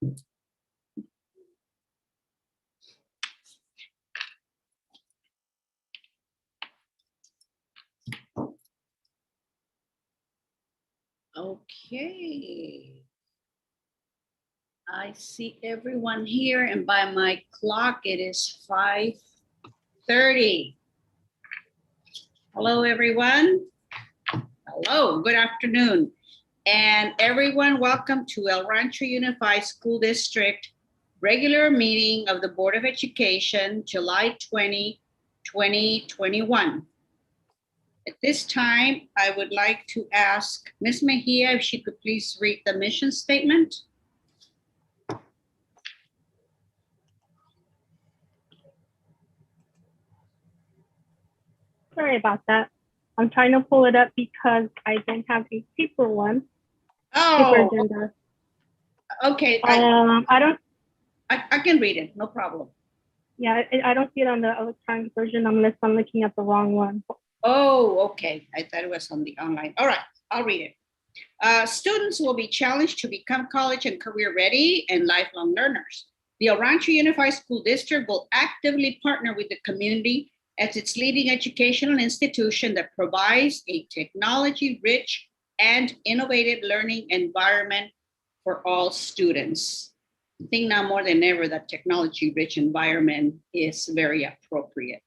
Okay. I see everyone here, and by my clock, it is 5:30. Hello, everyone. Hello, good afternoon. And everyone, welcome to El Rancho Unified School District regular meeting of the Board of Education, July 20, 2021. At this time, I would like to ask Ms. Mejia if she could please read the mission statement. Sorry about that. I'm trying to pull it up because I don't have a paper one. Paper Oh, agenda. okay. I can read it, no problem. Yeah, I don't see it on the electronic version unless I'm looking at the wrong one. Oh, okay. I thought it was on the online. All right, I'll read it. Students will be challenged to become college and career ready and lifelong learners. The El Rancho Unified School District will actively partner with the community as its leading educational institution that provides a technology-rich and innovative learning environment for all students. I think now more than ever that technology-rich environment is very appropriate.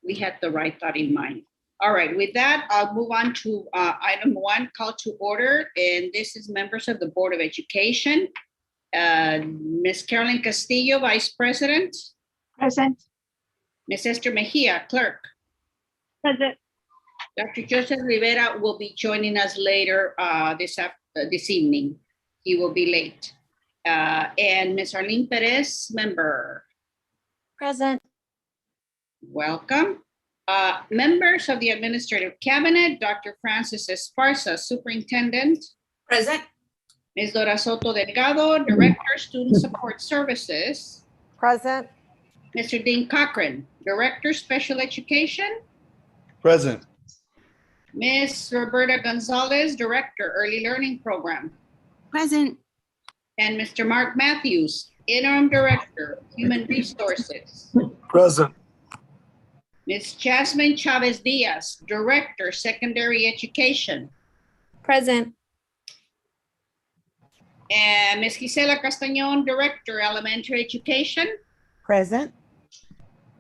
We had the right thought in mind. All right, with that, I'll move on to item 1, call to order. And this is members of the Board of Education. Ms. Carolyn Castillo, Vice President. Present. Ms. Esther Mejia, Clerk. Present. Dr. Joseph Rivera will be joining us later this evening. He will be late. And Ms. Arlene Perez, Member. Present. Welcome. Members of the Administrative Cabinet, Dr. Francis Esparza, Superintendent. Present. Ms. Dora Soto Delgado, Director, Student Support Services. Present. Mr. Dean Cochran, Director, Special Education. Present. Ms. Roberta Gonzalez, Director, Early Learning Program. Present. And Mr. Mark Matthews, Interim Director, Human Resources. Present. Ms. Jasmine Chavez Diaz, Director, Secondary Education. Present. And Ms. Gisela Castañon, Director, Elementary Education. Present.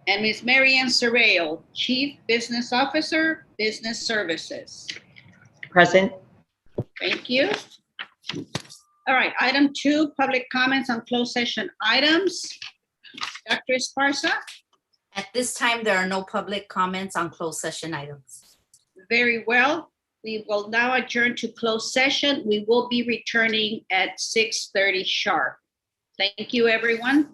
And Ms. Marianne Cerreo, Chief Business Officer, Business Services. Present. Thank you. All right, item 2, public comments on closed session items. Dr. Esparza? At this time, there are no public comments on closed session items. Very well. We will now adjourn to closed session. We will be returning at 6:30 sharp. Thank you, everyone.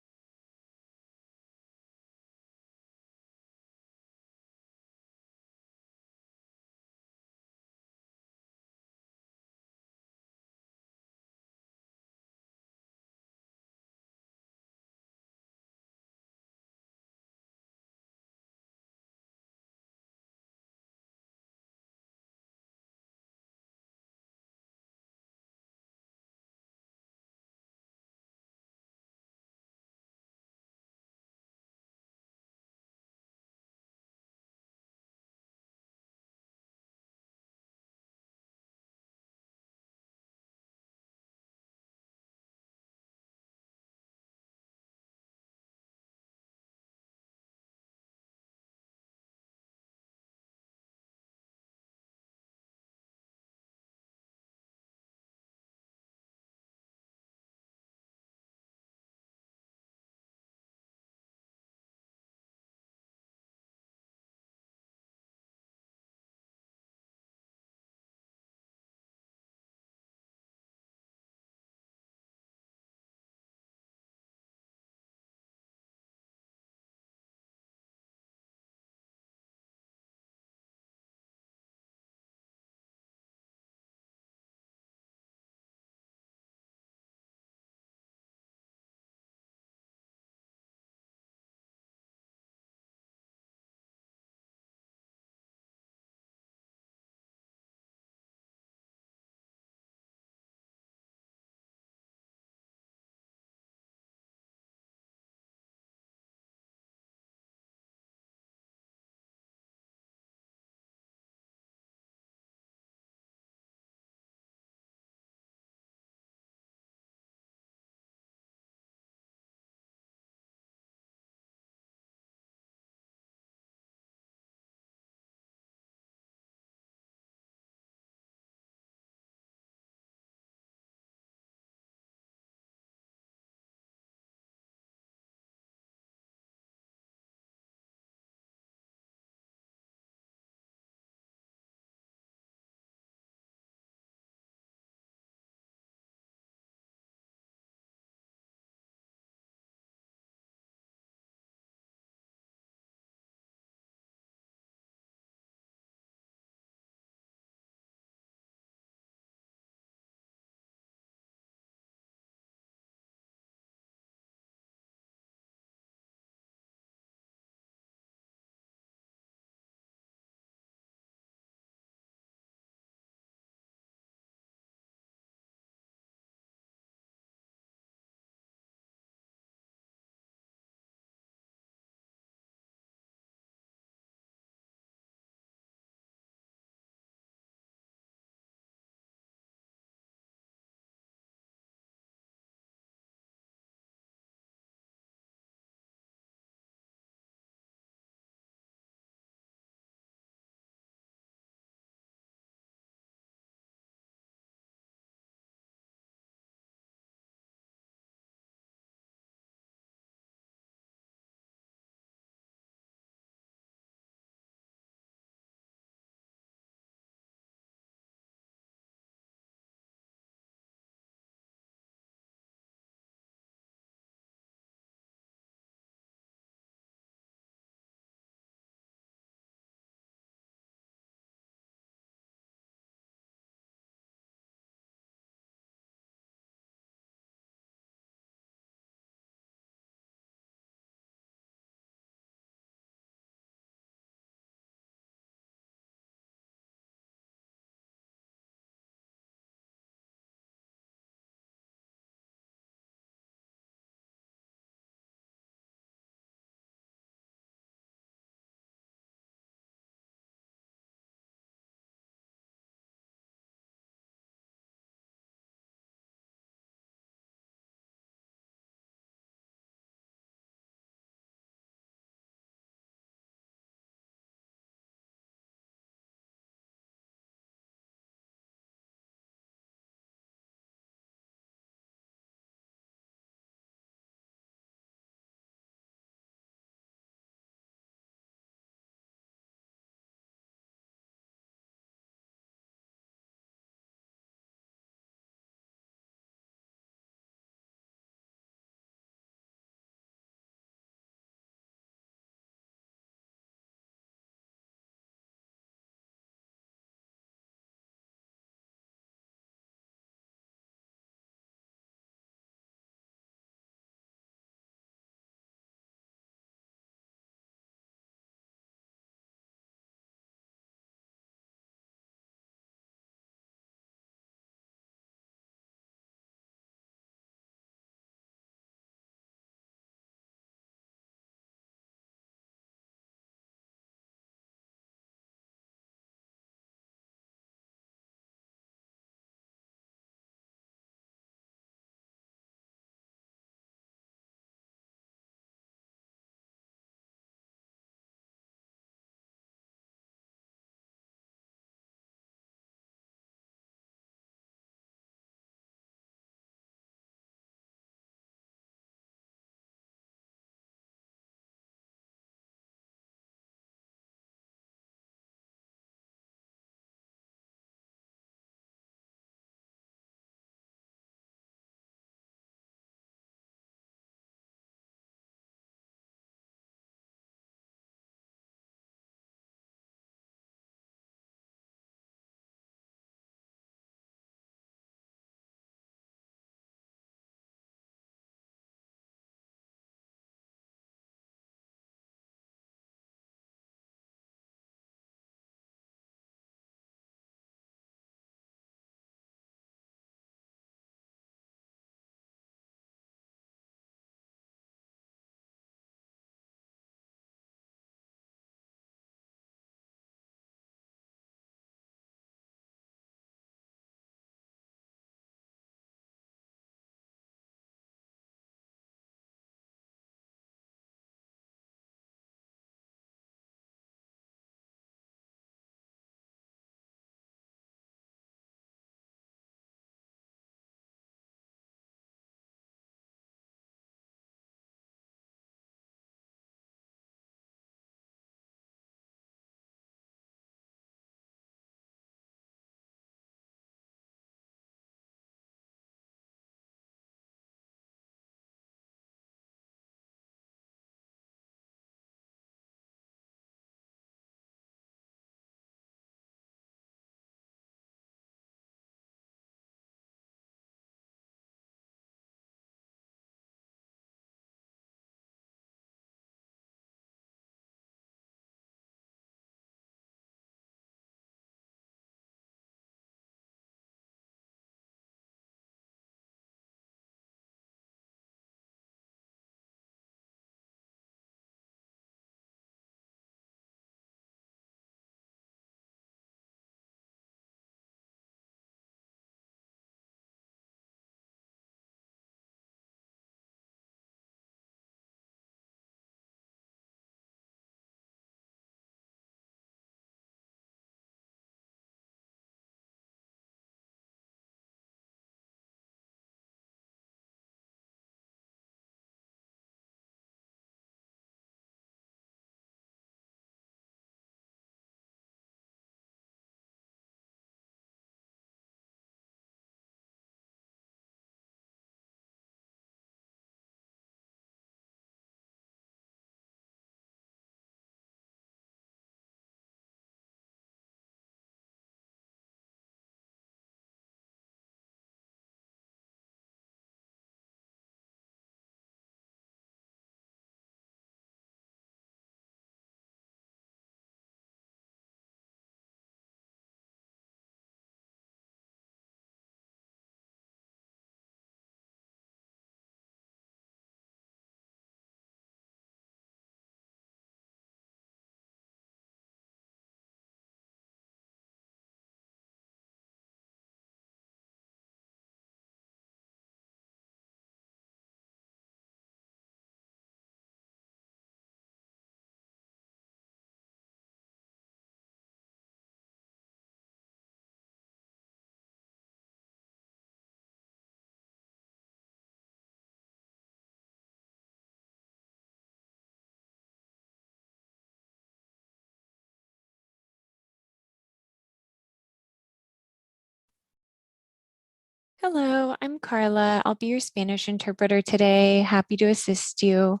Hello, I'm Carla. I'll be your Spanish interpreter today. Happy to assist you.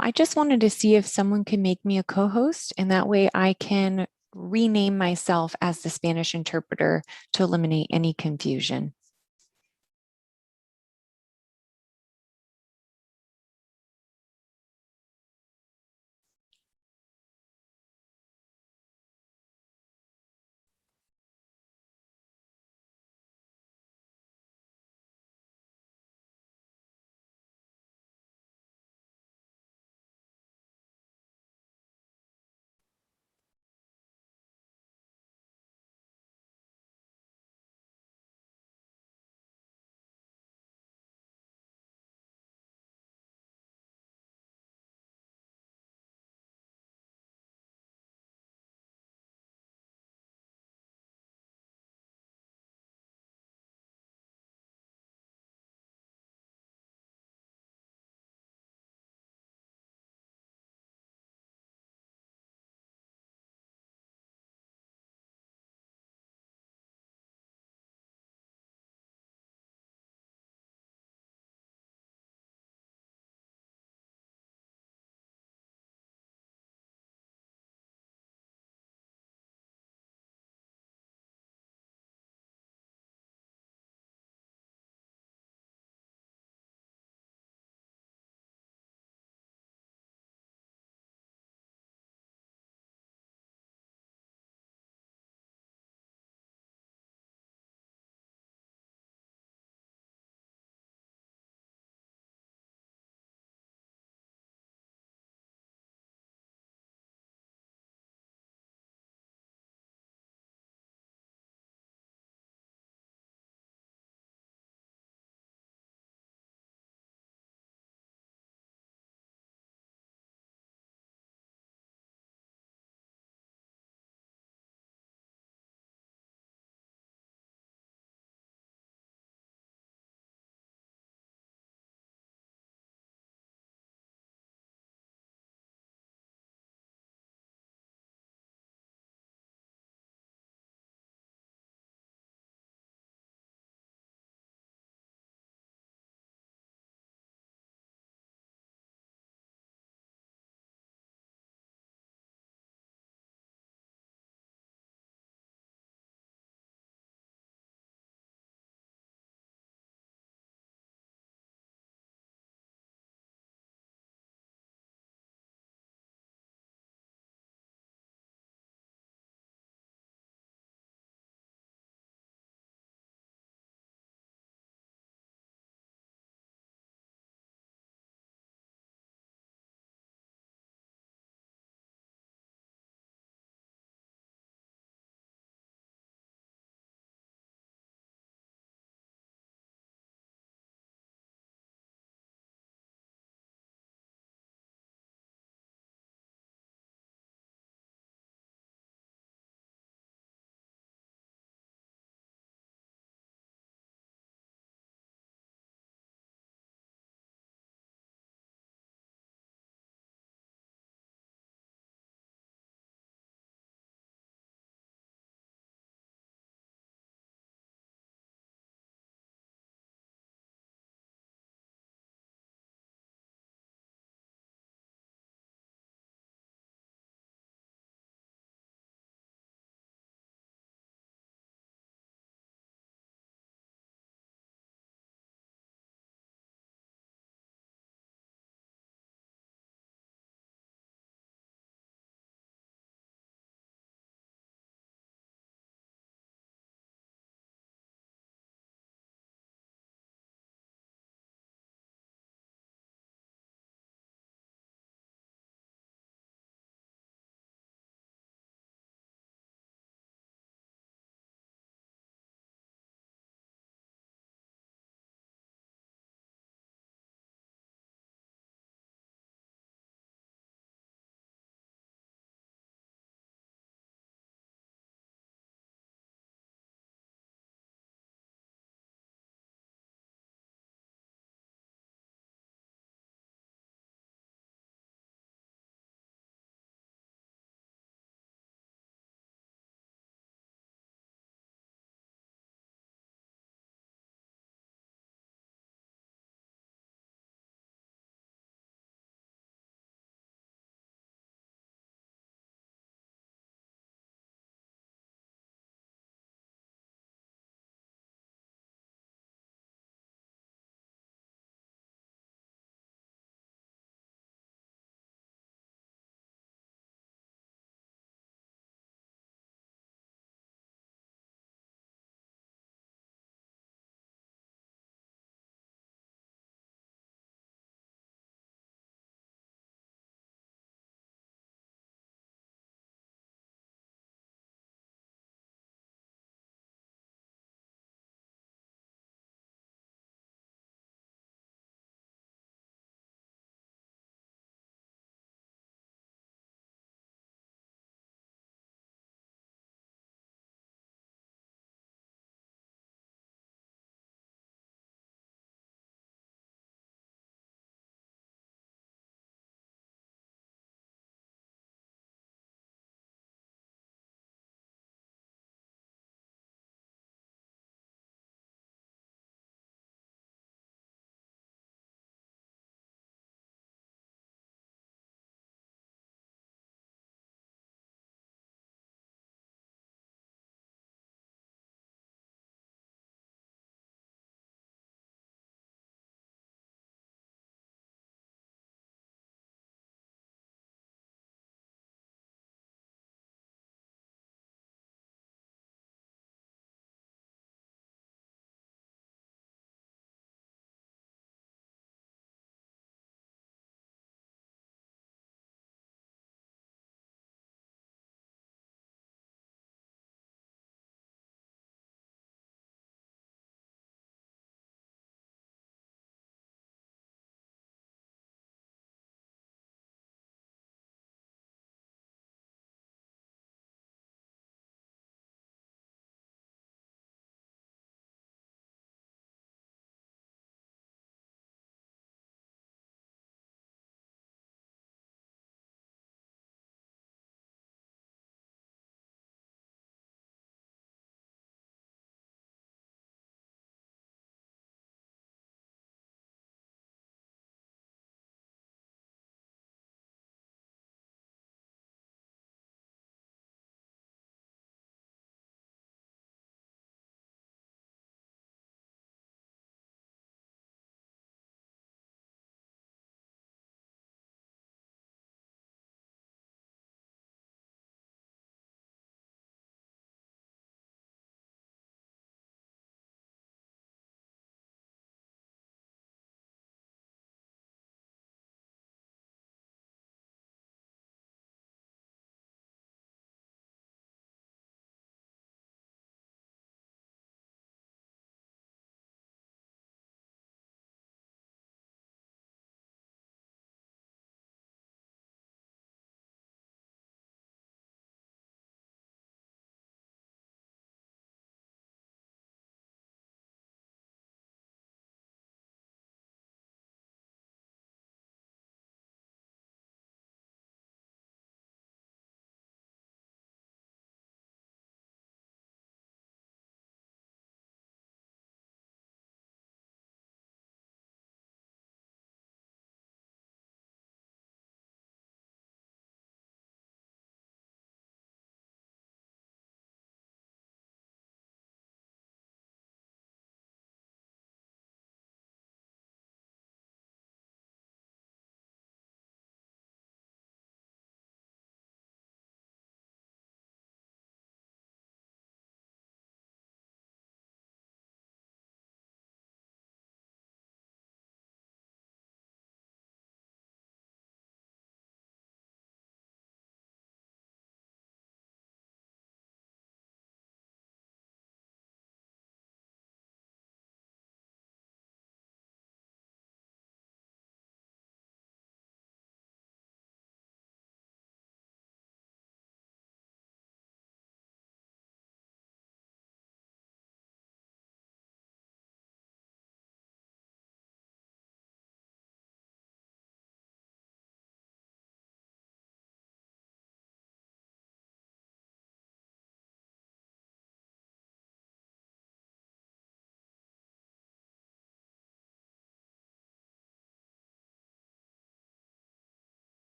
I just wanted to see if someone can make me a co-host, and that way I can rename myself as the Spanish interpreter to eliminate any confusion.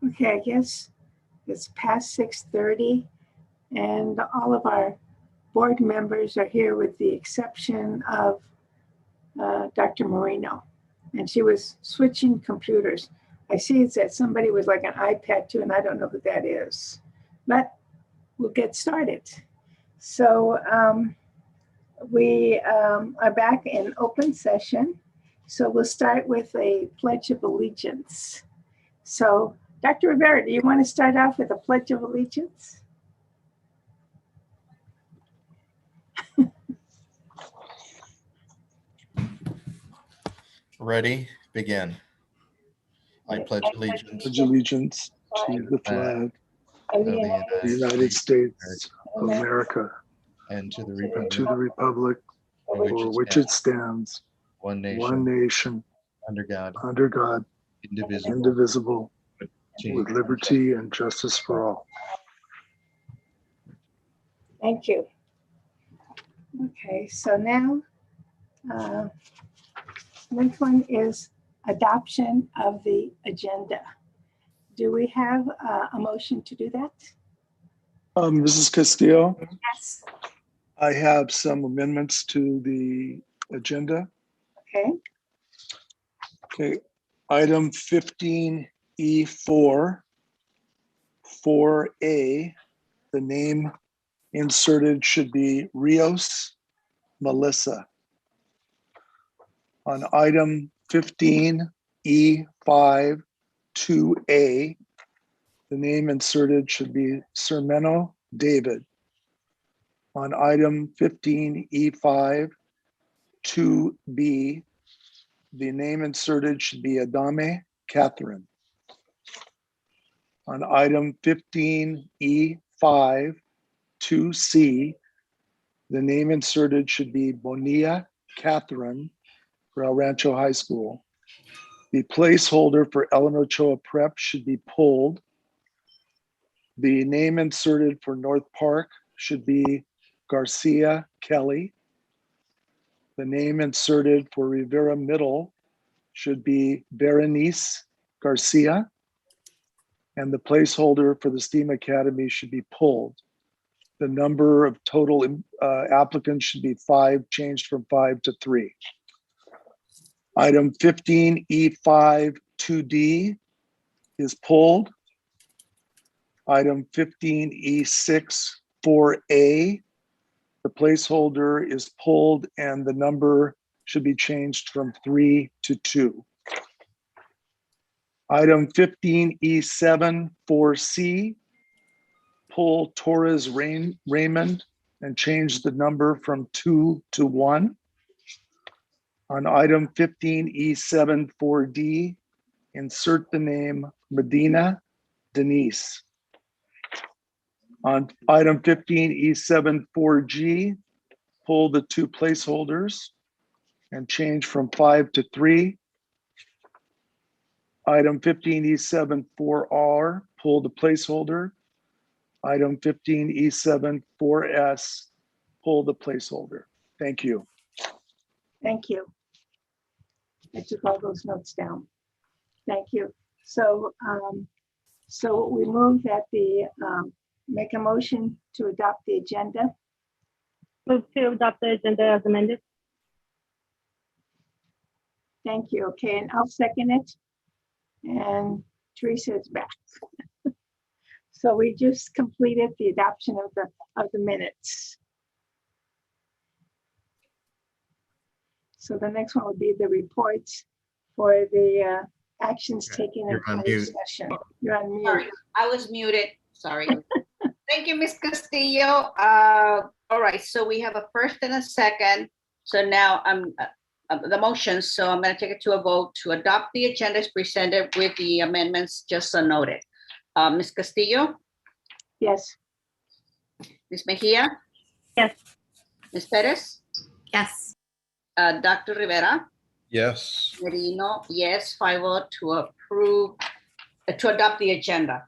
Okay, I guess it's past 6:30 and all of our board members are here with the exception of Dr. Marino. And she was switching computers. I see it said somebody with like an iPad too, and I don't know who that is. But we'll get started. So we are back in open session. So we'll start with a Pledge of Allegiance. So Dr. Rivera, do you want to start off with a Pledge of Allegiance? Ready, begin. I pledge allegiance Pledge allegiance to the flag Of of the the of the United States of America and to the and to the republic republic for for which it stands, one one nation, nation, under God, under God, indivisible, indivisible, with with liberty and justice for all. Thank you. Okay, so now, next one is adoption of the agenda. Do we have a motion to do that? Mrs. Castillo, Yes. I have some amendments to the agenda. Okay, Okay, item 15E4, 4A, the name inserted should be Rios Melissa. On item 15E5, 2A, the name inserted should be Sermeno David. On item 15E5, 2B, the name inserted should be Adame Catherine. On item 15E5, 2C, the name inserted should be Bonilla Catherine for El Rancho High School. The placeholder for Eleanor Ochoa Prep should be pulled. The name inserted for North Park should be Garcia Kelly. The name inserted for Rivera Middle should be Berenice Garcia. And the placeholder for the STEAM Academy should be pulled. The number of total applicants should be 5, changed from 5 to 3. Item 15E5 2D is pulled. Item 15E6 4A, the placeholder is pulled and the number should be changed from 3 to 2. Item 15E7 4C, pull Torres Raymond and change the number from 2 to 1. On item 15E7 4D, insert the name Medina Denise. On item 15E7 4G, pull the 2 placeholders and change from 5 to 3. Item 15E7 4R, pull the placeholder. Item 15E7 4S, pull the placeholder. Thank you. thank you. I took all those notes down. Thank you. So, so we move that the, make a motion to adopt the agenda. Move to adopt the agenda as amended. Thank you. Okay, and I'll second it. And Teresa is back. So we just completed the adoption of the minutes. So the next one will be the reports for the actions taken in You're on closed mute. session. You're on mute. Sorry, I was muted. Sorry. Thank you, Ms. Castillo. All right, so we have a first and a second. So now the motion, so I'm going to take it to a vote to adopt the agenda as presented with the amendments just so noted. Ms. Castillo, Yes, Ms. Mejia, Yes. Ms. Perez, Yes. Dr. Rivera, Yes. Merino, yes, 5-0 to approve, to adopt the agenda.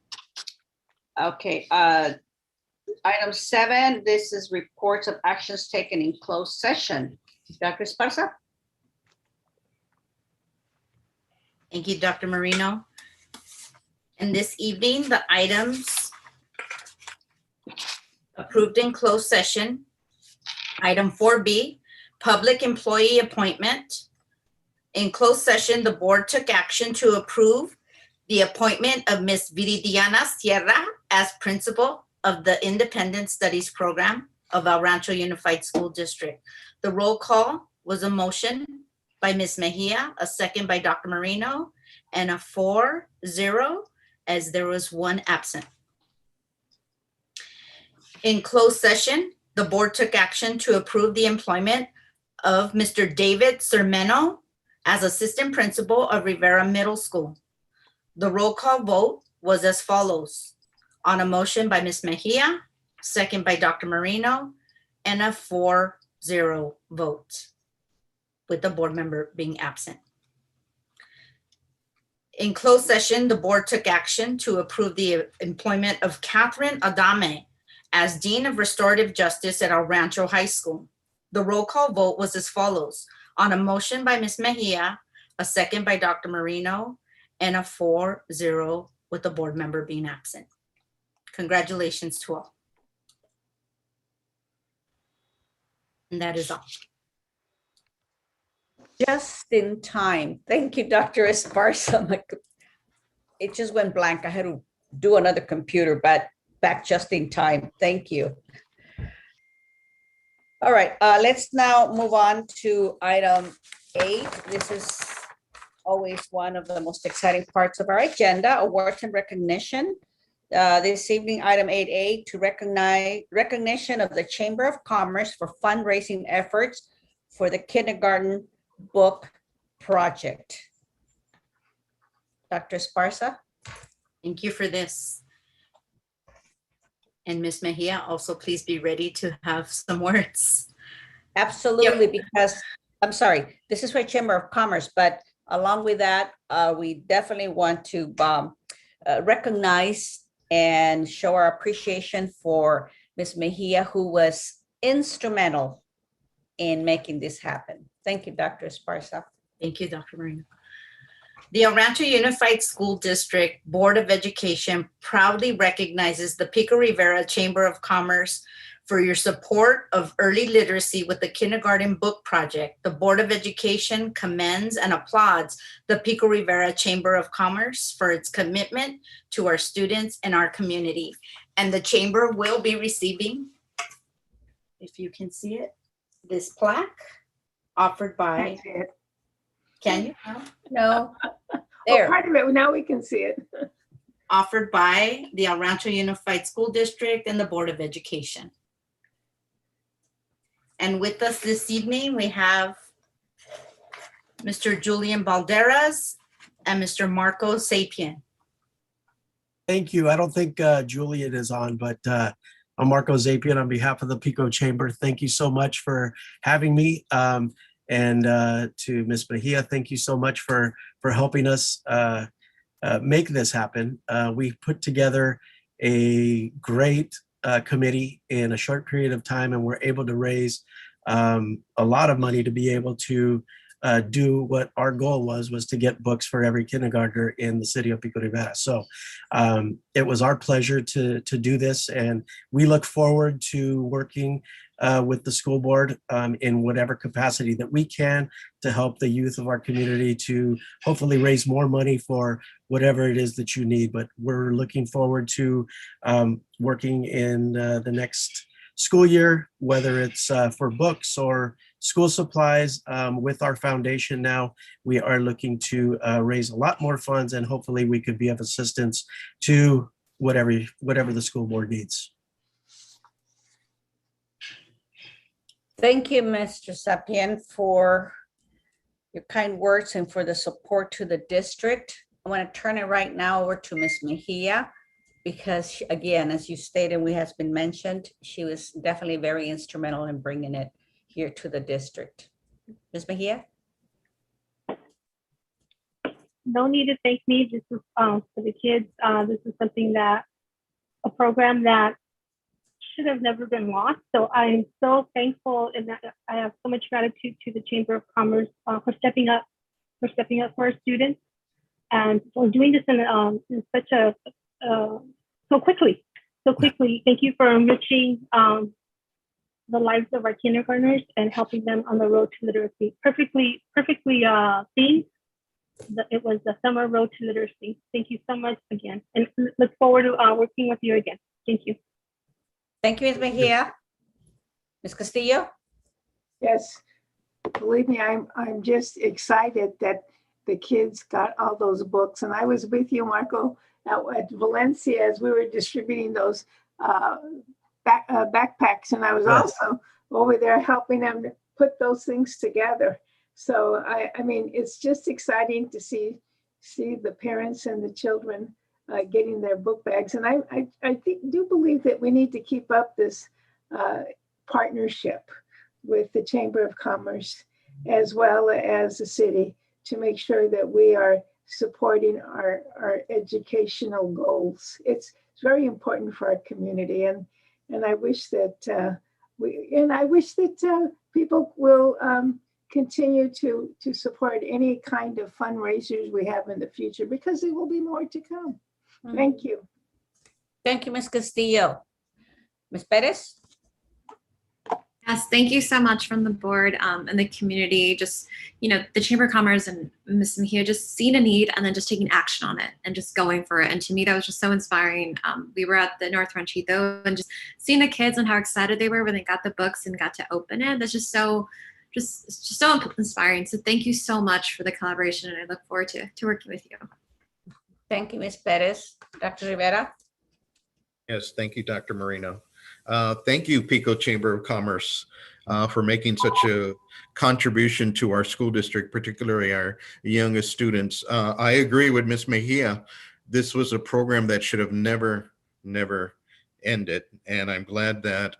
Okay, item 7, this is reports of actions taken in closed session. Dr. Esparza? Thank you, Dr. Marino. And this evening, the items approved in closed session. Item 4B, public employee appointment. In closed session, the board took action to approve the appointment of Ms. Viridiana Sierra as principal of the Independent Studies Program of El Rancho Unified School District. The roll call was a motion by Ms. Mejia, a second by Dr. Marino, and a 4-0 as there was one absent. In closed session, the board took action to approve the employment of Mr. David Sermeno as assistant principal of Rivera Middle School. The roll call vote was as follows. On a motion by Ms. Mejia, second by Dr. Marino, and a 4-0 vote, with the board member being absent. In closed session, the board took action to approve the employment of Catherine Adame as Dean of Restorative Justice at El Rancho High School. The roll call vote was as follows. On a motion by Ms. Mejia, a second by Dr. Marino, and a 4-0 with the board member being absent. Congratulations to all. And that is all. Just in time. Thank you, Dr. Esparza. It just went blank. I had to do another computer, but back just in time. Thank you. All right, let's now move on to item 8. This is always one of the most exciting parts of our agenda, awards and recognition. This evening, item 8A, to recognition of the Chamber of Commerce for fundraising efforts for the kindergarten book project. Dr. Esparza. Thank you for this. And Ms. Mejia, also please be ready to have some words. Absolutely, because I'm sorry, this is for Chamber of Commerce, but along with that, we definitely want to recognize and show our appreciation for Ms. Mejia, who was instrumental in making this happen. Thank you, Dr. Esparza. Thank you, Dr. Marino. The El Rancho Unified School District Board of Education proudly recognizes the Pico Rivera Chamber of Commerce for your support of early literacy with the Kindergarten Book Project. The Board of Education commends and applauds the Pico Rivera Chamber of Commerce for its commitment to our students and our community. And the Chamber will be receiving, if you can see it, this plaque offered by, can you? No, Oh, there. part of it, now we can see it. Offered by the El Rancho Unified School District and the Board of Education. And with us this evening, we have Mr. Julian Balderas and Mr. Marco Sapien. Thank you. I don't think Julian is on, but I'm Marco Zapien on behalf of the Pico Chamber. Thank you so much for having me. And to Ms. Mejia, thank you so much for helping us make this happen. We put together a great committee in a short period of time, and we're able to raise a lot of money to be able to do what our goal was to get books for every kindergartner in the city of Pico Rivera. So it was our pleasure to do this, and we look forward to working with the school board in whatever capacity that we can to help the youth of our community to hopefully raise more money for whatever it is that you need. But we're looking forward to working in the next school year, whether it's for books or school supplies. With our foundation now, we are looking to raise a lot more funds, and hopefully we could be of assistance to whatever the school board needs. Thank you, Mr. Sapien, for your kind words and for the support to the district. I want to turn it right now over to Ms. Mejia, because again, as you stated, we has been mentioned, she was definitely very instrumental in bringing it here to the district. Ms. Mejia? No need to thank me. This is for the kids. This is something that, a program that should have never been lost. So I'm so thankful, and that I have so much gratitude to the Chamber of Commerce for stepping up for our students. and for doing this in such a so quickly. Thank you for enriching the lives of our kindergartners and helping them on the road to literacy. Perfectly themed. It was the summer road to literacy. Thank you so much again, and look forward to working with you again. Thank you. Thank you, Ms. Mejia. Ms. Castillo? Yes, believe me, I'm just excited that the kids got all those books. And I was with you, Marco, at Valencia as we were distributing those backpacks. And I was also over there helping them to put those things together. So I mean, it's just exciting to see the parents and the children getting their book bags. And I do believe that we need to keep up this partnership with the Chamber of Commerce as well as the city to make sure that we are supporting our educational goals. It's very important for our community, and I wish that people will continue to support any kind of fundraisers we have in the future, because there will be more to come. Thank you. Thank you, Ms. Castillo. Ms. Perez? Yes, thank you so much from the board and the community. Just, the Chamber of Commerce and Ms. Mejia just seeing a need and then just taking action on it and just going for it. And to me, that was just so inspiring. We were at the North Ranchito and just seeing the kids and how excited they were when they got the books and got to open it. That's just so inspiring. So thank you so much for the collaboration, and I look forward to working with you. Thank you, Ms. Perez. Dr. Rivera? Yes, thank you, Dr. Moreno. Thank you, Pico Chamber of Commerce, for making such a contribution to our school district, particularly our youngest students. I agree with Ms. Mejia. This was a program that should have never ended. And I'm glad that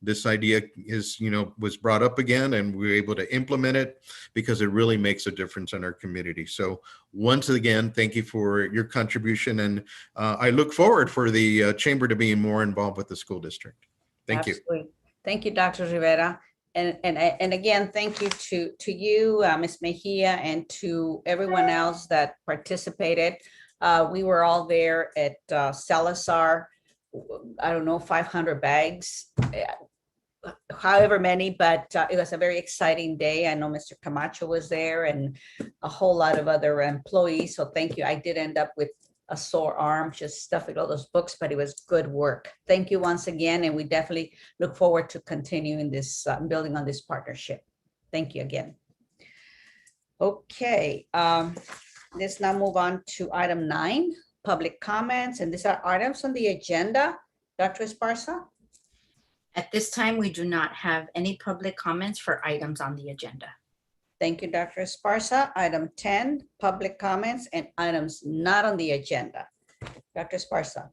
this idea was brought up again and we were able to implement it, because it really makes a difference in our community. So once again, thank you for your contribution. And I look forward for the chamber to being more involved with the school district. Thank Absolutely. you. Thank you, Dr. Rivera. And again, thank you to you, Ms. Mejia, and to everyone else that participated. We were all there at Salazar. I don't know, 500 bags, however many, but it was a very exciting day. I know Mr. Camacho was there and a whole lot of other employees. So thank you. I did end up with a sore arm, just stuffing all those books, but it was good work. Thank you once again. And we definitely look forward to continuing this, building on this partnership. Thank you again. Okay, let's now move on to item 9. Public comments, and these are items on the agenda. Dr. Esparza? At this time, we do not have any public comments for items on the agenda. Thank you, Dr. Esparza. Item 10, public comments and items not on the agenda. Dr. Esparza?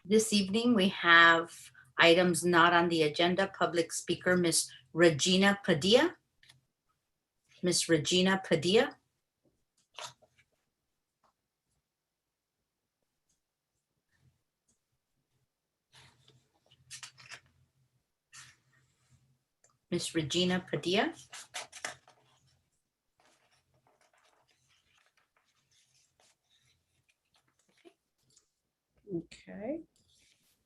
This evening, we have items not on the agenda. Public speaker, Ms. Regina Padilla. Ms. Regina Padilla. Ms. Regina Padilla. Okay.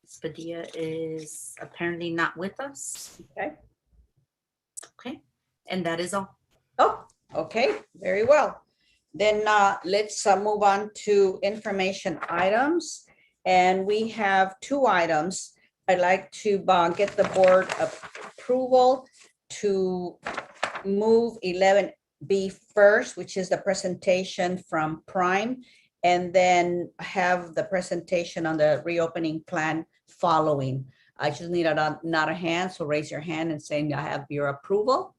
Ms. Padilla is apparently not with us. Okay. Okay, and that is all. Oh, okay, very well. Then let's move on to information items. And we have 2 items. I'd like to get the board approval to move 11B first, which is the presentation from Prime, and then have the presentation on the reopening plan following. I just need a nod of hand, so raise your hand and say I have your approval.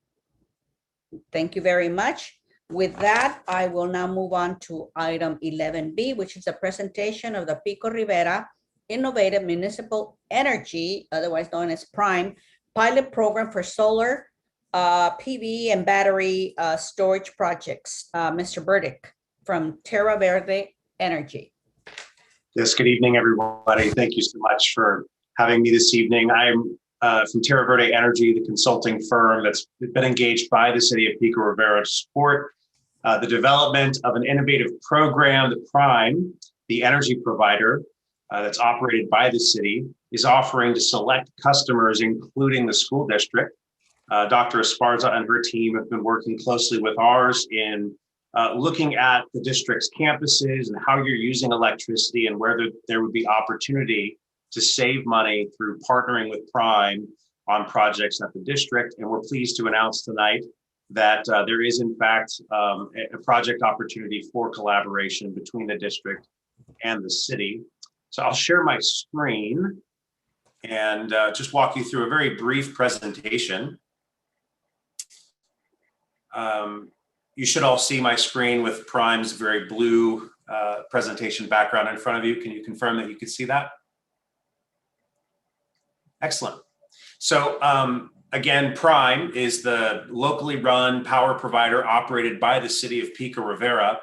Thank you very much. With that, I will now move on to item 11B, which is a presentation of the Pico Rivera Innovative Municipal Energy, otherwise known as Prime, pilot program for solar, PV, and battery storage projects. Mr. Burdick from Terra Verde Energy. Yes, good evening, everybody. Thank you so much for having me this evening. I'm from Terra Verde Energy, the consulting firm that's been engaged by the city of Pico Rivera to support the development of an innovative program that Prime, the energy provider that's operated by the city, is offering to select customers, including the school district. Dr. Esparza and her team have been working closely with ours in looking at the district's campuses and how you're using electricity and where there would be opportunity to save money through partnering with Prime on projects at the district. And we're pleased to announce tonight that there is in fact a project opportunity for collaboration between the district and the city. So I'll share my screen and just walk you through a very brief presentation. You should all see my screen with Prime's very blue presentation background in front of you. Can you confirm that you can see that? Excellent. So again, Prime is the locally run power provider operated by the city of Pico Rivera.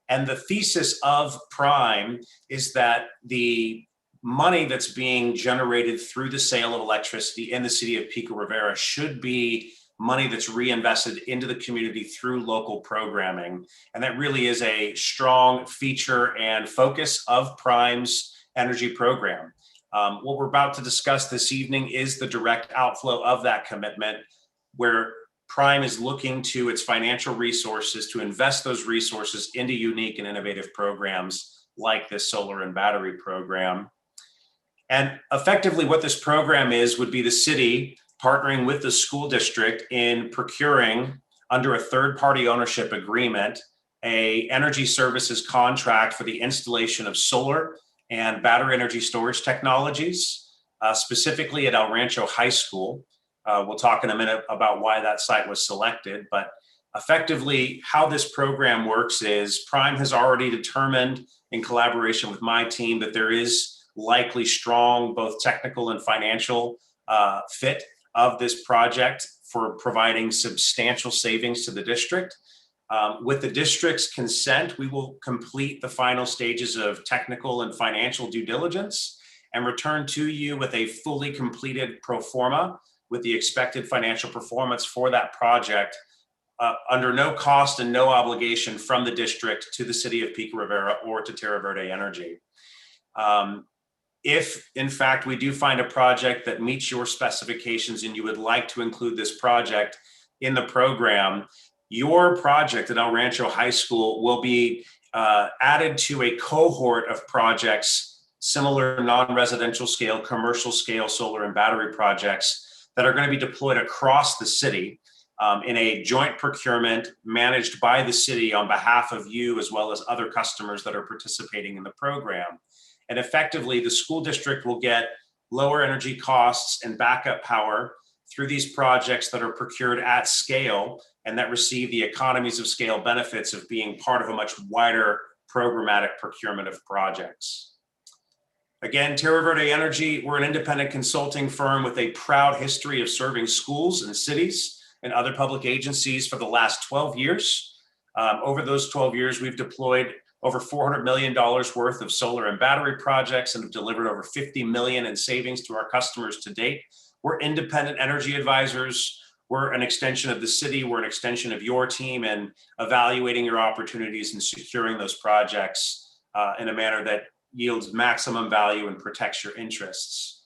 And the thesis of Prime is that the money that's being generated through the sale of electricity in the city of Pico Rivera should be money that's reinvested into the community through local programming. And that really is a strong feature and focus of Prime's energy program. What we're about to discuss this evening is the direct outflow of that commitment, where Prime is looking to its financial resources to invest those resources into unique and innovative programs like this solar and battery program. And effectively what this program is would be the city partnering with the school district in procuring, under a third-party ownership agreement, a energy services contract for the installation of solar and battery energy storage technologies, specifically at El Rancho High School. We'll talk in a minute about why that site was selected, but effectively how this program works is Prime has already determined in collaboration with my team that there is likely strong both technical and financial fit of this project for providing substantial savings to the district. With the district's consent, we will complete the final stages of technical and financial due diligence and return to you with a fully completed pro forma with the expected financial performance for that project under no cost and no obligation from the district to the city of Pico Rivera or to Terra Verde Energy. If in fact we do find a project that meets your specifications and you would like to include this project in the program, your project at El Rancho High School will be added to a cohort of projects, similar non-residential scale, commercial scale solar and battery projects that are going to be deployed across the city in a joint procurement managed by the city on behalf of you as well as other customers that are participating in the program. And effectively, the school district will get lower energy costs and backup power through these projects that are procured at scale and that receive the economies of scale benefits of being part of a much wider programmatic procurement of projects. Again, Terra Verde Energy, we're an independent consulting firm with a proud history of serving schools and cities and other public agencies for the last 12 years. Over those 12 years, we've deployed over $400 million worth of solar and battery projects and have delivered over 50 million in savings to our customers to date. We're independent energy advisors. We're an extension of the city. We're an extension of your team and evaluating your opportunities and securing those projects in a manner that yields maximum value and protects your interests.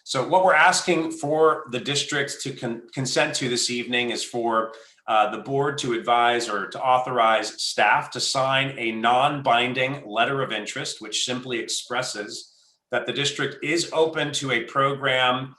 So what we're asking for the district to consent to this evening is for the board to advise or to authorize staff to sign a non-binding letter of interest, which simply expresses that the district is open to a program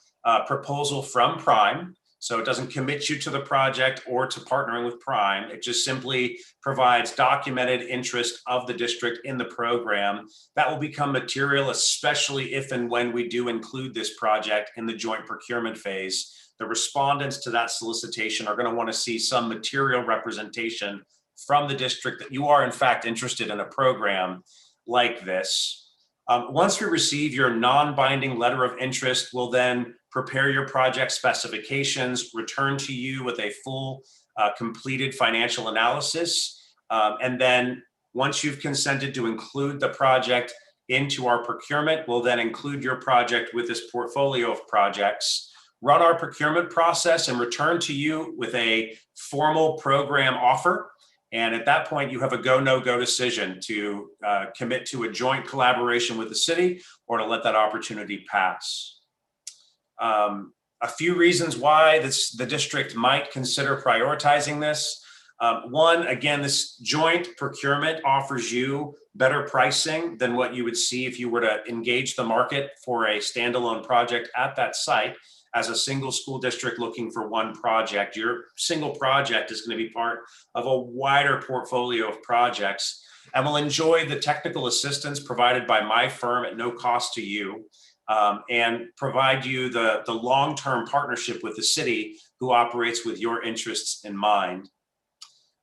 proposal from Prime. So it doesn't commit you to the project or to partnering with Prime. It just simply provides documented interest of the district in the program. That will become material, especially if and when we do include this project in the joint procurement phase. The respondents to that solicitation are going to want to see some material representation from the district that you are in fact interested in a program like this. Once we receive your non-binding letter of interest, we'll then prepare your project specifications, return to you with a full completed financial analysis. And then once you've consented to include the project into our procurement, we'll then include your project with this portfolio of projects, run our procurement process and return to you with a formal program offer And at that point, you have a go, no go decision to commit to a joint collaboration with the city or to let that opportunity pass. A few reasons why the district might consider prioritizing this. One, again, this joint procurement offers you better pricing than what you would see if you were to engage the market for a standalone project at that site. As a single school district looking for one project, your single project is going to be part of a wider portfolio of projects and will enjoy the technical assistance provided by my firm at no cost to you, and provide you the long-term partnership with the city who operates with your interests in mind.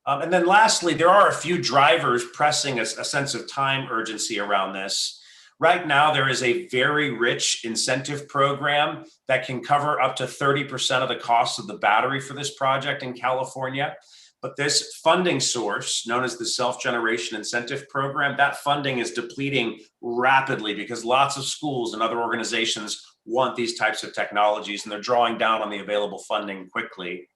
And then lastly, there are a few drivers pressing a sense of time urgency around this. Right now, there is a very rich incentive program that can cover up to 30% of the cost of the battery for this project in California. But this funding source, known as the Self-Generation Incentive Program, that funding is depleting rapidly because lots of schools and other organizations want these types of technologies, and they're drawing down on the available funding quickly.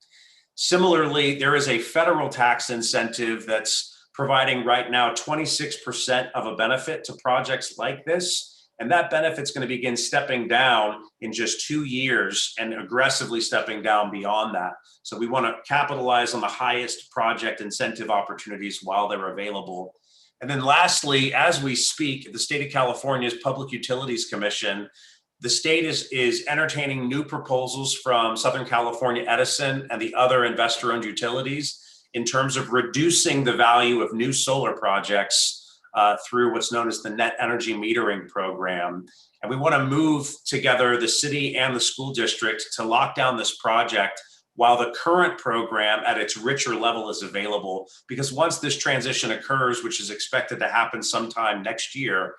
Similarly, there is a federal tax incentive that's providing right now 26% of a benefit to projects like this. And that benefit's going to begin stepping down in just 2 years and aggressively stepping down beyond that. So we want to capitalize on the highest project incentive opportunities while they're available. And then lastly, as we speak, the state of California's Public Utilities Commission, the state is entertaining new proposals from Southern California Edison and the other investor-owned utilities in terms of reducing the value of new solar projects through what's known as the net energy metering program. And we want to move together the city and the school district to lock down this project while the current program at its richer level is available. Because once this transition occurs, which is expected to happen sometime next year,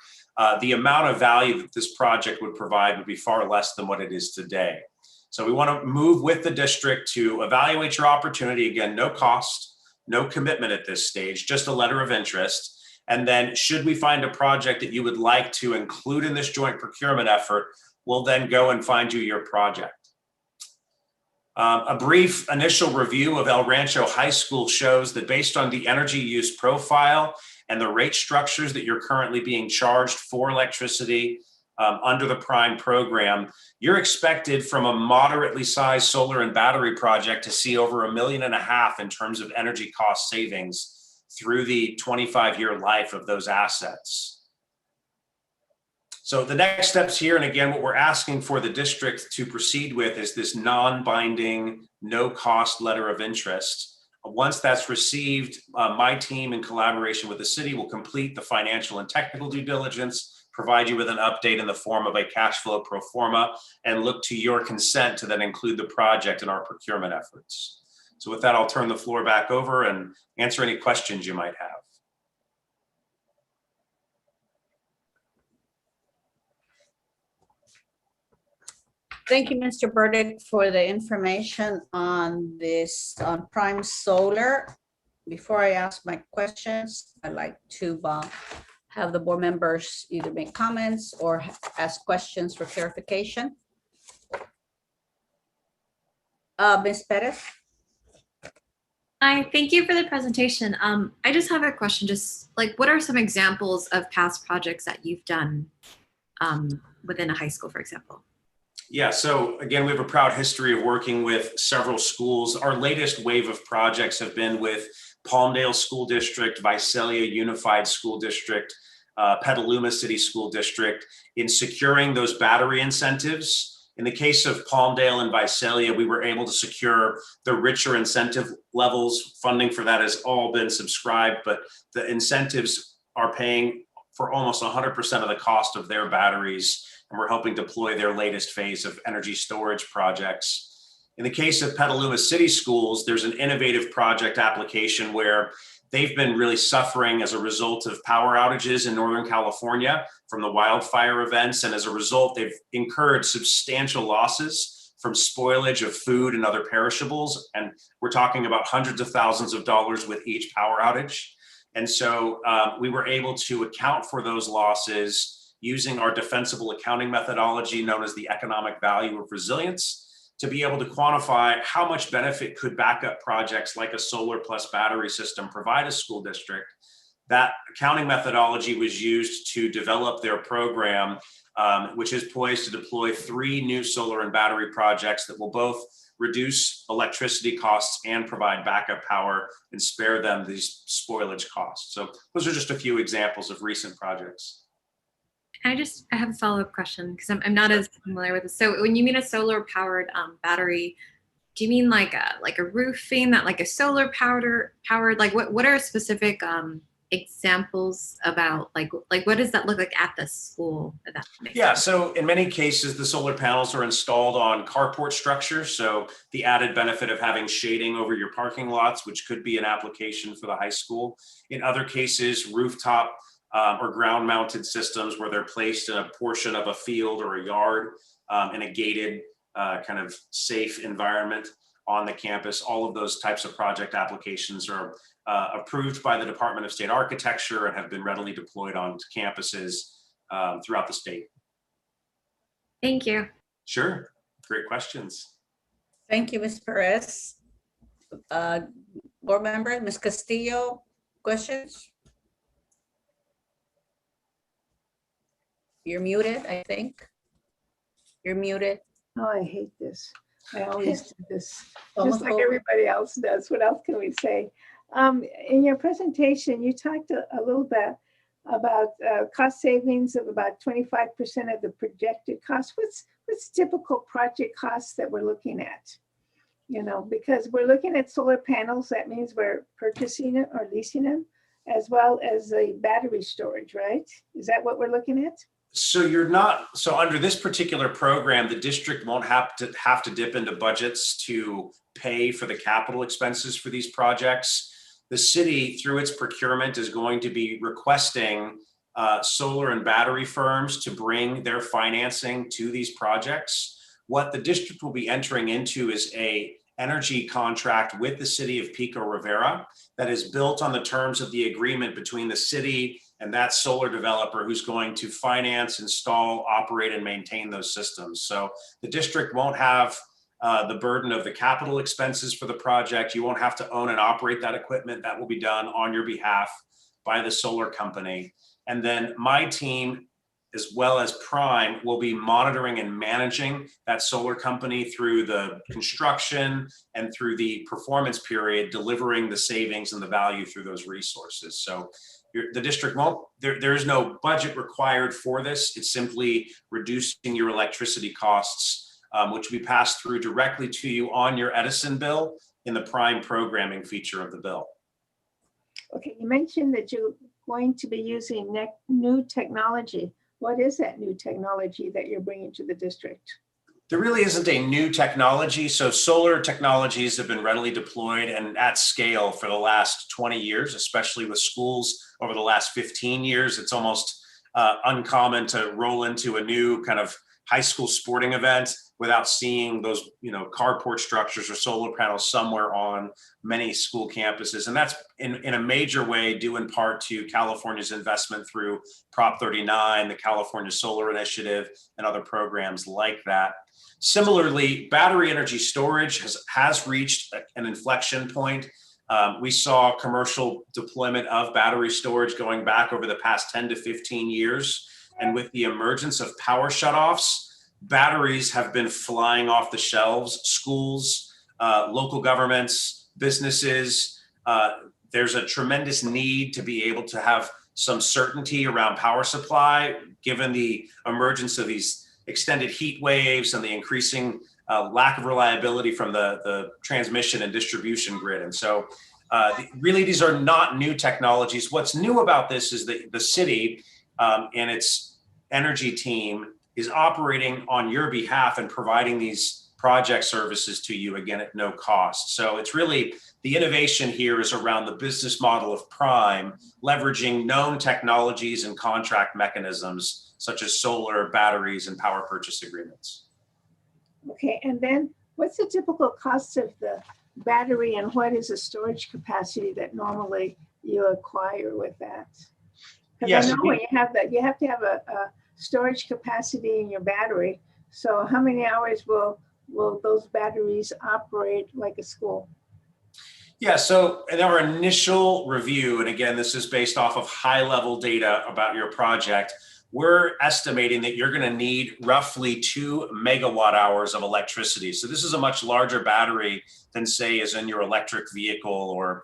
the amount of value that this project would provide would be far less than what it is today. So we want to move with the district to evaluate your opportunity. Again, no cost, no commitment at this stage, just a letter of interest. And then should we find a project that you would like to include in this joint procurement effort, we'll then go and find you your project. A brief initial review of El Rancho High School shows that based on the energy use profile and the rate structures that you're currently being charged for electricity under the Prime program, you're expected from a moderately sized solar and battery project to see over $1.5 million in terms of energy cost savings through the 25-year life of those assets. So the next steps here, and again, what we're asking for the district to proceed with is this non-binding, no-cost letter of interest. Once that's received, my team in collaboration with the city will complete the financial and technical due diligence, provide you with an update in the form of a cash flow pro forma, and look to your consent to then include the project in our procurement efforts. So with that, I'll turn the floor back over and answer any questions you might have. Thank you, Mr. Burdick, for the information on this on Prime Solar. Before I ask my questions, I'd like to have the board members either make comments or ask questions for clarification. Ms. Perez? Hi, thank you for the presentation. I just have a question, just like what are some examples of past projects that you've done within a high school, for example? Yeah, so again, we have a proud history of working with several schools. Our latest wave of projects have been with Palmdale School District, Visalia Unified School District, Petaluma City School District, in securing those battery incentives. In the case of Palmdale and Visalia, we were able to secure the richer incentive levels. Funding for that has all been subscribed, but the incentives are paying for almost 100% of the cost of their batteries, and we're helping deploy their latest phase of energy storage projects. In the case of Petaluma City Schools, there's an innovative project application where they've been really suffering as a result of power outages in Northern California from the wildfire events. And as a result, they've incurred substantial losses from spoilage of food and other perishables. And we're talking about hundreds of thousands of dollars with each power outage. And so we were able to account for those losses using our defensible accounting methodology known as the economic value of resilience to be able to quantify how much benefit could backup projects like a solar plus battery system provide a school district. That accounting methodology was used to develop their program, which is poised to deploy 3 new solar and battery projects that will both reduce electricity costs and provide backup power and spare them these spoilage costs. So those are just a few examples of recent projects. I have a follow-up question because I'm not as familiar with this. So when you mean a solar powered battery, do you mean like a roofing that like a solar powered? Like what are specific examples about like what does that look like at the school? Yeah, so in many cases, the solar panels are installed on carport structures. So the added benefit of having shading over your parking lots, which could be an application for the high school. In other cases, rooftop or ground mounted systems where they're placed in a portion of a field or a yard in a gated kind of safe environment on the campus. All of those types of project applications are approved by the Department of State Architecture and have been readily deployed on campuses throughout the state. Thank you. Sure, great questions. Thank you, Ms. Perez. Board member, Ms. Castillo, questions? You're muted, I think. You're muted. Oh, I hate this. I always do this, Almost just like over. everybody else does. What else can we say? In your presentation, you talked a little bit about cost savings of about 25% of the projected cost. What's typical project costs that we're looking at? You know, because we're looking at solar panels, that means we're purchasing it or leasing them, as well as a battery storage, right? Is that what we're looking at? So under this particular program, the district won't have to dip into budgets to pay for the capital expenses for these projects. The city, through its procurement, is going to be requesting solar and battery firms to bring their financing to these projects. What the district will be entering into is a energy contract with the city of Pico Rivera that is built on the terms of the agreement between the city and that solar developer who's going to finance, install, operate, and maintain those systems. So the district won't have the burden of the capital expenses for the project. You won't have to own and operate that equipment. That will be done on your behalf by the solar company. And then my team, as well as Prime, will be monitoring and managing that solar company through the construction and through the performance period, delivering the savings and the value through those resources. So the district won't, there is no budget required for this. It's simply reducing your electricity costs, which will be passed through directly to you on your Edison bill in the Prime programming feature of the bill. Okay, you mentioned that you're going to be using new technology. What is that new technology that you're bringing to the district? There really isn't a new technology. So solar technologies have been readily deployed and at scale for the last 20 years, especially with schools over the last 15 years. It's almost uncommon to roll into a new kind of high school sporting event without seeing those, carport structures or solar panels somewhere on many school campuses. And that's in a major way due in part to California's investment through Prop 39, the California Solar Initiative, and other programs like that. Similarly, battery energy storage has reached an inflection point. We saw commercial deployment of battery storage going back over the past 10 to 15 years. And with the emergence of power shutoffs, batteries have been flying off the shelves. Schools, local governments, businesses, there's a tremendous need to be able to have some certainty around power supply, given the emergence of these extended heat waves and the increasing lack of reliability from the transmission and distribution grid. And so really, these are not new technologies. What's new about this is that the city and its energy team is operating on your behalf and providing these project services to you, again, at no cost. So it's really, the innovation here is around the business model of Prime, leveraging known technologies and contract mechanisms such as solar, batteries, and power purchase agreements. Okay, and then what's the typical cost of the battery and what is the storage capacity that normally you acquire with that? Because Yes, I know when you have that, you have to have a storage capacity in your battery. So how many hours will will those batteries operate like a school? Yeah, so in our initial review, and again, this is based off of high-level data about your project, we're estimating that you're going to need roughly 2 megawatt hours of electricity. So this is a much larger battery than, say, is in your electric vehicle or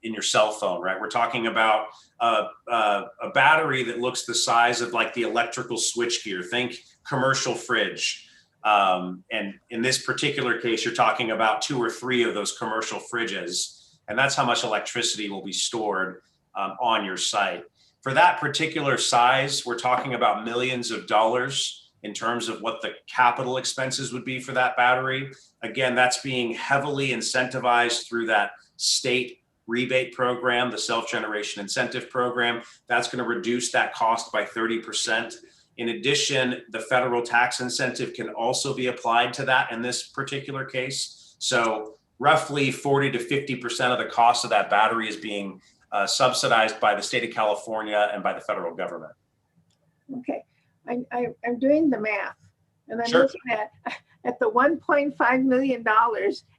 in your cell phone, right? We're talking about a battery that looks the size of like the electrical switchgear. Think commercial fridge. And in this particular case, you're talking about 2 or 3 of those commercial fridges. And that's how much electricity will be stored on your site. For that particular size, we're talking about millions of dollars in terms of what the capital expenses would be for that battery. Again, that's being heavily incentivized through that state rebate program, the self-generation incentive program. That's going to reduce that cost by 30%. In addition, the federal tax incentive can also be applied to that in this particular case. So roughly 40 to 50% of the cost of that battery is being subsidized by the state of California and by the federal government. Okay, I'm doing the math, and I'm Sure. looking at the $1.5 million,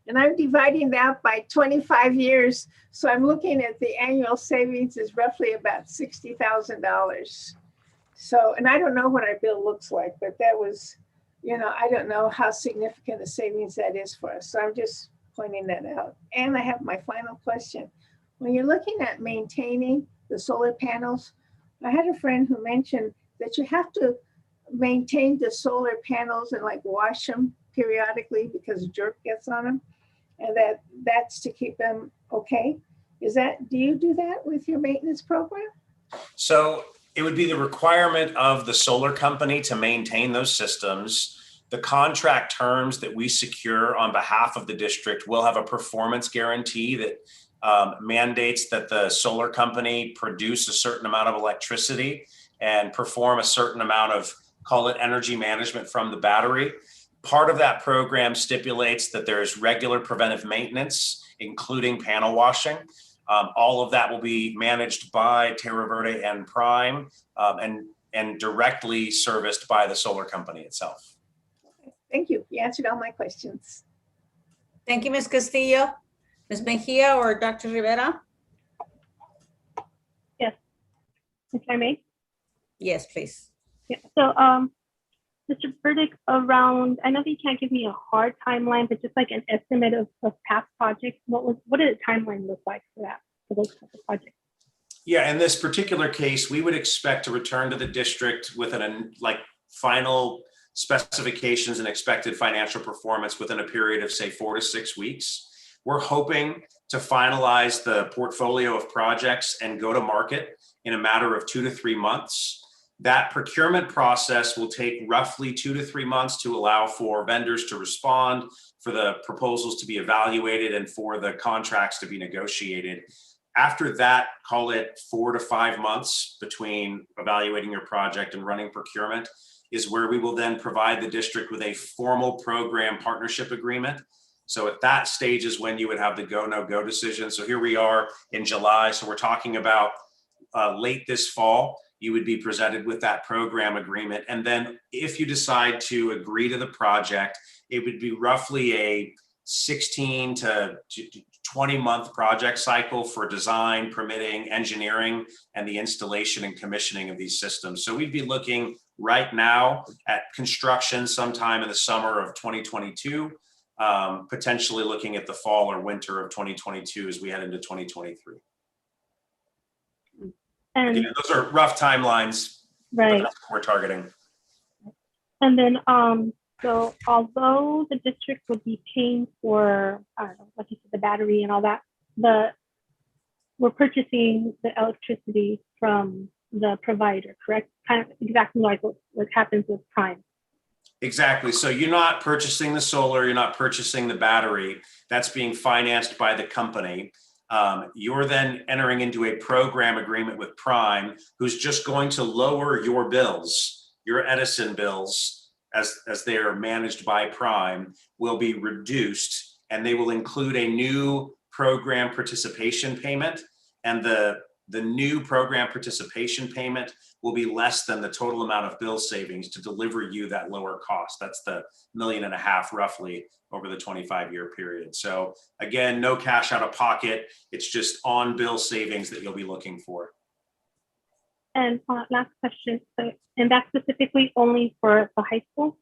and I'm dividing that by 25 years. So I'm looking at the annual savings is roughly about $60,000. So, and I don't know what our bill looks like, but that was, I don't know how significant a savings that is for us. So I'm just pointing that out. And I have my final question. When you're looking at maintaining the solar panels, I had a friend who mentioned that you have to maintain the solar panels and like wash them periodically because dirt gets on them, and that's to keep them okay. Do you do that with your maintenance program? So it would be the requirement of the solar company to maintain those systems. The contract terms that we secure on behalf of the district will have a performance guarantee that mandates that the solar company produce a certain amount of electricity and perform a certain amount of, call it energy management from the battery. Part of that program stipulates that there's regular preventive maintenance, including panel washing. All of that will be managed by Terra Verde and Prime and directly serviced by the solar company itself. Thank you. You answered all my questions. Thank you, Ms. Castillo. Ms. Mejia or Dr. Rivera? Yes. If I may? Yes, please. Yeah. So, Mr. Burdick, I know that you can't give me a hard timeline, but just like an estimate of past projects, what did the timeline look like for those types of projects? Yeah, in this particular case, we would expect to return to the district with final specifications and expected financial performance within a period of say 4 to 6 weeks. We're hoping to finalize the portfolio of projects and go to market in a matter of 2 to 3 months. That procurement process will take roughly 2 to 3 months to allow for vendors to respond, for the proposals to be evaluated, and for the contracts to be negotiated. After that, call it 4 to 5 months between evaluating your project and running procurement, is where we will then provide the district with a formal program partnership agreement. So at that stage is when you would have the go, no go decision. So here we are in July. So we're talking about late this fall, you would be presented with that program agreement. And then if you decide to agree to the project, it would be roughly a 16 to 20 month project cycle for design, permitting, engineering, and the installation and commissioning of these systems. So we'd be looking right now at construction sometime in the summer of 2022, potentially looking at the fall or winter of 2022 as we head into 2023. And again, those are rough timelines, right. But that's what we're targeting. And then, so although the district would be paying for, I don't know, like you said, the battery and all that, we're purchasing the electricity from the provider, correct? Kind of exactly like what happens with Prime. Exactly. So you're not purchasing the solar, you're not purchasing the battery. That's being financed by the company. You're then entering into a program agreement with Prime, who's just going to lower your bills, your Edison bills, as they are managed by Prime, will be reduced, and they will include a new program participation payment. And the the new program participation payment will be less than the total amount of bill savings to deliver you that lower cost. That's the $1.5 million roughly over the 25-year period. So again, no cash out of pocket. It's just on bill savings that you'll be looking for. And last question, so, and that's specifically only for the high school?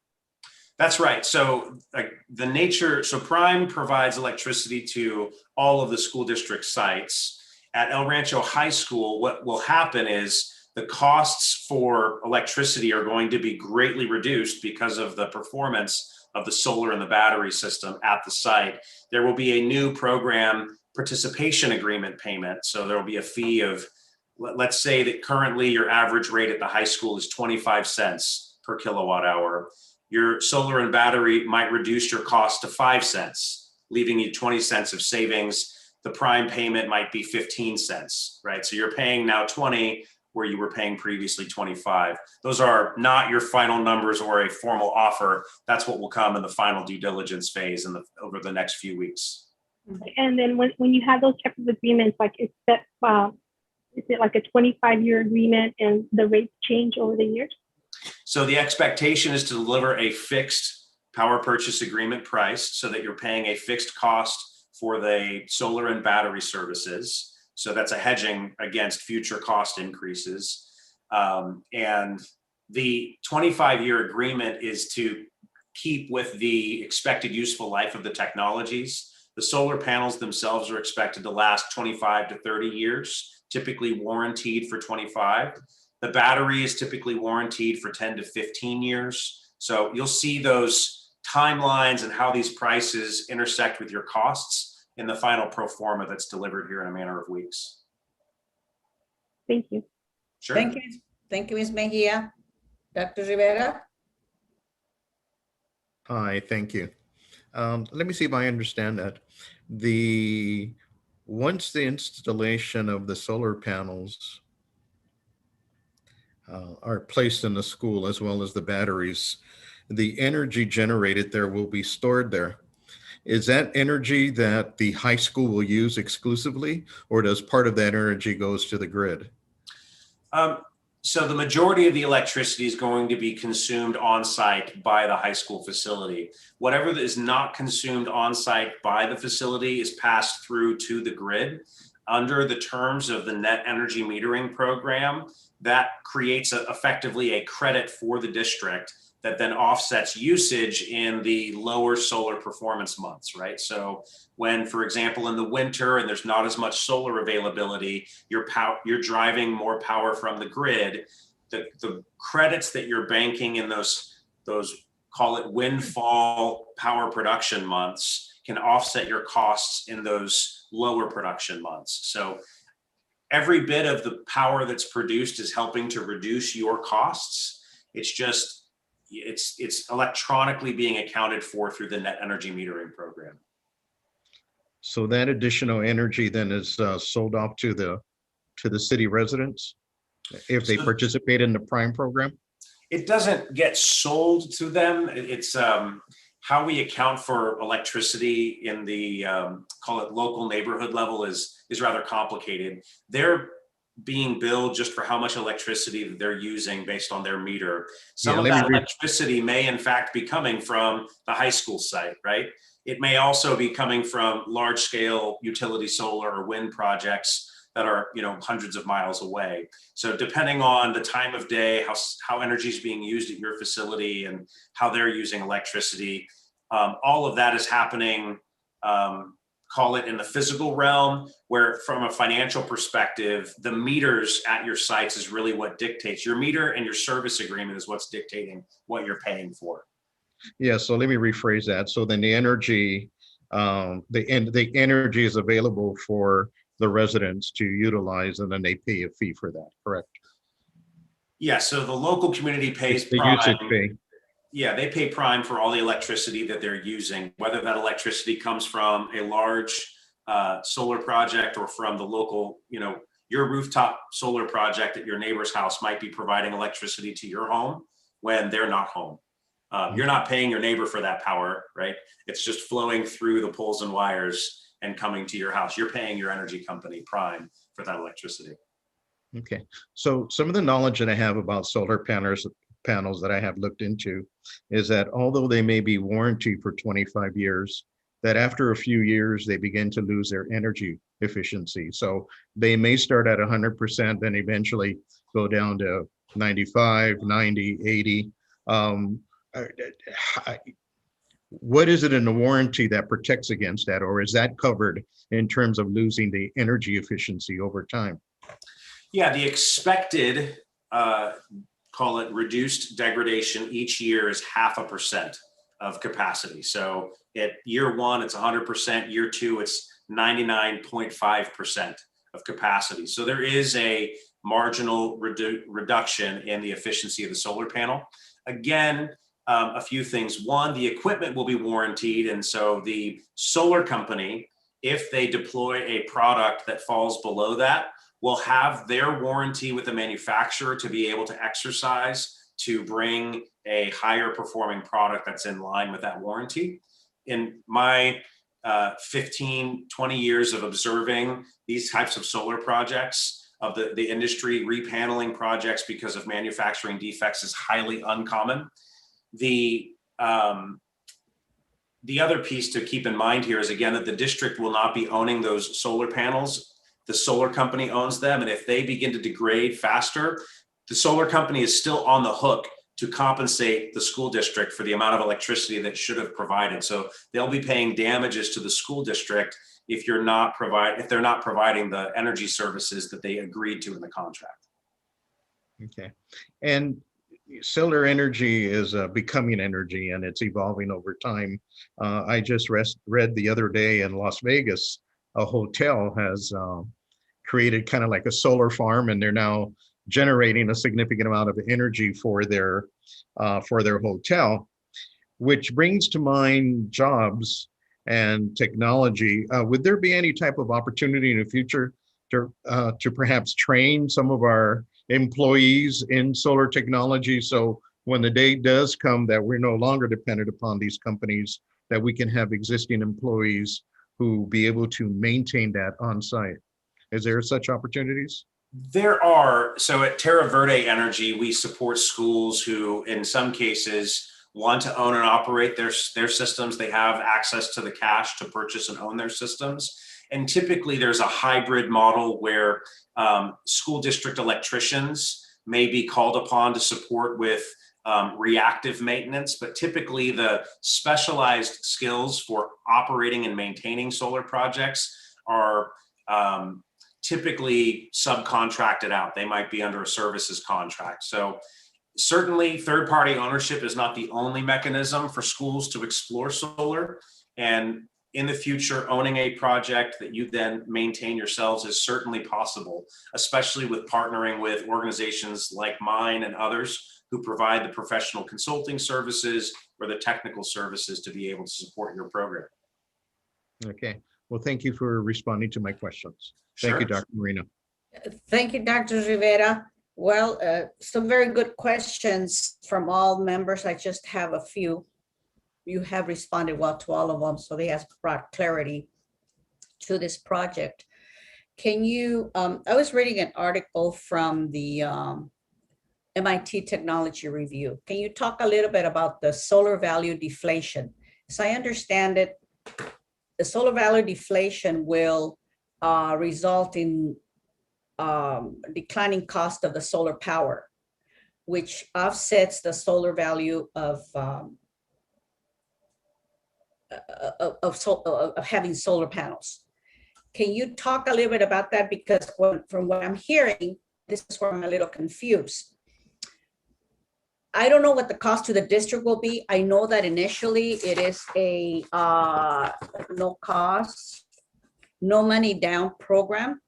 That's right. So Prime provides electricity to all of the school district sites. At El Rancho High School, what will happen is the costs for electricity are going to be greatly reduced because of the performance of the solar and the battery system at the site. There will be a new program participation agreement payment. So there will be a fee of, let's say that currently your average rate at the high school is 25 cents per kilowatt hour. Your solar and battery might reduce your cost to 5 cents, leaving you 20 cents of savings. The prime payment might be 15 cents, right? So you're paying now 20 where you were paying previously 25. Those are not your final numbers or a formal offer. That's what will come in the final due diligence phase over the next few weeks. And then when you have those types of agreements, like is it like a 25-year agreement and the rates change over the years? So the expectation is to deliver a fixed power purchase agreement price so that you're paying a fixed cost for the solar and battery services. So that's a hedging against future cost increases. And the 25-year agreement is to keep with the expected useful life of the technologies. The solar panels themselves are expected to last 25 to 30 years, typically warranted for 25. The battery is typically warranted for 10 to 15 years. So you'll see those timelines and how these prices intersect with your costs in the final pro forma that's delivered here in a matter of weeks. Thank you. Sure. Thank you. Thank you, Ms. Mejia. Dr. Rivera? Hi, thank you. Let me see if I understand that. Once the installation of the solar panels are placed in the school, as well as the batteries, the energy generated there will be stored there. Is that energy that the high school will use exclusively, or does part of that energy goes to the grid? So the majority of the electricity is going to be consumed on site by the high school facility. Whatever is not consumed on site by the facility is passed through to the grid. Under the terms of the net energy metering program, that creates effectively a credit for the district that then offsets usage in the lower solar performance months, right? So when, for example, in the winter and there's not as much solar availability, you're driving more power from the grid, the credits that you're banking in those call it windfall power production months can offset your costs in those lower production months. So every bit of the power that's produced is helping to reduce your costs. It's just, it's electronically being accounted for through the net energy metering program. So that additional energy then is sold off to the city residents if they participate in the Prime program? It doesn't get sold to them. It's how we account for electricity in the call it local neighborhood level is rather complicated. They're being billed just for how much electricity that they're using based on their meter. Some of that electricity may in fact be coming from the high school site, right? It may also be coming from large scale utility solar or wind projects that are, hundreds of miles away. So depending on the time of day, how energy is being used at your facility and how they're using electricity, all of that is happening, call it in the physical realm, where from a financial perspective, the meters at your sites is really what dictates. Your meter and your service agreement is what's dictating what you're paying for. Yeah, so let me rephrase that. So then the energy is available for the residents to utilize, and then they pay a fee for that, correct? Yeah, so the local community pays the Prime. usage fee. Yeah, they pay Prime for all the electricity that they're using, whether that electricity comes from a large solar project or from the local, your rooftop solar project at your neighbor's house might be providing electricity to your home when they're not home. You're not paying your neighbor for that power, right? It's just flowing through the poles and wires and coming to your house. You're paying your energy company, Prime, for that electricity. Okay, so some of the knowledge that I have about solar panels that I have looked into is that although they may be warranted for 25 years, that after a few years they begin to lose their energy efficiency. So they may start at 100% and eventually go down to 95, 90, 80. Um, uh, what is it in the warranty that protects against that, or is that covered in terms of losing the energy efficiency over time? Yeah, the expected, call it reduced degradation each year is 0.5% of capacity. So at year one, it's 100%. Year two, it's 99.5% of capacity. So there is a marginal reduction in the efficiency of the solar panel. Again, a few things. One, the equipment will be warranted. And so the solar company, if they deploy a product that falls below that, will have their warranty with the manufacturer to be able to exercise to bring a higher performing product that's in line with that warranty. In my 15, 20 years of observing these types of solar projects, of the industry, repaneling projects because of manufacturing defects is highly uncommon. The other piece to keep in mind here is, again, that the district will not be owning those solar panels. The solar company owns them. And if they begin to degrade faster, the solar company is still on the hook to compensate the school district for the amount of electricity that should have provided. So they'll be paying damages to the school district if they're not providing the energy services that they agreed to in the contract. Okay. And solar energy is becoming energy, and it's evolving over time. I just read the other day in Las Vegas, a hotel has created kind of like a solar farm, and they're now generating a significant amount of energy for their hotel, which brings to mind jobs and technology. Would there be any type of opportunity in the future to perhaps train some of our employees in solar technology, so when the day does come that we're no longer dependent upon these companies, that we can have existing employees who be able to maintain that on site? Is there such opportunities? There are. So at Terra Verde Energy, we support schools who, in some cases, want to own and operate their systems. They have access to the cash to purchase and own their systems. And typically there's a hybrid model where school district electricians may be called upon to support with reactive maintenance, but typically the specialized skills for operating and maintaining solar projects are typically subcontracted out. They might be under a services contract. So certainly third-party ownership is not the only mechanism for schools to explore solar. And in the future, owning a project that you then maintain yourselves is certainly possible, especially with partnering with organizations like mine and others who provide the professional consulting services or the technical services to be able to support your program. Okay. Well, thank you for responding to my questions. Sure. Thank you, Dr. Marino. Thank you, Dr. Rivera. Well, some very good questions from all members. I just have a few. You have responded well to all of them, so they have brought clarity to this project. Can you, I was reading an article from the MIT Technology Review. Can you talk a little bit about the solar value deflation? As I understand it, the solar value deflation will result in declining cost of the solar power, which offsets the solar value of having solar panels. Can you talk a little bit about that? Because from what I'm hearing, this is where I'm a little confused. I don't know what the cost to the district will be. I know that initially it is a no cost, no money down program.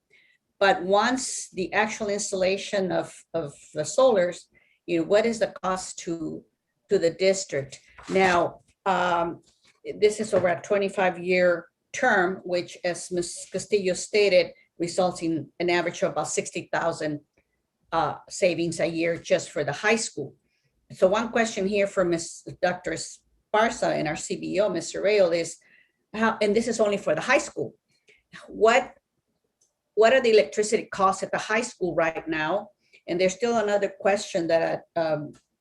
But once the actual installation of the solars, you know, what is the cost to the district? Now, this is over a 25-year term, which, as Ms. Castillo stated, results in an average of about 60,000 savings a year just for the high school. So one question here for Dr. Esparza and our CBO, Mr. Rayo, is how, and this is only for the high school, what what are the electricity costs at the high school right now? And there's still another question that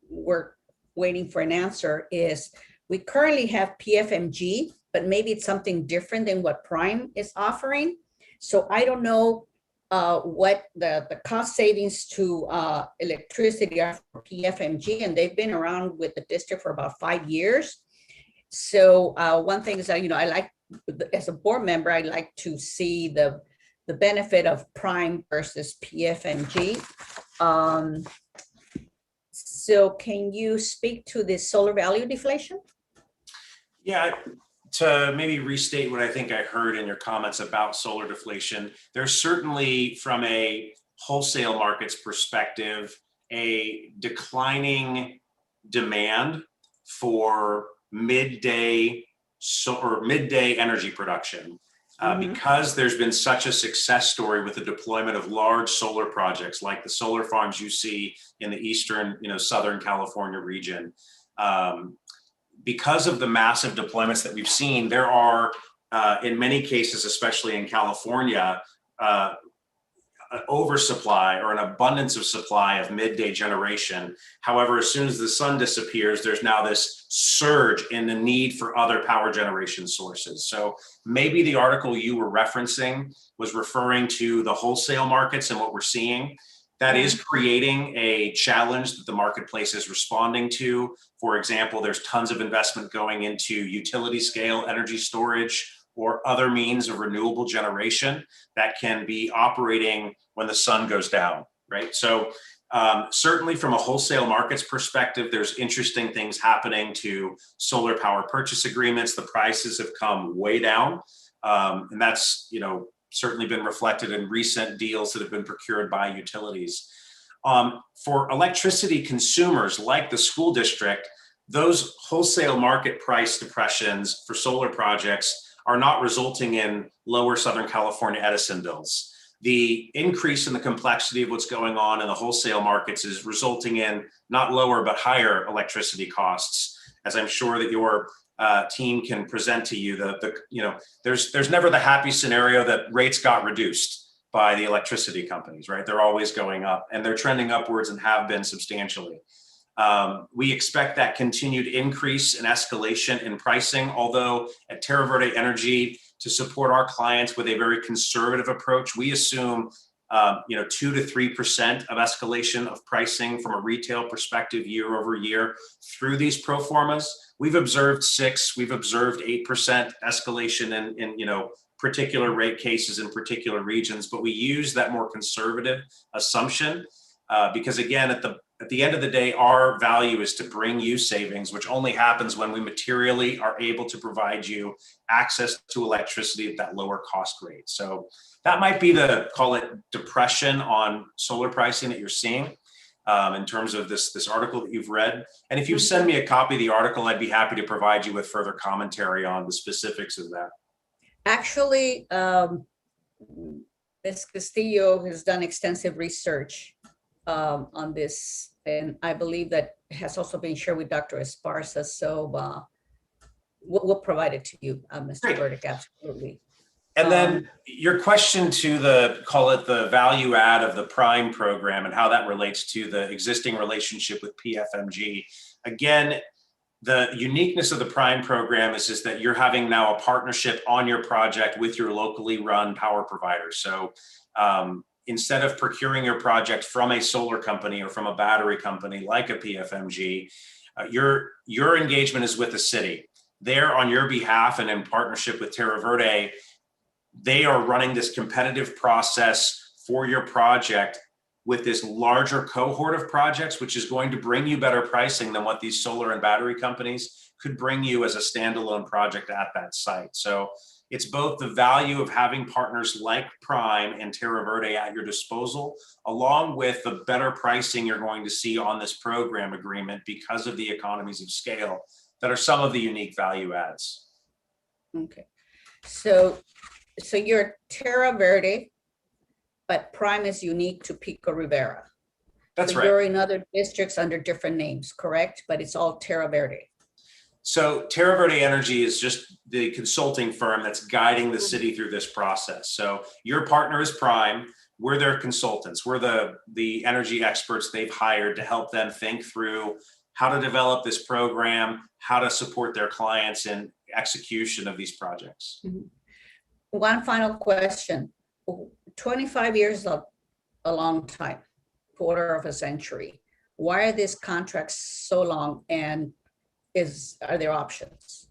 we're waiting for an answer is, we currently have PFMG, but maybe it's something different than what Prime is offering. So I don't know what the cost savings to electricity are for PFMG, and they've been around with the district for about 5 years. So one thing is that, I like, as a board member, I like to see the benefit of Prime versus PFMG. So can you speak to the solar value deflation? Yeah, to maybe restate what I think I heard in your comments about solar deflation, there's certainly, from a wholesale markets perspective, a declining demand for midday energy production. Because there's been such a success story with the deployment of large solar projects like the solar farms you see in the eastern, Southern California region. Because of the massive deployments that we've seen, there are, in many cases, especially in California, an oversupply or an abundance of supply of midday generation. However, as soon as the sun disappears, there's now this surge in the need for other power generation sources. So maybe the article you were referencing was referring to the wholesale markets and what we're seeing. That is creating a challenge that the marketplace is responding to. For example, there's tons of investment going into utility scale energy storage or other means of renewable generation that can be operating when the sun goes down, right? So certainly from a wholesale markets perspective, there's interesting things happening to solar power purchase agreements. The prices have come way down. And that's, certainly been reflected in recent deals that have been procured by utilities. For electricity consumers like the school district, those wholesale market price depressions for solar projects are not resulting in lower Southern California Edison bills. The increase in the complexity of what's going on in the wholesale markets is resulting in not lower, but higher electricity costs. As I'm sure that your team can present to you, there's never the happy scenario that rates got reduced by the electricity companies, right? They're always going up, and they're trending upwards and have been substantially. We expect that continued increase and escalation in pricing, although at Terra Verde Energy, to support our clients with a very conservative approach, we assume 2 to 3% of escalation of pricing from a retail perspective year over year through these pro formas. We've observed 6, we've observed 8% escalation in particular rate cases in particular regions, but we use that more conservative assumption because again, at the end of the day, our value is to bring you savings, which only happens when we materially are able to provide you access to electricity at that lower cost rate. So that might be the, call it, depression on solar pricing that you're seeing in terms of this article that you've read. And if you send me a copy of the article, I'd be happy to provide you with further commentary on the specifics of that. Actually, Ms. Castillo has done extensive research on this, and I believe that has also been shared with Dr. Esparza. So we'll provide it to you, Mr. Burdick, absolutely. And then your question to call it the value add of the Prime program and how that relates to the existing relationship with PFMG. Again, the uniqueness of the Prime program is that you're having now a partnership on your project with your locally run power provider. So instead of procuring your project from a solar company or from a battery company like a PFMG, your engagement is with the city. They're on your behalf and in partnership with Terra Verde. They are running this competitive process for your project with this larger cohort of projects, which is going to bring you better pricing than what these solar and battery companies could bring you as a standalone project at that site. So it's both the value of having partners like Prime and Terra Verde at your disposal, along with the better pricing you're going to see on this program agreement because of the economies of scale that are some of the unique value adds. Okay, so you're Terra Verde, but Prime is unique to Pico Rivera. That's so right. You're in other districts under different names, correct? But it's all Terra Verde. So Terra Verde Energy is just the consulting firm that's guiding the city through this process. So your partner is Prime. We're their consultants. We're the energy experts they've hired to help them think through how to develop this program, how to support their clients in execution of these projects. One final question. 25 years is a long time, quarter of a century. Why are these contracts so long, and are there options?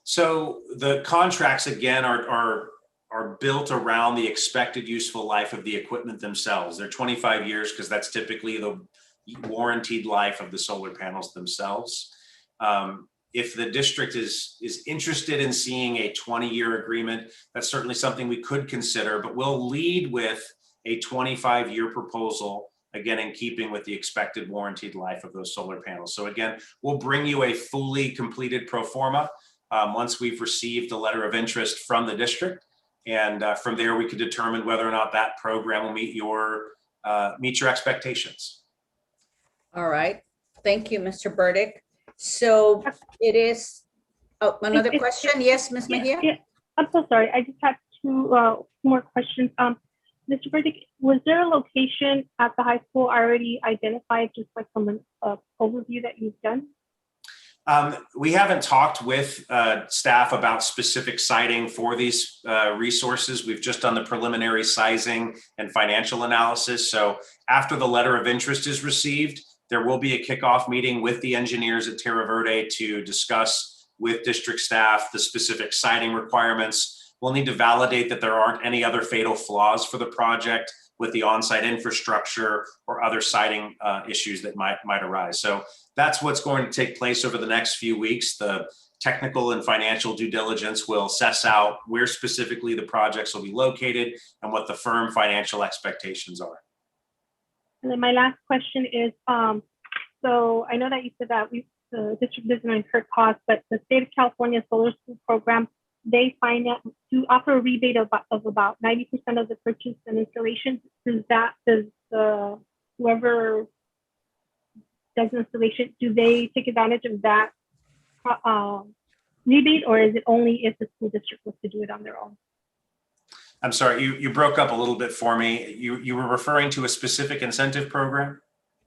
So the contracts, again, are built around the expected useful life of the equipment themselves. They're 25 years because that's typically the warranted life of the solar panels themselves. If the district is interested in seeing a 20-year agreement, that's certainly something we could consider, but we'll lead with a 25-year proposal, again, in keeping with the expected warranted life of those solar panels. So again, we'll bring you a fully completed pro forma once we've received a letter of interest from the district. And from there, we could determine whether or not that program will meet your expectations. All right. Thank you, Mr. Burdick. So it is, another question? Yes, Ms. Mejia? Yeah, I'm so sorry. I just have two more questions. Mr. Burdick, was there a location at the high school already identified, just like from an overview that you've done? We haven't talked with staff about specific siting for these resources. We've just done the preliminary sizing and financial analysis. So after the letter of interest is received, there will be a kickoff meeting with the engineers at Terra Verde to discuss with district staff the specific siting requirements. We'll need to validate that there aren't any other fatal flaws for the project with the on-site infrastructure or other siting issues that might arise. So that's what's going to take place over the next few weeks. The technical and financial due diligence will assess out where specifically the projects will be located and what the firm financial expectations are. And then my last question is, so I know that you said that the district doesn't incur costs, but the state of California Solar School Program, they to offer a rebate of about 90% of the purchase and installation. Does whoever does installation, do they take advantage of that rebate, or is it only if the school district was to do it on their own? I'm sorry, you broke up a little bit for me. You were referring to a specific incentive program?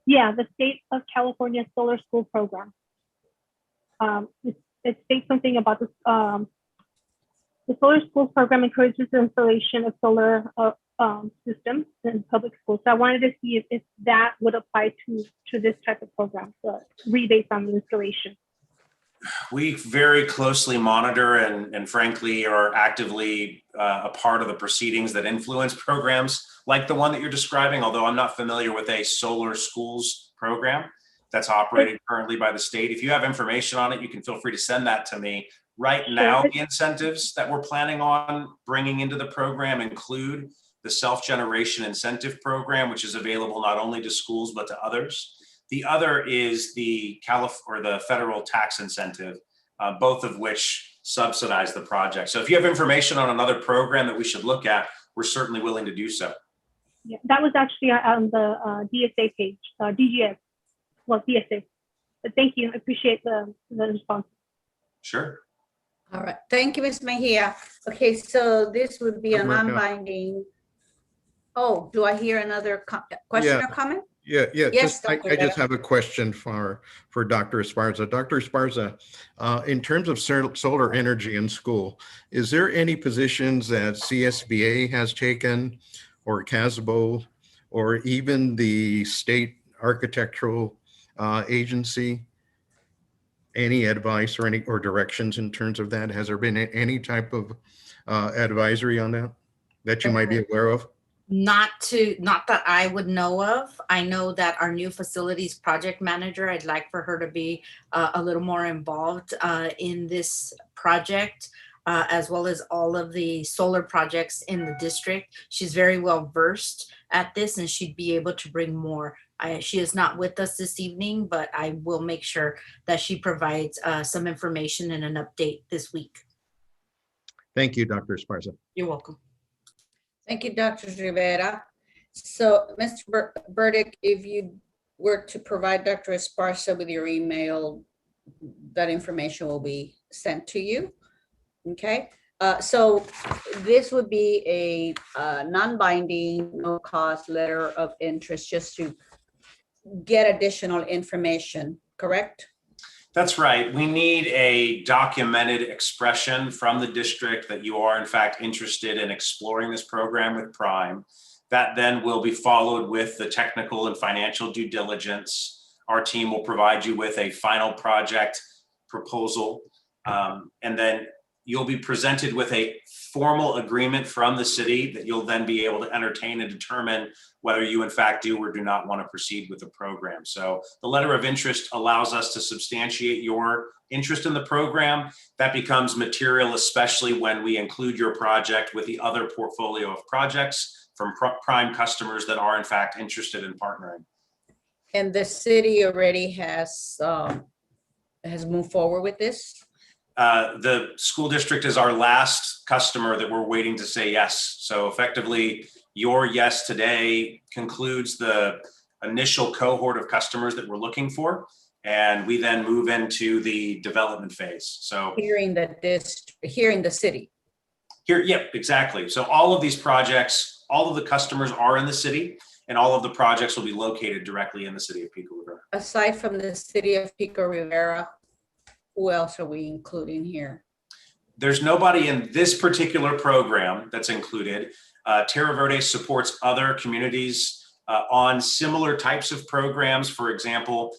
Yeah, the state of California Solar School Program. It states something about this. The Solar Schools Program encourages the installation of solar systems in public schools. So I wanted to see if that would apply to this type of program, the rebates on the installation. We very closely monitor and frankly are actively a part of the proceedings that influence programs like the one that you're describing, although I'm not familiar with a solar schools program that's operated currently by the state. If you have information on it, you can feel free to send that to me. Right now, the incentives that we're planning on bringing into the program include the self-generation incentive program, which is available not only to schools, but to others. The other is the federal tax incentive, both of which subsidize the project. So if you have information on another program that we should look at, we're certainly willing to do so. Yeah, that was actually on the DSA page, DGS, well, DSA. But thank you, I appreciate the response. Sure. All right, thank you, Ms. Mejia. Okay, so this would be a non-binding. Oh, do I hear another question or comment? Yeah. Yes, I just have a question for Dr. Esparza. Dr. Esparza, in terms of solar energy in school, is there any positions that CSBA has taken, or CASBO, or even the state architectural agency? Any advice or directions in terms of that? Has there been any type of advisory on that you might be aware of? Not that I would know of. I know that our new facilities project manager, I'd like for her to be a little more involved in this project, as well as all of the solar projects in the district. She's very well versed at this, and she'd be able to bring more. She is not with us this evening, but I will make sure that she provides some information and an update this week. Thank you, Dr. Esparza. You're welcome. Thank you, Dr. Rivera. So, Mr. Burdick, if you were to provide Dr. Esparza with your email, that information will be sent to you. Okay, so this would be a non-binding, no-cost letter of interest just to get additional information, correct? That's right. We need a documented expression from the district that you are in fact interested in exploring this program with Prime. That then will be followed with the technical and financial due diligence. Our team will provide you with a final project proposal. And then you'll be presented with a formal agreement from the city that you'll then be able to entertain and determine whether you in fact do or do not want to proceed with the program. So the letter of interest allows us to substantiate your interest in the program. That becomes material, especially when we include your project with the other portfolio of projects from Prime customers that are in fact interested in partnering. And the city already has moved forward with this? The school district is our last customer that we're waiting to say yes. So effectively, your yes today concludes the initial cohort of customers that we're looking for. And we then move into the development phase. So here in the city. Here, yep, exactly. So all of these projects, all of the customers are in the city, and all of the projects will be located directly in the city of Pico Rivera. Aside from the city of Pico Rivera, who else are we including here? There's nobody in this particular program that's included. Terra Verde supports other communities on similar types of programs. For example,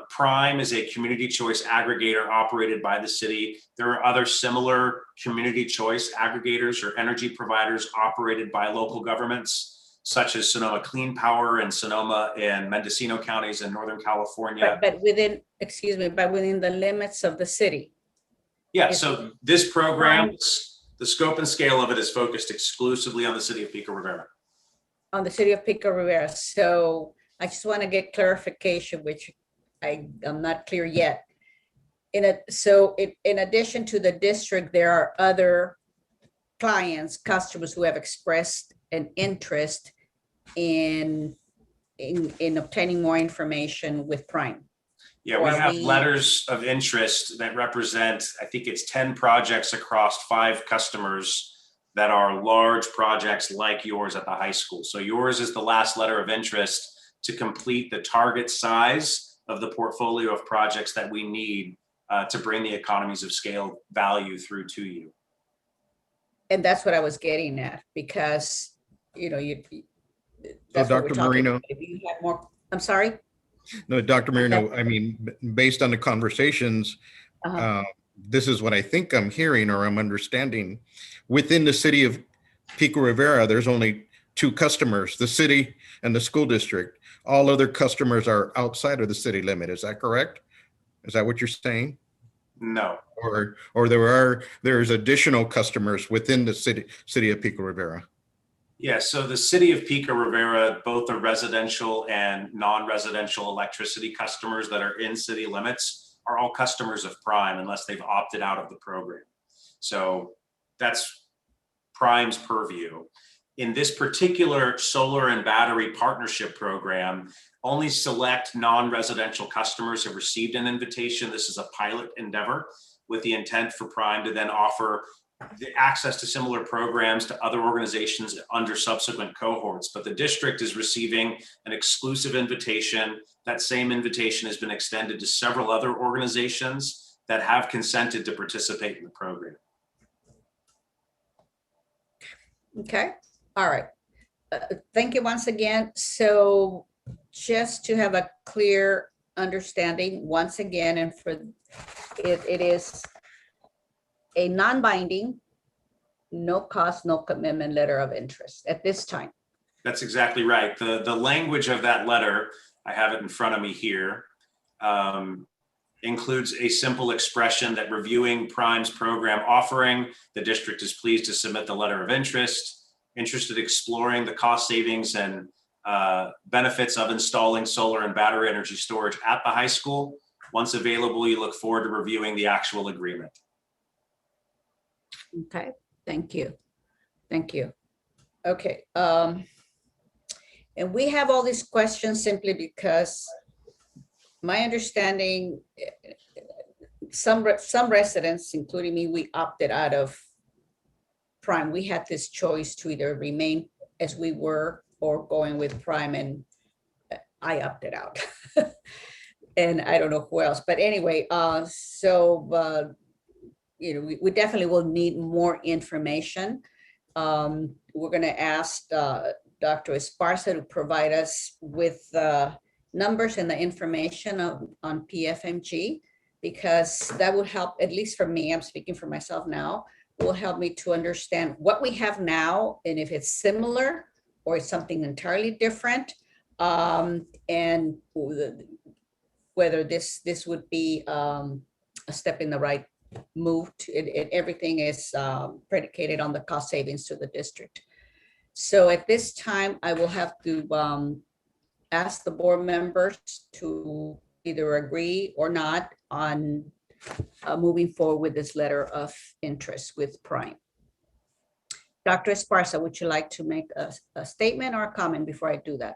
Prime is a community choice aggregator operated by the city. There are other similar community choice aggregators or energy providers operated by local governments, such as Sonoma Clean Power and Sonoma and Mendocino counties in Northern California. But within, excuse me, but within the limits of the city. Yeah, so this program, the scope and scale of it is focused exclusively on the city of Pico Rivera. On the city of Pico Rivera. So I just want to get clarification, which I'm not clear yet. In addition to the district, there are other clients, customers who have expressed an interest in obtaining more information with Prime. Yeah, we have letters of interest that represent, I think it's 10 projects across 5 customers that are large projects like yours at the high school. So yours is the last letter of interest to complete the target size of the portfolio of projects that we need to bring the economies of scale value through to you. And that's what I was getting at, because, you know, that's so Dr. Marino, if you have more, I'm sorry? No, Dr. Marino, I mean, based on the conversations, this is what I think I'm hearing or I'm understanding. Within the city of Pico Rivera, there's only 2 customers, the city and the school district. All other customers are outside of the city limit. Is that correct? Is that what you're saying? No. Or there's additional customers within the city of Pico Rivera. Yeah, so the city of Pico Rivera, both the residential and non-residential electricity customers that are in city limits are all customers of Prime unless they've opted out of the program. So that's Prime's purview. In this particular solar and battery partnership program, only select non-residential customers have received an invitation. This is a pilot endeavor with the intent for Prime to then offer the access to similar programs to other organizations under subsequent cohorts. But the district is receiving an exclusive invitation. That same invitation has been extended to several other organizations that have consented to participate in the program. Okay, all right. Thank you once again. So just to have a clear understanding, once again, and for it is a non-binding, no cost, no commitment letter of interest at this time. That's exactly right. The language of that letter, I have it in front of me here, includes a simple expression that reviewing Prime's program offering, the district is pleased to submit the letter of interest, interested in exploring the cost savings and benefits of installing solar and battery energy storage at the high school. Once available, you look forward to reviewing the actual agreement. Okay, thank you. Thank you. Okay, and we have all these questions simply because my understanding, some residents, including me, we opted out of Prime. We had this choice to either remain as we were or going with Prime, and I opted out. And I don't know who else, but anyway, we definitely will need more information. We're going to ask Dr. Esparza to provide us with the numbers and the information on PFMG, because that would help, at least for me, I'm speaking for myself now, will help me to understand what we have now and if it's similar or it's something entirely different, and whether this would be a step in the right move. Everything is predicated on the cost savings to the district. So at this time, I will have to ask the board members to either agree or not on moving forward with this letter of interest with Prime. Dr. Esparza, would you like to make a statement or a comment before I do that?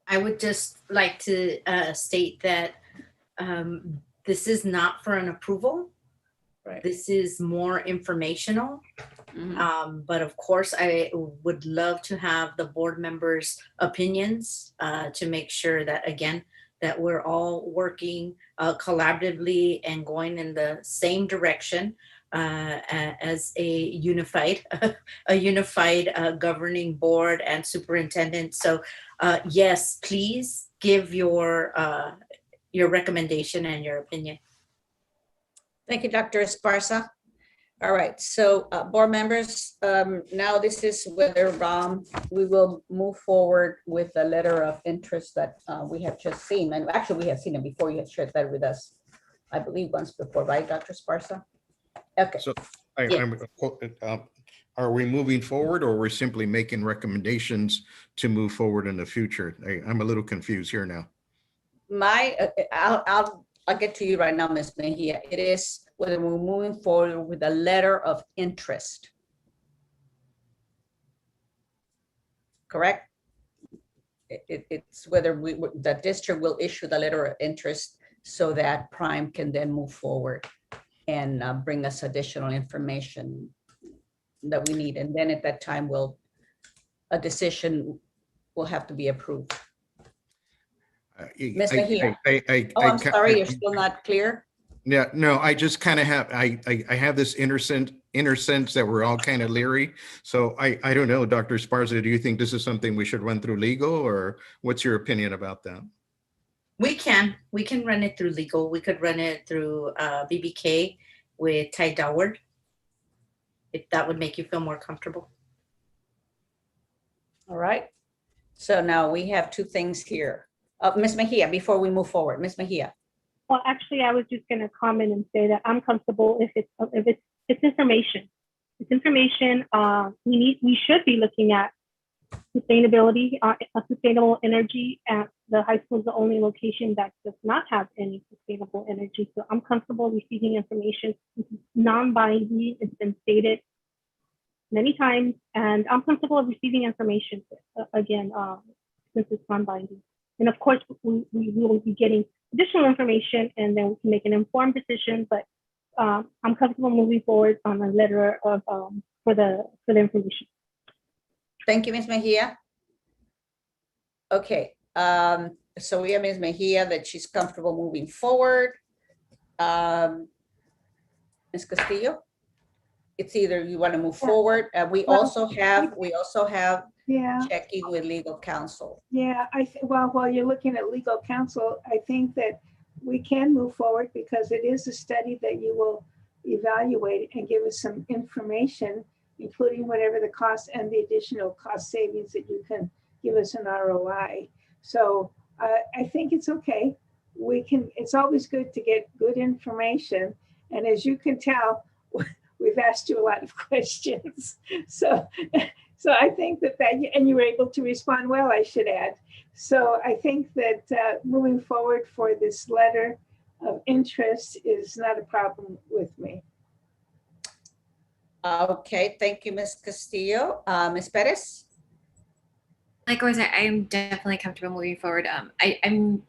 I would just like to state that this is not for an approval. Right. This is more informational. But of course, I would love to have the board members' opinions to make sure that, again, that we're all working collaboratively and going in the same direction as a unified governing board and superintendent. So yes, please give your recommendation and your opinion. Thank you, Dr. Esparza. All right, so board members, now this is whether we will move forward with the letter of interest that we have just seen. And actually, we have seen it before. You had shared that with us, I believe, once before, right, Dr. Esparza? Okay. So Yeah. are we moving forward, or we're simply making recommendations to move forward in the future? I'm a little confused here now. I'll get to you right now, Ms. Mejia. It is whether we're moving forward with a letter of interest. Correct? It's whether the district will issue the letter of interest so that Prime can then move forward and bring us additional information that we need. And then at that time, a decision will have to be approved. Ms. Mejia. I'm sorry, you're still not clear? Yeah, no, I just kind of have, I have this inner sense that we're all kind of leery. So I don't know, Dr. Esparza, do you think this is something we should run through legal, or what's your opinion about that? We can run it through legal. We could run it through BBK with Ty Doward, if that would make you feel more comfortable. All right. So now we have two things here. Ms. Mejia, before we move forward, Ms. Mejia. Well, actually, I was just going to comment and say that I'm comfortable if it's information. It's information. We should be looking at sustainability, sustainable energy. At the high school is the only location that does not have any sustainable energy. So I'm comfortable receiving information. It's non-binding. It's been stated many times, and I'm comfortable receiving information again, since it's non-binding. And of course, we will be getting additional information, and then we can make an informed decision. But I'm comfortable moving forward on a letter of for the information. Thank you, Ms. Mejia. Okay, so we have Ms. Mejia that she's comfortable moving forward. Ms. Castillo, it's either you want to move forward. We also have checking with legal counsel. Yeah, well, while you're looking at legal counsel, I think that we can move forward because it is a study that you will evaluate and give us some information, including whatever the cost and the additional cost savings that you can give us an ROI. So I think it's okay. It's always good to get good information. And as you can tell, we've asked you a lot of questions. So I think that and you were able to respond well, I should add. So I think that moving forward for this letter of interest is not a problem with me. Okay, thank you, Ms. Castillo. Ms. Perez? Likewise, I am definitely comfortable moving forward. I'm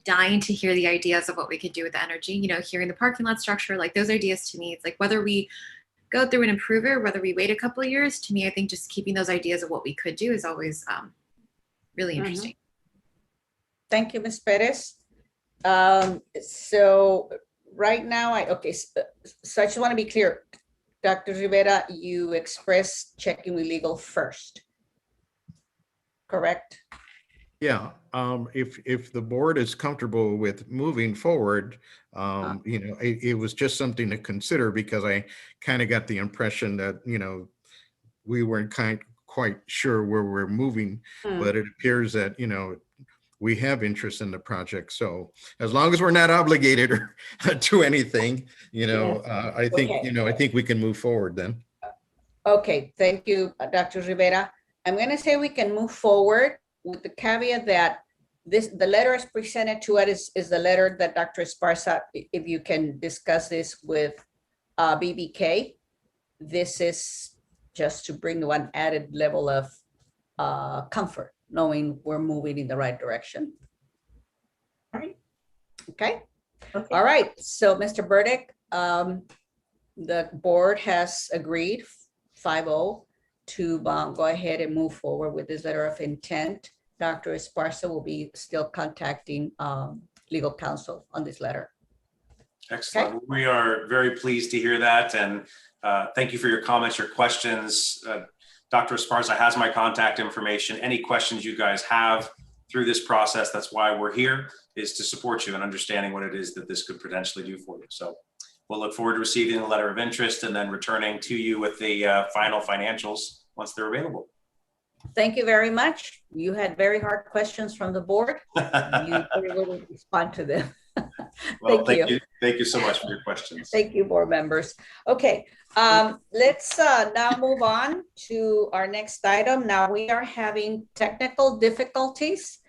dying to hear the ideas of what we could do with the energy. Hearing the parking lot structure, like those ideas to me, it's like whether we go through and improve it or whether we wait a couple of years, to me, I think just keeping those ideas of what we could do is always really interesting. Thank you, Ms. Perez. So right now, so I just want to be clear. Dr. Rivera, you expressed checking with legal first, correct? Yeah, if the board is comfortable with moving forward, it was just something to consider because I kind of got the impression that, we weren't quite sure where we're moving, but it appears that, we have interest in the project. So as long as we're not obligated to anything, I think, Okay. I think we can move forward then. Okay, thank you, Dr. Rivera. I'm going to say we can move forward with the caveat that the letter as presented to us is the letter that Dr. Esparza, if you can discuss this with BBK, this is just to bring one added level of comfort, knowing we're moving in the right direction. All right. Okay. All right. So, Mr. Burdick, the board has agreed 5-0 to go ahead and move forward with this letter of intent. Dr. Esparza will be still contacting legal counsel on this letter. Excellent. Okay. We are very pleased to hear that. And thank you for your comments, your questions. Dr. Esparza has my contact information. Any questions you guys have through this process, that's why we're here, is to support you in understanding what it is that this could potentially do for you. So we'll look forward to receiving a letter of interest and then returning to you with the final financials once they're available. Thank you very much. You had very hard questions from the board. You were able to respond to them. Well, thank you. Thank you so much for your questions. Thank you, board members. Okay, let's now move on to our next item. Now we are having technical difficulties.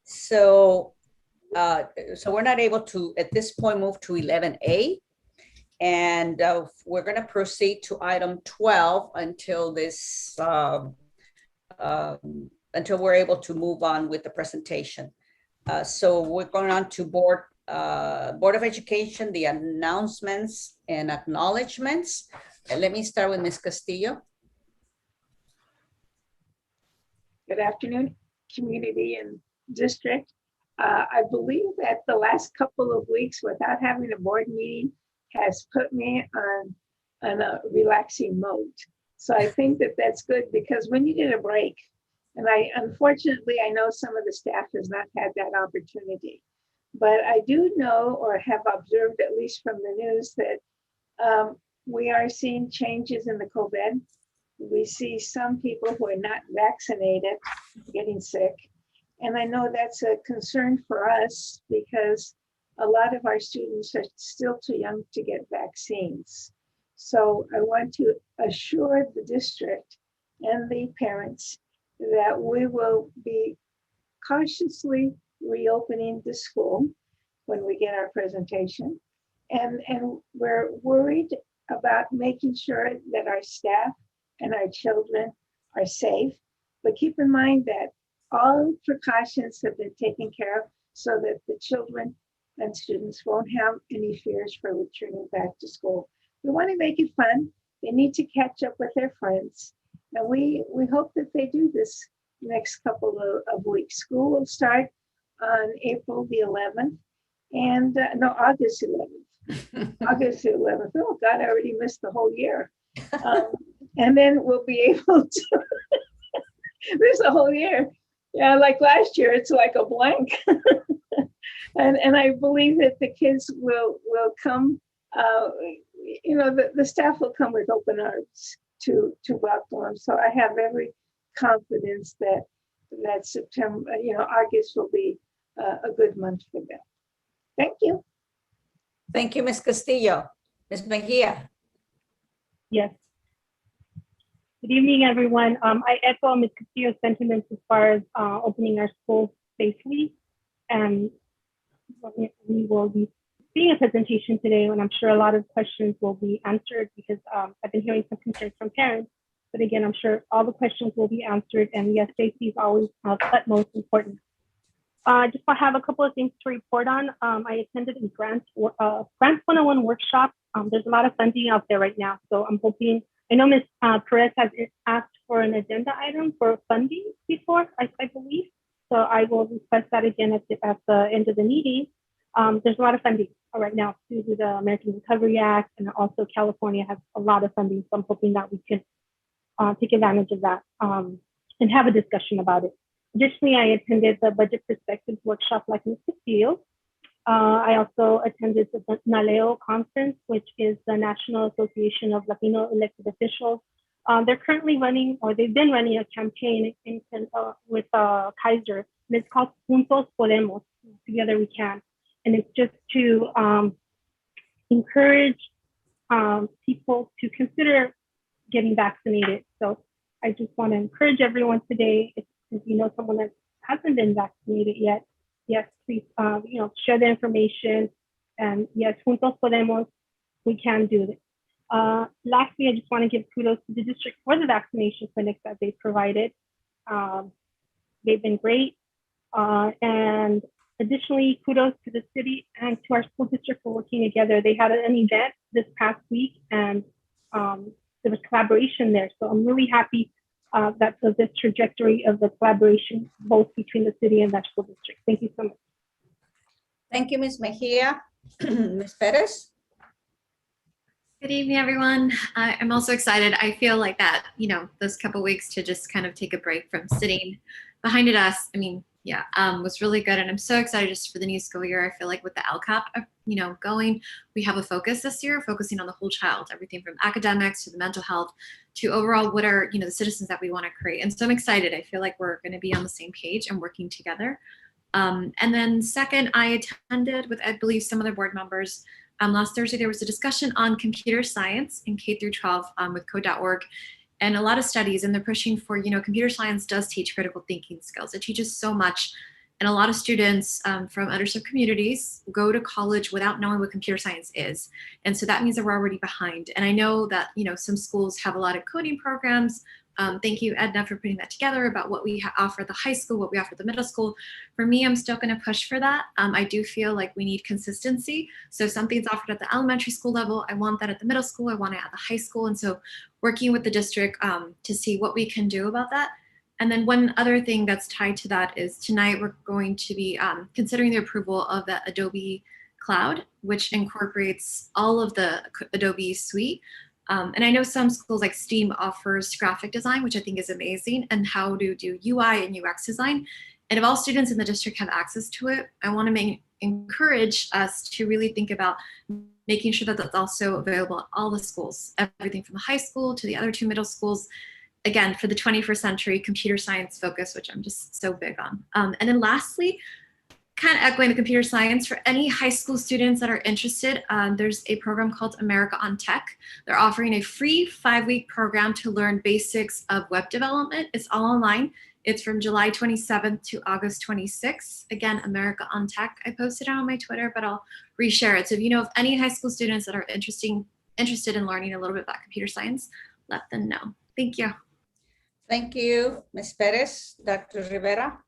So, we're not able to, at this point, move to 11A. And we're going to proceed to item 12 until this, until we're able to move on with the presentation. So we're going on to Board of Education, the announcements and acknowledgements. And let me start with Ms. Castillo. Good afternoon, community and district. I believe that the last couple of weeks without having a board meeting has put me on a relaxing mode. So I think that that's good because when you get a break, and unfortunately, I know some of the staff has not had that opportunity, but I do know or have observed, at least from the news, that we are seeing changes in the COVID. We see some people who are not vaccinated getting sick. And I know that's a concern for us because a lot of our students are still too young to get vaccines. So I want to assure the district and the parents that we will be cautiously reopening the school when we get our presentation. And we're worried about making sure that our staff and our children are safe. But keep in mind that all precautions have been taken care of so that the children and students won't have any fears for returning back to school. We want to make it fun. They need to catch up with their friends. And we hope that they do this next couple of weeks. School will start on April the 11th and no, August 11th. August 11th. Oh God, I already missed the whole year. And then we'll be able to miss the whole year. Yeah, like last year, it's like a blank. And I believe that the kids will come, the staff will come with open arms to welcome them. So I have every confidence that September, August will be a good month for them. Thank you. Thank you, Ms. Castillo. Ms. Mejia. Yes. Good evening, everyone. I echo Ms. Castillo's sentiments as far as opening our schools safely. And we will be seeing a presentation today, and I'm sure a lot of questions will be answered because I've been hearing some concerns from parents. But again, I'm sure all the questions will be answered. And yes, safety is always of utmost importance. Just I have a couple of things to report on. I attended a Grants 101 workshop. There's a lot of funding out there right now, so I'm hoping. I know Ms. Perez has asked for an agenda item for funding before, I believe. So I will request that again at the end of the meeting. There's a lot of funding right now due to the American Recovery Act, and also California has a lot of funding. So I'm hoping that we can take advantage of that and have a discussion about it. Additionally, I attended the Budget Perspectives workshop like Ms. Castillo. I also attended the NALEO conference, which is the National Association of Latino Elected Officials. They're currently running, or they've been running a campaign with Kaiser, and it's called Juntos Podemos, Together We Can. And it's just to encourage people to consider getting vaccinated. So I just want to encourage everyone today, if you know someone that hasn't been vaccinated yet, yes, please, share the information. And yes, Juntos Podemos, we can do this. Lastly, I just want to give kudos to the district for the vaccination clinics that they provided. They've been great. And additionally, kudos to the city and to our school district for working together. They had an event this past week, and there was collaboration there. So I'm really happy that this trajectory of the collaboration both between the city and that school district. Thank you so much. Thank you, Ms. Mejia. Ms. Perez? Good evening, everyone. I'm also excited. I feel like that, those couple weeks to just kind of take a break from sitting behind a desk. Was really good. And I'm so excited just for the new school year. I feel like with the LCAP, going, we have a focus this year, focusing on the whole child, everything from academics to the mental health to overall what are, the citizens that we want to create. And so I'm excited. I feel like we're going to be on the same page and working together. And then second, I attended with, I believe, some other board members. Last Thursday, there was a discussion on computer science in K through 12 with code.org. And a lot of studies, and they're pushing for, computer science does teach critical thinking skills. It teaches so much. And a lot of students from underserved communities go to college without knowing what computer science is. And so that means that we're already behind. And I know that, some schools have a lot of coding programs. Thank you, Edna, for putting that together about what we offer at the high school, what we offer at the middle school. For me, I'm still going to push for that. I do feel like we need consistency. So if something's offered at the elementary school level, I want that at the middle school, I want it at the high school. And so working with the district to see what we can do about that. And then one other thing that's tied to that is tonight we're going to be considering the approval of the Adobe Cloud, which incorporates all of the Adobe suite. And I know some schools like STEAM offers graphic design, which I think is amazing, and how to do UI and UX design. And if all students in the district have access to it, I want to encourage us to really think about making sure that that's also available at all the schools, everything from the high school to the other two middle schools. Again, for the 21st century computer science focus, which I'm just so big on. And then lastly, kind of echoing the computer science, for any high school students that are interested, there's a program called America on Tech. They're offering a free 5-week program to learn basics of web development. It's all online. It's from July 27th to August 26th. Again, America on Tech. I posted it on my Twitter, but I'll reshare it. So if you know of any high school students that are interested in learning a little bit about computer science, let them know. Thank you. Thank you, Ms. Perez. Dr. Rivera?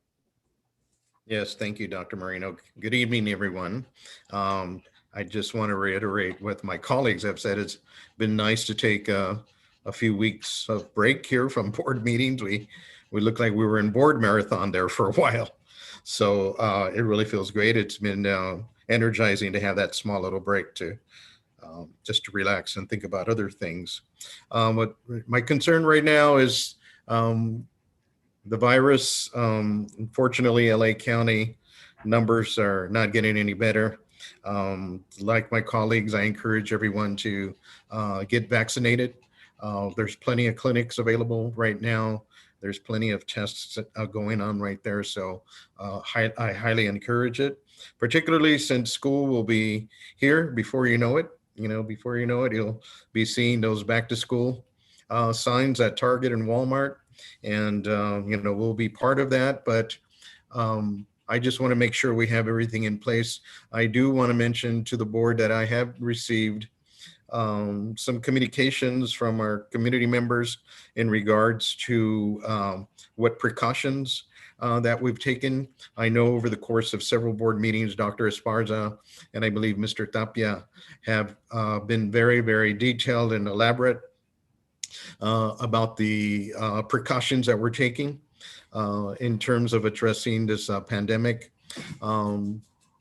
Yes, thank you, Dr. Moreno. Good evening, everyone. I just want to reiterate what my colleagues have said. It's been nice to take a few weeks of break here from board meetings. We looked like we were in board marathon there for a while. So it really feels great. It's been energizing to have that small little break to just to relax and think about other things. What my concern right now is the virus. Unfortunately, LA County numbers are not getting any better. Like my colleagues, I encourage everyone to get vaccinated. There's plenty of clinics available right now. There's plenty of tests going on right there. So I highly encourage it, particularly since school will be here before you know it. Before you know it, you'll be seeing those back to school signs at Target and Walmart. And, we'll be part of that. But I just want to make sure we have everything in place. I do want to mention to the board that I have received some communications from our community members in regards to what precautions that we've taken. I know over the course of several board meetings, Dr. Esparza and I believe Mr. Tapia have been very, very detailed and elaborate about the precautions that we're taking in terms of addressing this pandemic.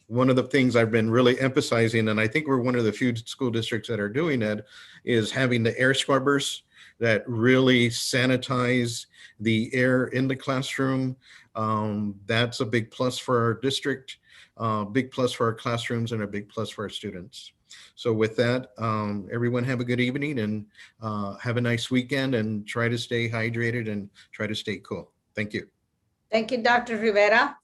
One of the things I've been really emphasizing, and I think we're one of the few school districts that are doing that, is having the air scrubbers that really sanitize the air in the classroom. That's a big plus for our district, big plus for our classrooms, and a big plus for our students. So with that, everyone have a good evening and have a nice weekend, and try to stay hydrated and try to stay cool. Thank you. Thank you, Dr. Rivera.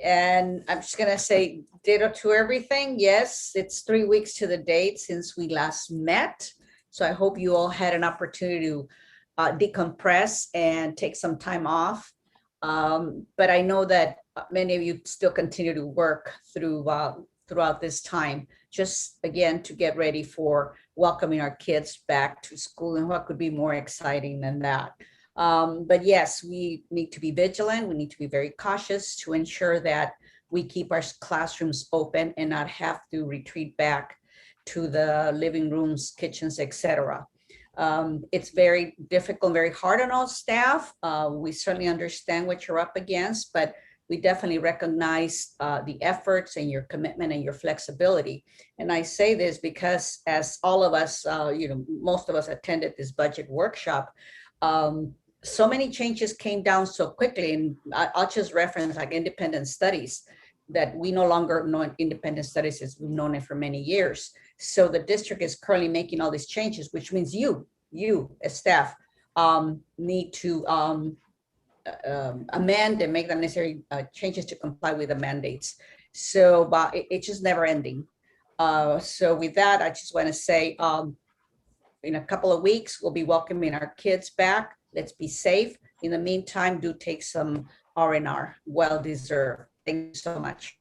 And I'm just gonna say ditto to everything. Yes, it's 3 weeks to the date since we last met. So I hope you all had an opportunity to decompress and take some time off. But I know that many of you still continue to work throughout this time, just again, to get ready for welcoming our kids back to school, and what could be more exciting than that. But yes, we need to be vigilant. We need to be very cautious to ensure that we keep our classrooms open and not have to retreat back to the living rooms, kitchens, etc. It's very difficult, very hard on all staff. We certainly understand what you're up against, but we definitely recognize the efforts and your commitment and your flexibility. And I say this because as all of us, most of us attended this budget workshop, so many changes came down so quickly. And I'll just reference like independent studies, that we no longer know independent studies as we've known it for many years. So the district is currently making all these changes, which means you as staff need to amend and make the necessary changes to comply with the mandates. So but it's just never ending. So with that, I just want to say in a couple of weeks, we'll be welcoming our kids back. Let's be safe. In the meantime, do take some R&R, well deserved. Thank you so much.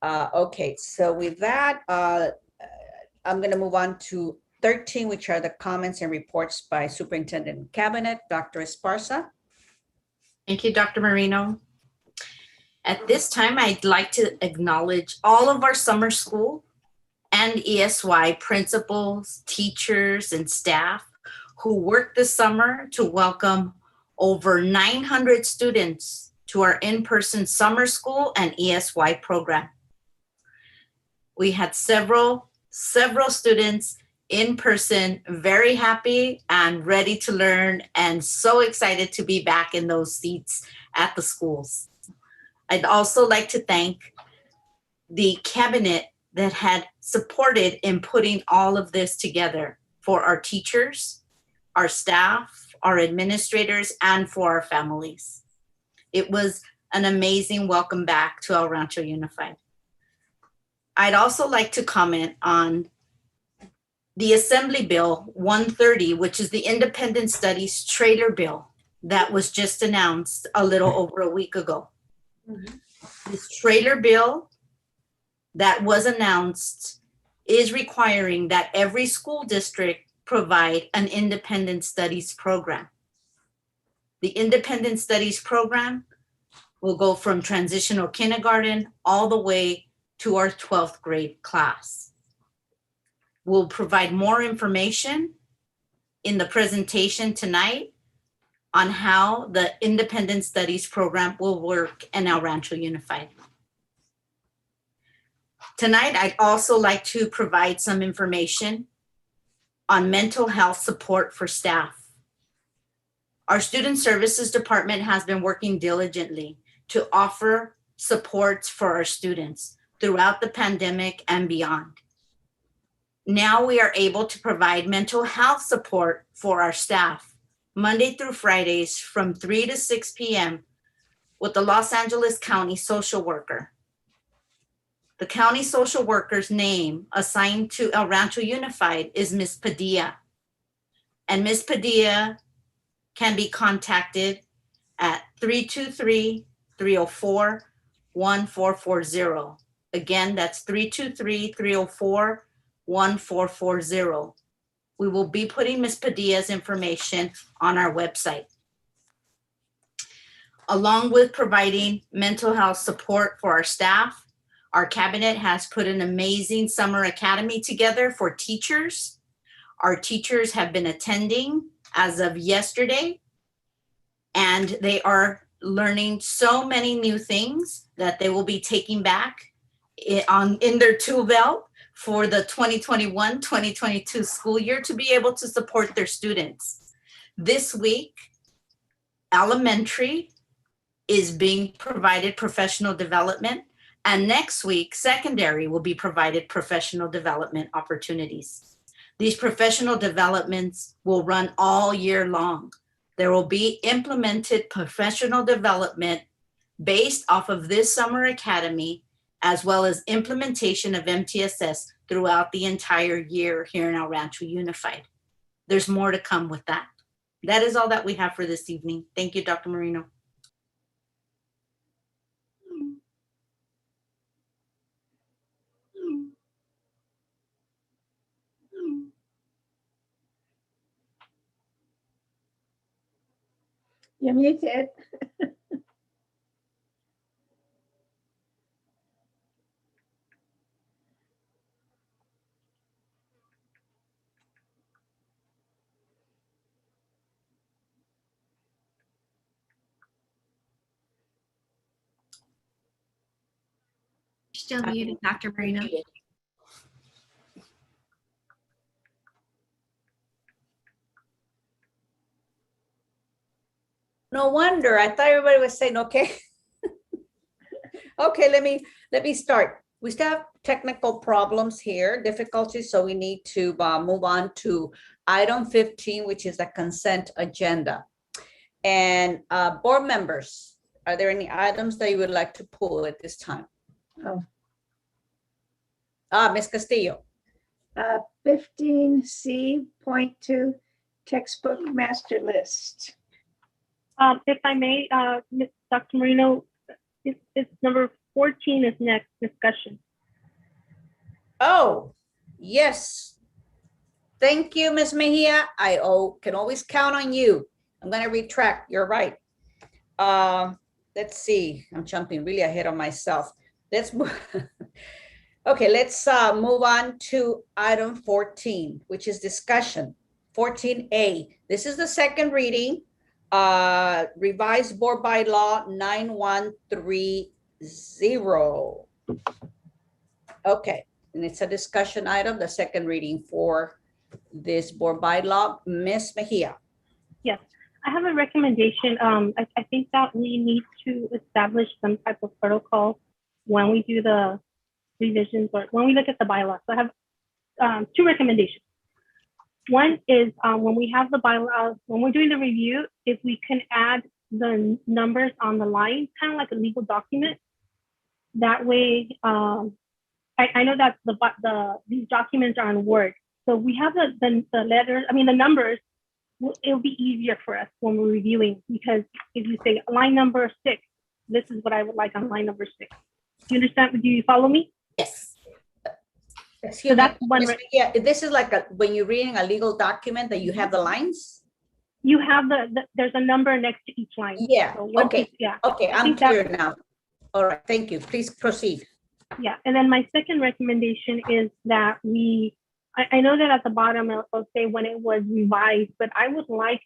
Okay, so with that, I'm going to move on to 13, which are the comments and reports by Superintendent and Cabinet. Dr. Esparza. Thank you, Dr. Marino. At this time, I'd like to acknowledge all of our summer school and ESY principals, teachers, and staff who worked this summer to welcome over 900 students to our in-person summer school and ESY program. We had several students in person, very happy and ready to learn, and so excited to be back in those seats at the schools. I'd also like to thank the cabinet that had supported in putting all of this together for our teachers, our staff, our administrators, and for our families. It was an amazing welcome back to El Rancho Unified. I'd also like to comment on the Assembly Bill 130, which is the Independent Studies Trailer Bill that was just announced a little over a week ago. This trailer bill that was announced is requiring that every school district provide an independent studies program. The independent studies program will go from transitional kindergarten all the way to our 12th grade class. We'll provide more information in the presentation tonight on how the independent studies program will work in El Rancho Unified. Tonight, I'd also like to provide some information on mental health support for staff. Our Student Services Department has been working diligently to offer supports for our students throughout the pandemic and beyond. Now we are able to provide mental health support for our staff Monday through Fridays from 3 to 6 p.m. with the Los Angeles County social worker. The county social worker's name assigned to El Rancho Unified is Ms. Padilla. And Ms. Padilla can be contacted at 323-304-1440. Again, that's 323-304-1440. We will be putting Ms. Padilla's information on our website. Along with providing mental health support for our staff, our cabinet has put an amazing summer academy together for teachers. Our teachers have been attending as of yesterday, and they are learning so many new things that they will be taking back in their tool belt for the 2021-2022 school year to be able to support their students. This week, elementary is being provided professional development, and next week, secondary will be provided professional development opportunities. These professional developments will run all year long. There will be implemented professional development based off of this summer academy, as well as implementation of MTSS throughout the entire year here in El Rancho Unified. There's more to come with that. That is all that we have for this evening. Thank you, Dr. Marino. You're muted. Still muted, Dr. Marino. No wonder. I thought everybody was saying, okay. Okay, let me start. We still have technical problems here, difficulties, so we need to move on to item 15, which is the consent agenda. And board members, are there any items that you would like to pull at this time? Oh. Ms. Castillo. 15C.2 textbook master list. If I may, Dr. Marino, it's number 14 is next discussion. Oh, yes. Thank you, Ms. Mejia. I can always count on you. I'm going to retract. You're right. Let's see. I'm jumping really ahead of myself. Let's move. Okay, let's move on to item 14, which is discussion. 14A. This is the second reading. Revised board bylaw 9130. Okay, and it's a discussion item, the second reading for this board bylaw. Ms. Mejia. Yes, I have a recommendation. I think that we need to establish some type of protocol when we do the revisions or when we look at the bylaw. So I have two recommendations. One is when we have the bylaw, when we're doing the review, if we can add the numbers on the line, kind of like a legal document. That way, I know that these documents are in Word. So we have the letters, the numbers, it'll be easier for us when we're reviewing, because if you say line number 6, this is what I would like on line number 6. Do you understand? Do you follow me? Yes. Excuse so that's me, one. Yeah, this is like when you're reading a legal document that you have the lines. You have there's a number next to each line. Yeah. So okay. Yeah. Okay. I'm clear now. All right. Thank you. Please proceed. Yeah. And then my second recommendation is that I know that at the bottom it'll say when it was revised, but I would like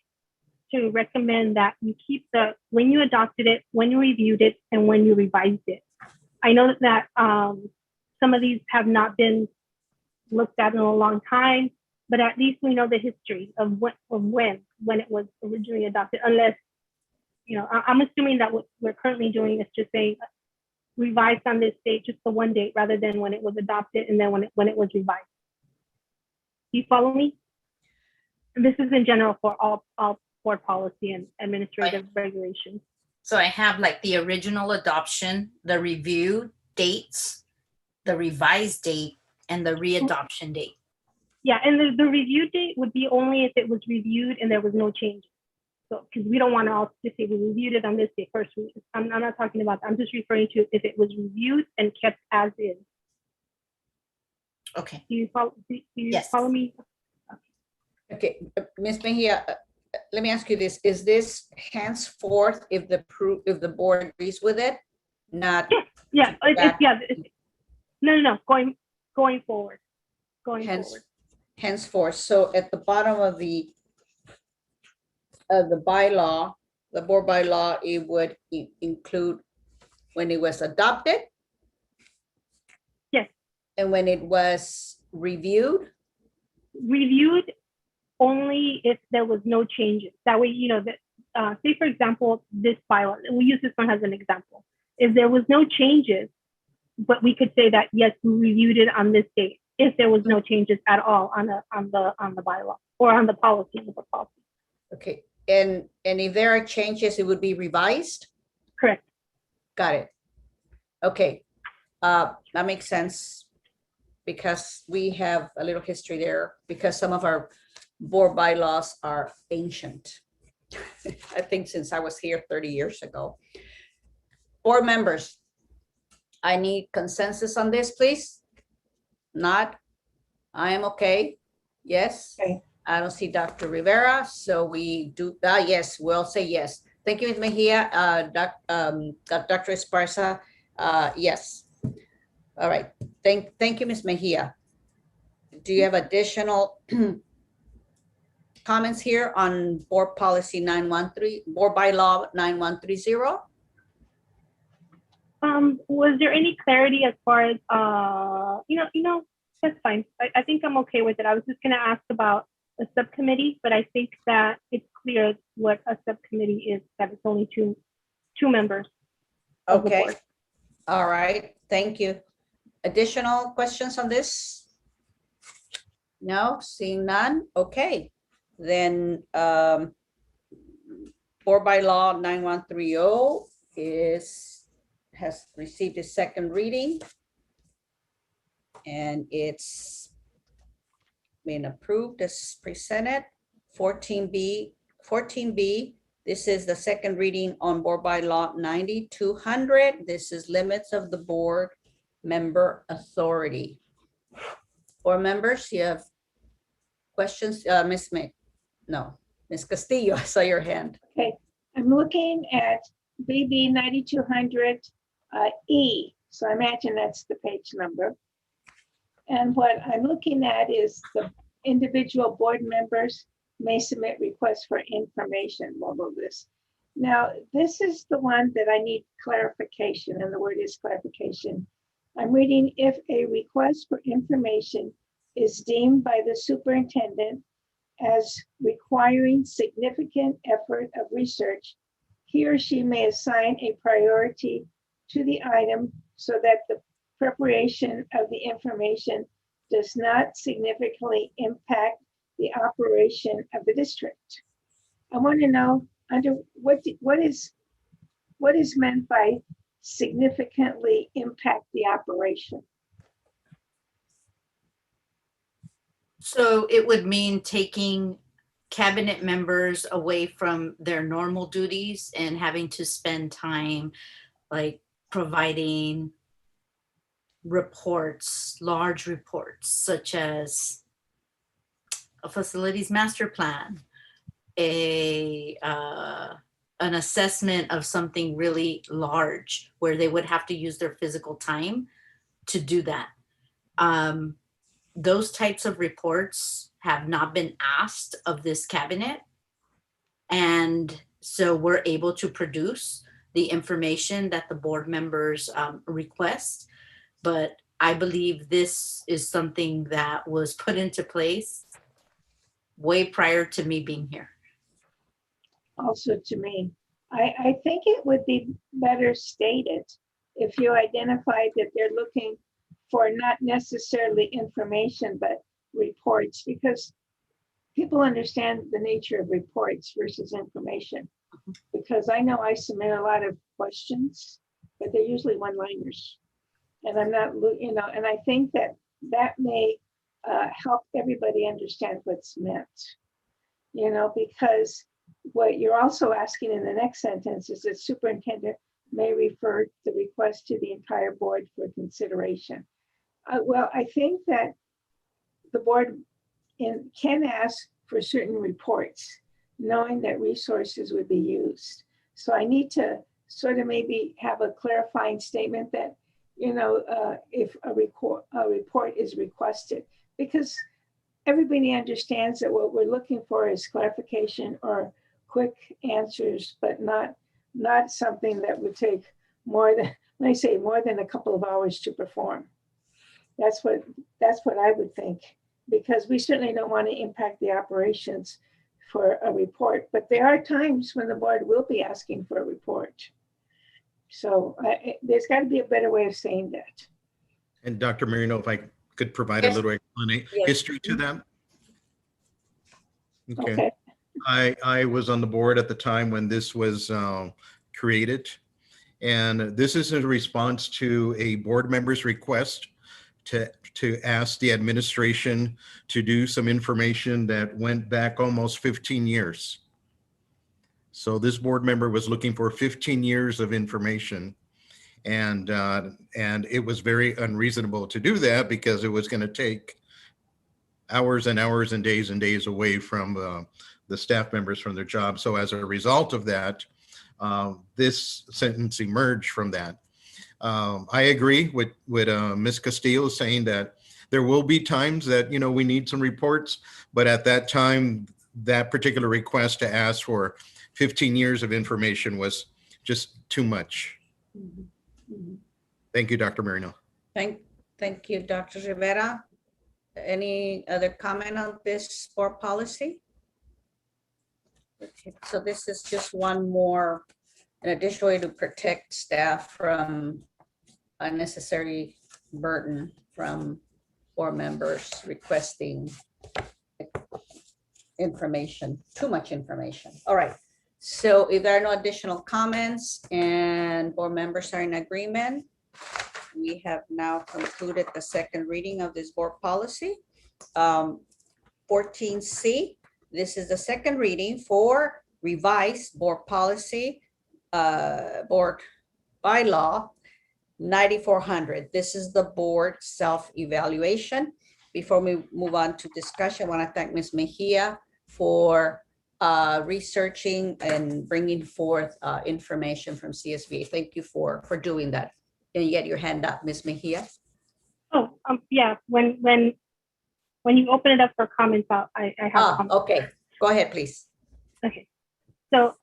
to recommend that you keep when you adopted it, when you reviewed it, and when you revised it. I know that some of these have not been looked at in a long time, but at least we know the history of when it was originally adopted, unless, I'm assuming that what we're currently doing is just saying revised on this date, just the one date, rather than when it was adopted and then when it was revised. Do you follow me? And this is in general for all board policy and administrative regulations. So I have like the original adoption, the review dates, the revised date, and the readoption date. Yeah, and the review date would be only if it was reviewed and there was no changes. So, because we don't want to also just say we reviewed it on this day first. I'm not talking about that. I'm just referring to if it was reviewed and kept as is. Okay. Do you follow? Do you Yes. follow me? Okay, Ms. Mejia, let me ask you this, is this henceforth if the board agrees with it? Not Yeah, back. No, going forward. Henceforth. So at the bottom of the bylaw, the board bylaw, it would include when it was adopted? Yes. And when it was reviewed? Reviewed only if there was no changes. That way, say for example, this bylaw, we use this one as an example. If there was no changes, but we could say that, yes, we reviewed it on this date, if there was no changes at all on the bylaw or on the policy. Okay, and if there are changes, it would be revised? Correct. Got it. Okay, that makes sense because we have a little history there because some of our board bylaws are ancient. I think since I was here 30 years ago. Board members, I need consensus on this, please. Not, I am okay. Yes. Okay. I don't see Dr. Rivera, so we do, yes, we'll say yes. Thank you, Ms. Mejia. Dr. Esparza, yes. All right, thank you, Ms. Mejia. Do you have additional comments here on board policy 913, board bylaw 9130? Was there any clarity as far as, that's fine. I think I'm okay with it. I was just gonna ask about a subcommittee, but I think that it's clear what a subcommittee is, that it's only two members. Okay, all right, thank you. Additional questions on this? No, seeing none, okay. Then board bylaw 9130 has received a second reading and it's been approved as presented. 14B, this is the second reading on board bylaw 9200. This is limits of the board member authority. Board members, you have questions? Ms. Castillo, I saw your hand. Okay, I'm looking at BB 9200 E. So I imagine that's the page number. And what I'm looking at is the individual board members may submit requests for information, all of this. Now, this is the one that I need clarification, and the word is clarification. I'm reading, if a request for information is deemed by the superintendent as requiring significant effort of research, he or she may assign a priority to the item so that the preparation of the information does not significantly impact the operation of the district. I want to know under what is meant by significantly impact the operation. So it would mean taking cabinet members away from their normal duties and having to spend time like providing reports, large reports, such as a facilities master plan, an assessment of something really large where they would have to use their physical time to do that. Those types of reports have not been asked of this cabinet. And so we're able to produce the information that the board members request. But I believe this is something that was put into place way prior to me being here. Also to me, I think it would be better stated if you identified that they're looking for not necessarily information, but reports, because people understand the nature of reports versus information. Because I know I submit a lot of questions, but they're usually one-liners. And I'm not, and I think that may help everybody understand what's meant, because what you're also asking in the next sentence is that superintendent may refer the request to the entire board for consideration. Well, I think that the board can ask for certain reports, knowing that resources would be used. So I need to sort of maybe have a clarifying statement that, if a report is requested, because everybody understands that what we're looking for is clarification or quick answers, but not something that would take more than, when I say more than a couple of hours to perform. That's what I would think, because we certainly don't want to impact the operations for a report, but there are times when the board will be asking for a report. So there's got to be a better way of saying that. And Dr. Marino, if I could provide a little history to that. Okay. I was on the board at the time when this was created. And this is a response to a board member's request to ask the administration to do some information that went back almost 15 years. So this board member was looking for 15 years of information. And it was very unreasonable to do that because it was going to take hours and hours and days away from the staff members from their job. So as a result of that, this sentence emerged from that. I agree with Ms. Castillo saying that there will be times that, we need some reports, but at that time, that particular request to ask for 15 years of information was just too much. Thank you, Dr. Marino. Thank you, Dr. Rivera. Any other comment on this board policy? Okay, so this is just one more, an additional way to protect staff from unnecessary burden from board members requesting information, too much information. All right, so if there are no additional comments and board members are in agreement, we have now concluded the second reading of this board policy. 14C, this is the second reading for revised board policy, board bylaw 9400. This is the board self-evaluation. Before we move on to discussion, I want to thank Ms. Mejia for researching and bringing forth information from CSBA. Thank you for doing that. Can you get your hand up, Ms. Mejia? Oh, yeah. When you open it up for comments, I have comments. Okay. Go ahead, please. Okay. So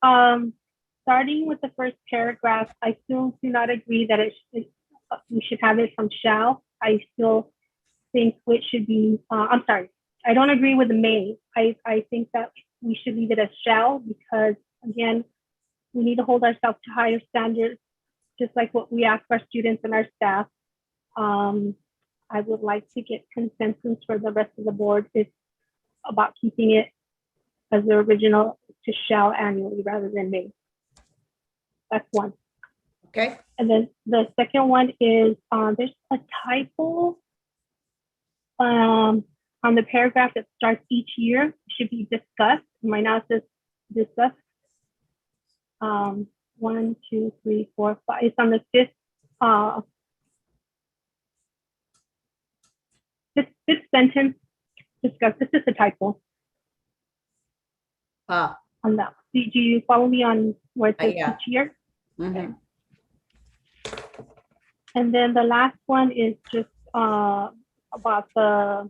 starting with the first paragraph, I still do not agree that we should have it from shall. I still think it should be, I'm sorry, I don't agree with the may. I think that we should leave it as shall, because again, we need to hold ourselves to higher standards, just like what we ask our students and our staff. I would like to get consensus for the rest of the board about keeping it as the original to shall annually rather than may. That's one. Okay. And then the second one is there's a typo on the paragraph that starts each year. It should be discussed. Right now it says discuss. 1, 2, 3, 4, 5. It's on the fifth sentence. Discuss. This is a typo. On that. Do you follow me on where it says each year? Mm-hmm. And then the last one is just about the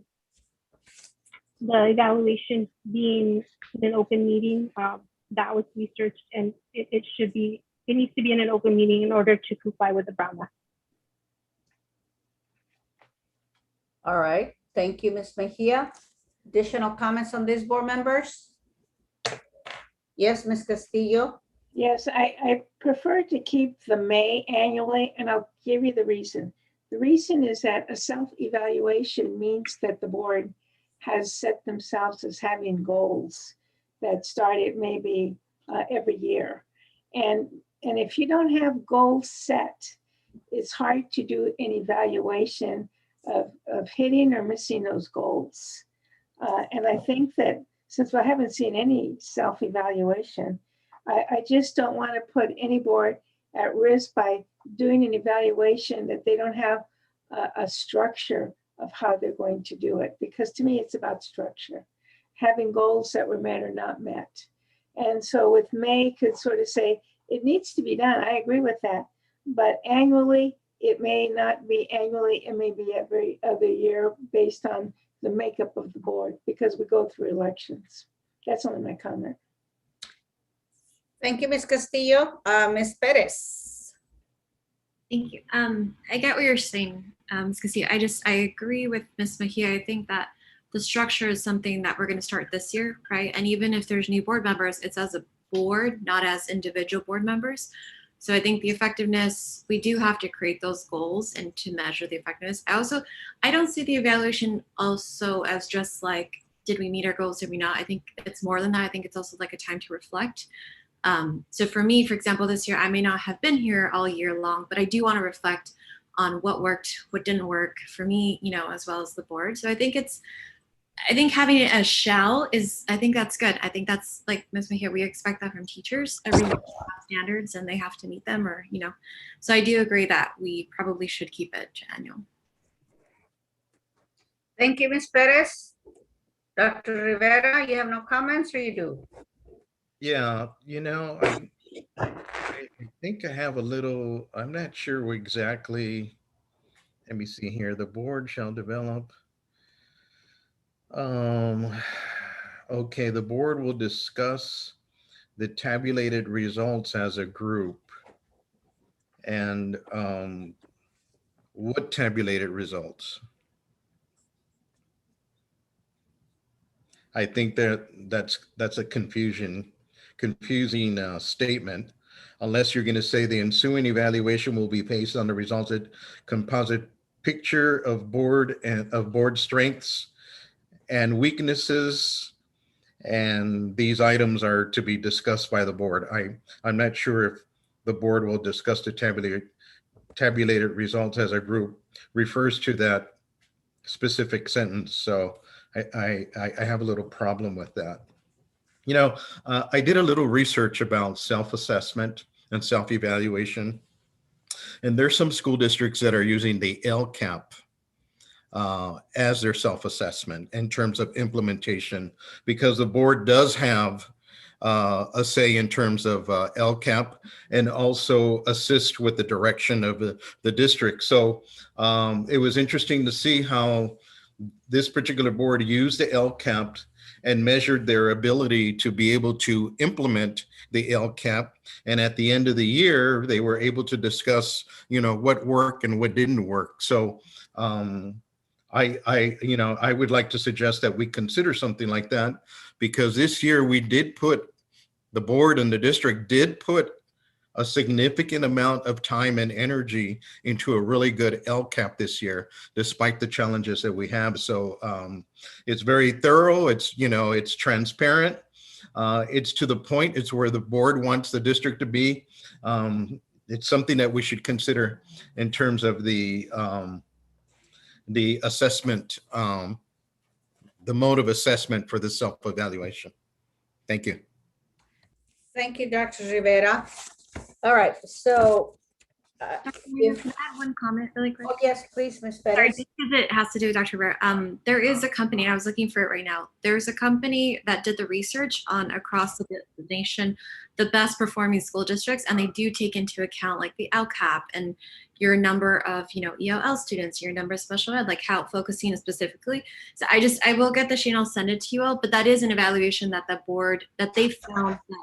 evaluation being in an open meeting. That was researched, and it needs to be in an open meeting in order to comply with the Brown Act. All right. Thank you, Ms. Mejia. Additional comments on this, board members? Yes, Ms. Castillo. Yes, I prefer to keep the May annually, and I'll give you the reason. The reason is that a self-evaluation means that the board has set themselves as having goals that started maybe every year. And if you don't have goals set, it's hard to do an evaluation of hitting or missing those goals. And I think that since I haven't seen any self-evaluation, I just don't want to put any board at risk by doing an evaluation that they don't have a structure of how they're going to do it. Because to me, it's about structure, having goals that were met or not met. And so with May could sort of say, it needs to be done. I agree with that. But annually, it may not be annually, it may be every other year based on the makeup of the board because we go through elections. That's only my comment. Thank you, Ms. Castillo. Ms. Perez. Thank you. I get what you're saying, Ms. Castillo. I agree with Ms. Mejia. I think that the structure is something that we're going to start this year, right? And even if there's new board members, it's as a board, not as individual board members. So I think the effectiveness, we do have to create those goals and to measure the effectiveness. I don't see the evaluation also as just like, did we meet our goals, did we not? I think it's more than that. I think it's also like a time to reflect. So for me, for example, this year, I may not have been here all year long, but I do want to reflect on what worked, what didn't work for me, you know, as well as the board. So I think having it as shall is, I think that's good. I think that's like Ms. Mejia, we expect that from teachers. Every year they have standards and they have to meet them, or, you know, so I do agree that we probably should keep it annual. Thank you, Ms. Perez. Dr. Rivera, you have no comments or you do? Yeah, you know, I think I have a little, I'm not sure exactly. Let me see here. The board shall develop. Okay, the board will discuss the tabulated results as a group. And what tabulated results? I think that's a confusing statement, unless you're going to say the ensuing evaluation will be based on the resulted composite picture of board strengths and weaknesses, and these items are to be discussed by the board. I'm not sure if the board will discuss the tabulated results as a group refers to that specific sentence. So I have a little problem with that. You know, I did a little research about self-assessment and self-evaluation, and there's some school districts that are using the LCAP as their self-assessment in terms of implementation, because the board does have a say in terms of LCAP and also assist with the direction of the district. So it was interesting to see how this particular board used the LCAP and measured their ability to be able to implement the LCAP. And at the end of the year, they were able to discuss, you know, what worked and what didn't work. So I would like to suggest that we consider something like that, because this year the board and the district did put a significant amount of time and energy into a really good LCAP this year, despite the challenges that we have. So it's very thorough. It's, you know, it's transparent. It's to the point. It's where the board wants the district to be. It's something that we should consider in terms of the assessment, the mode of assessment for the self-evaluation. Thank you. Thank you, Dr. Rivera. All right, so. Dr. Rivera, can I add one comment really quick? Oh, yes, please, Ms. Sorry, Perez. because it has to do with Dr. Rivera. There is a company, I was looking for it right now. There's a company that did the research on across the nation, the best performing school districts, and they do take into account like the LCAP and your number of, you know, ELL students, your number of special ed, like how focusing specifically. So I will get the sheet and I'll send it to you all, but that is an evaluation that the board, that they found that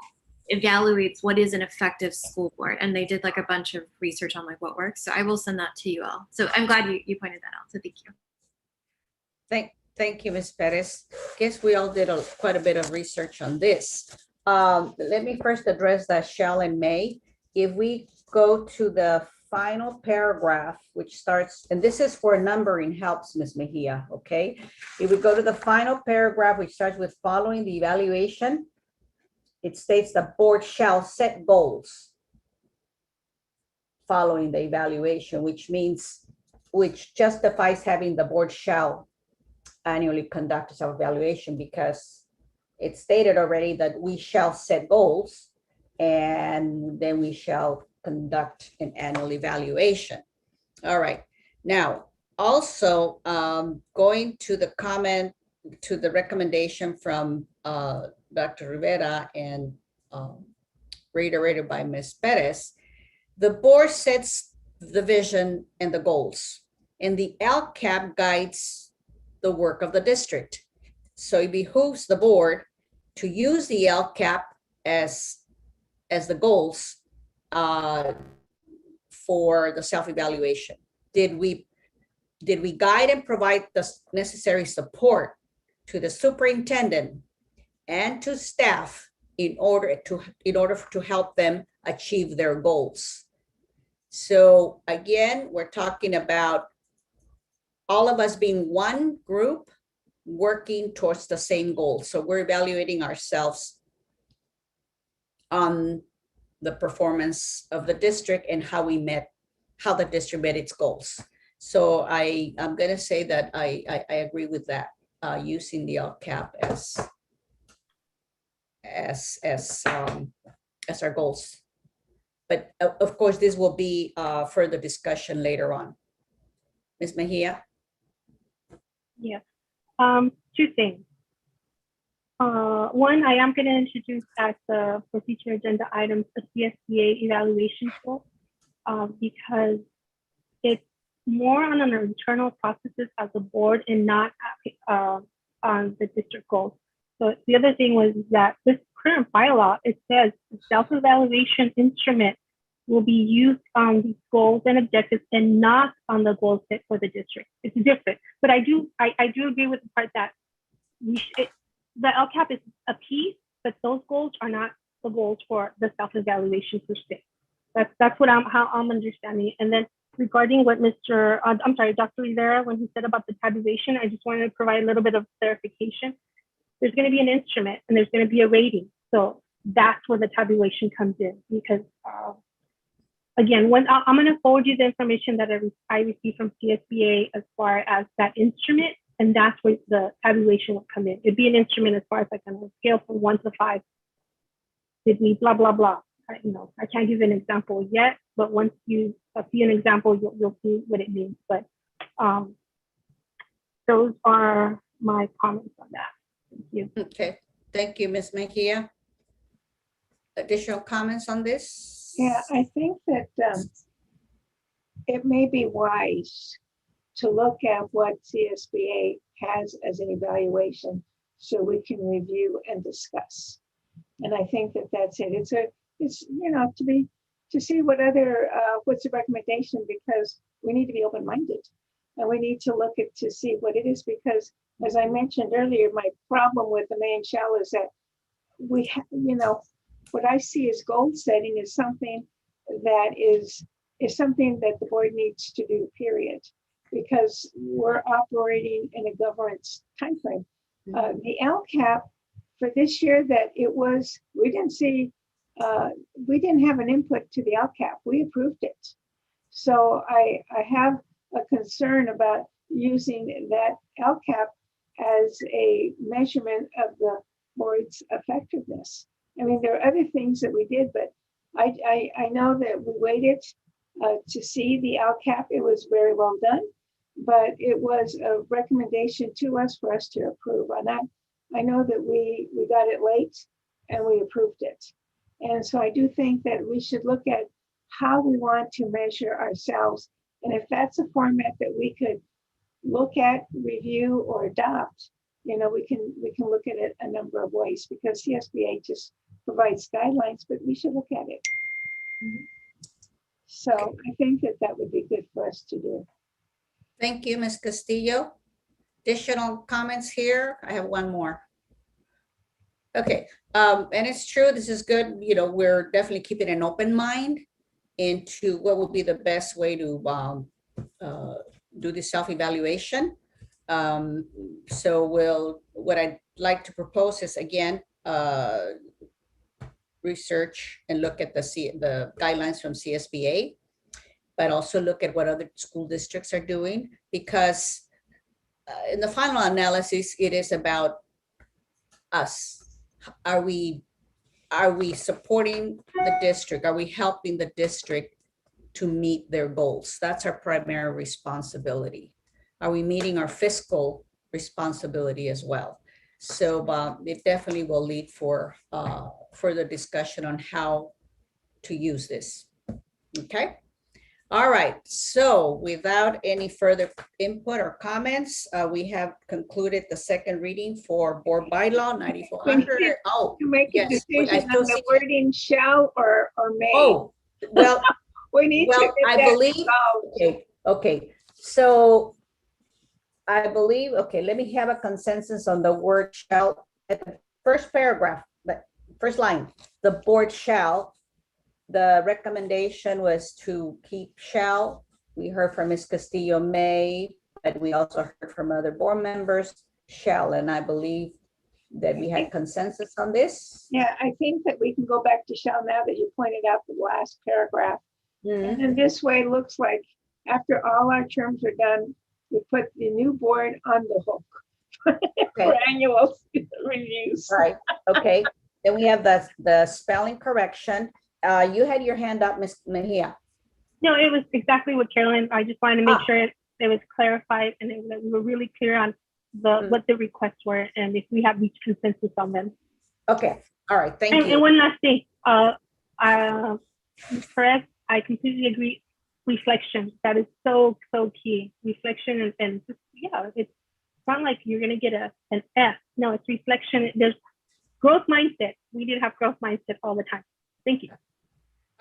evaluates what is an effective school board, and they did like a bunch of research on like what works. So I will send that to you all. So I'm glad you pointed that out. So thank you. Thank you, Ms. Perez. Guess we all did quite a bit of research on this. Let me first address that shall and may. If we go to the final paragraph, which starts, and this is for numbering helps, Ms. Mejia, okay? If we go to the final paragraph, which starts with following the evaluation, it states the board shall set goals following the evaluation, which justifies having the board shall annually conduct a self-evaluation, because it's stated already that we shall set goals and then we shall conduct an annual evaluation. All right. Now, also going to the recommendation from Dr. Rivera and reiterated by Ms. Perez, the board sets the vision and the goals, and the LCAP guides the work of the district. So it behooves the board to use the LCAP as the goals for the self-evaluation. Did we guide and provide the necessary support to the superintendent and to staff in order to help them achieve their goals? So again, we're talking about all of us being one group working towards the same goal. So we're evaluating ourselves on the performance of the district and how the district met its goals. So I'm going to say that I agree with that, using the LCAP as our goals. But of course, this will be further discussion later on. Ms. Mejia? Yes. Two things. One, I am going to introduce as the procedure agenda items a CSBA evaluation tool, because it's more on our internal processes as a board and not on the district goals. So the other thing was that this current bylaw, it says the self-evaluation instrument will be used on these goals and objectives and not on the goals set for the district. It's different, but I do agree with the part that the LCAP is a piece, but those goals are not the goals for the self-evaluation per se. That's what how I'm understanding it. And then regarding what Dr. Rivera, when he said about the tabulation, I just wanted to provide a little bit of clarification. There's going to be an instrument and there's going to be a rating. So that's where the tabulation comes in, because again, I'm going to forward you the information that I received from CSBA as far as that instrument, and that's where the tabulation will come in. It'd be an instrument as far as like on a scale from 1 to 5. Did we blah, blah, blah. I can't give an example yet, but once you see an example, you'll see what it means. But those are my comments on that. Thank you. Okay, thank you, Ms. Mejia. Additional comments on this? Yeah, I think that it may be wise to look at what CSBA has as an evaluation so we can review and discuss. And I think that that's it. It's to see what other what's the recommendation, because we need to be open-minded and we need to look to see what it is, because as I mentioned earlier, my problem with the main shell is that we what I see as goal setting is something that is something that the board needs to do, period, because we're operating in a governance timeframe. The LCAP for this year, that we didn't have an input to the LCAP. We approved it. So I have a concern about using that LCAP as a measurement of the board's effectiveness. I mean, there are other things that we did, but I know that we waited to see the LCAP. It was very well done, but it was a recommendation to us for us to approve. And I know that we got it late and we approved it. And so I do think that we should look at how we want to measure ourselves. And if that's a format that we could look at, review, or adopt, we can look at it a number of ways, because CSBA just provides guidelines, but we should look at it. So I think that would be good for us to do. Thank you, Ms. Castillo. Additional comments here? I have one more. Okay, and it's true, this is good. We're definitely keeping an open mind into what would be the best way to do the self-evaluation. So what I'd like to propose is, again, research and look at the guidelines from CSBA, but also look at what other school districts are doing, because in the final analysis, it is about us. Are we supporting the district? Are we helping the district to meet their goals? That's our primary responsibility. Are we meeting our fiscal responsibility as well? So it definitely will lead for further discussion on how to use this. Okay. All right. So without any further input or comments, we have concluded the second reading for board bylaw 9400. Oh, To make a yes. I decision still on the see- wording shall or may. Oh, well, We need to well, get I that believe, resolved. okay. So I believe, okay, let me have a consensus on the word shall at the first paragraph, the first line, the board shall. The recommendation was to keep shall. We heard from Ms. Castillo may, but we also heard from other board members shall, and I believe that we had consensus on this. Yeah, I think that we can go back to shall now that you pointed out the last paragraph. Mhm. And in this way, it looks like after all our terms are done, we put the new board on the hook for annual reviews. Right, okay. Then we have the spelling correction. You had your hand up, Ms. Mejia. No, it was exactly what Carolyn, I just wanted to make Ah. sure it was clarified and that we were really clear on what the requests were and if we have reached consensus on them. Okay, all right, thank And you. one last thing, Ms. Perez, I completely agree. Reflection, that is so key. Reflection and just, yeah, it's not like you're gonna get an F. No, it's reflection. There's growth mindset. We need to have growth mindset all the time. Thank you.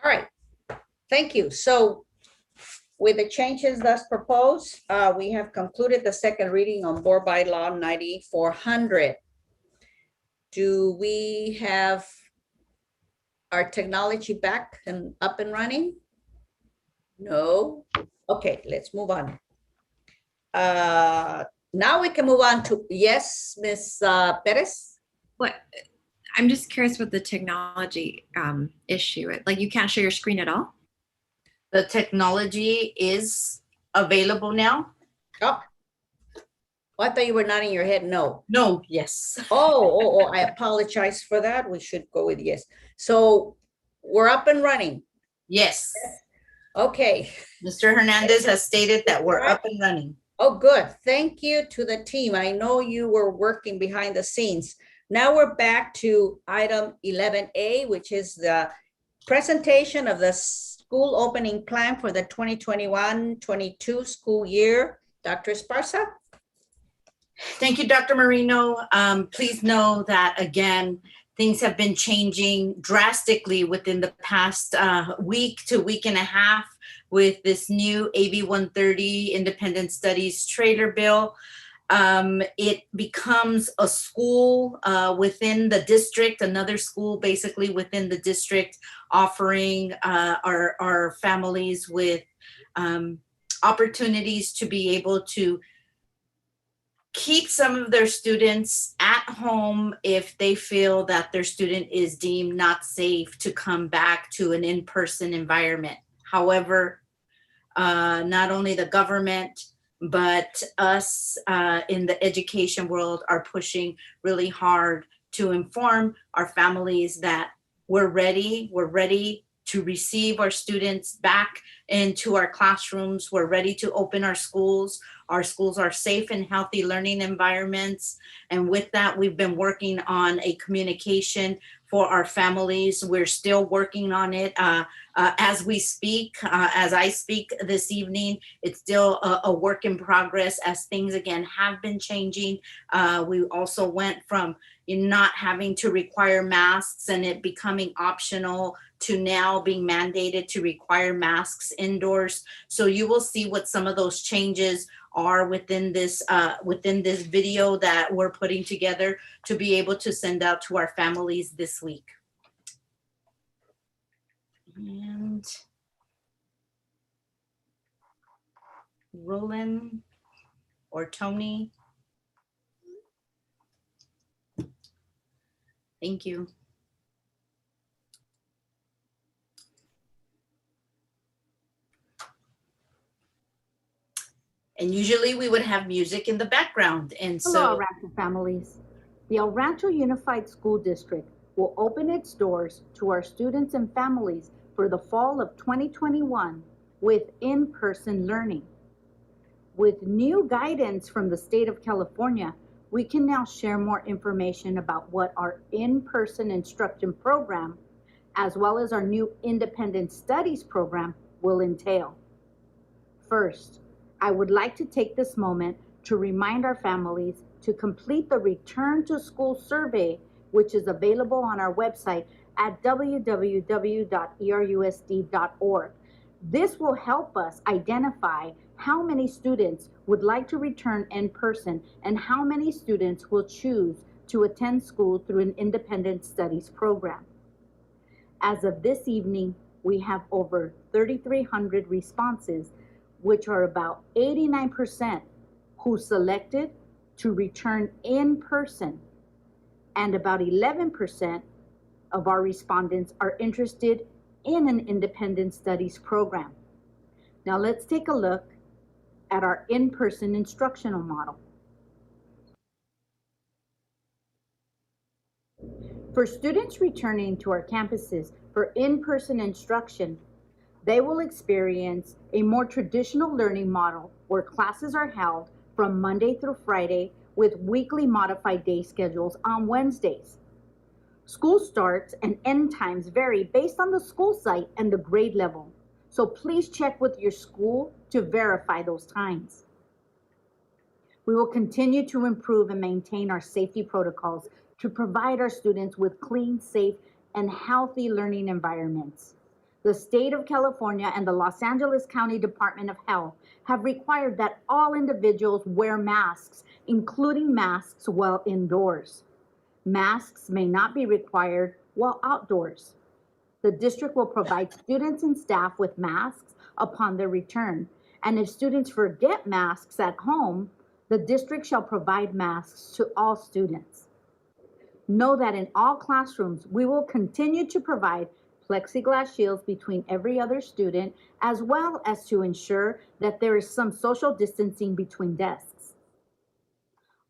All right, thank you. So with the changes thus proposed, we have concluded the second reading on board bylaw 9400. Do we have our technology back and up and running? No. Okay, let's move on. Now we can move on to, yes, Ms. Perez? What? I'm just curious with the technology issue. Like you can't share your screen at all? The technology is available now. Oh, I thought you were nodding your head no. No, yes. Oh, I apologize for that. We should go with yes. So we're up and running. Yes. Okay. Mr. Hernandez has stated that we're up and running. Oh, good. Thank you to the team. I know you were working behind the scenes. Now we're back to item 11A, which is the presentation of the school opening plan for the 2021-22 school year. Dr. Esparza? Thank you, Dr. Marino. Please know that, again, things have been changing drastically within the past week to week and a half with this new AB 130 Independent Studies Trailer Bill. It becomes a school within the district, another school basically within the district, offering our families with opportunities to be able to keep some of their students at home if they feel that their student is deemed not safe to come back to an in-person environment. However, not only the government, but us in the education world are pushing really hard to inform our families that we're ready to receive our students back into our classrooms. We're ready to open our schools. Our schools are safe and healthy learning environments. And with that, we've been working on a communication for our families. We're still working on it as we speak, as I speak this evening. It's still a work in progress as things again have been changing. We also went from not having to require masks and it becoming optional to now being mandated to require masks indoors. So you will see what some of those changes are within this video that we're putting together to be able to send out to our families this week. And Roland or Tony. Thank you. And usually we would have music in the background. And Hello, so El Rancho families. The El Rancho Unified School District will open its doors to our students and families for the fall of 2021 with in-person learning. With new guidance from the state of California, we can now share more information about what our in-person instruction program, as well as our new independent studies program, will entail. First, I would like to take this moment to remind our families to complete the Return to School survey, which is available on our website at www.erusd.org. This will help us identify how many students would like to return in person and how many students will choose to attend school through an independent studies program. As of this evening, we have over 3,300 responses, which are about 89% who selected to return in person, and about 11% of our respondents are interested in an independent studies program. Now let's take a look at our in-person instructional model. For students returning to our campuses for in-person instruction, they will experience a more traditional learning model where classes are held from Monday through Friday with weekly modified day schedules on Wednesdays. School starts and end times vary based on the school site and the grade level, so please check with your school to verify those times. We will continue to improve and maintain our safety protocols to provide our students with clean, safe, and healthy learning environments. The state of California and the Los Angeles County Department of Health have required that all individuals wear masks, including masks while indoors. Masks may not be required while outdoors. The district will provide students and staff with masks upon their return, and if students forget masks at home, the district shall provide masks to all students. Know that in all classrooms, we will continue to provide plexiglass shields between every other student, as well as to ensure that there is some social distancing between desks.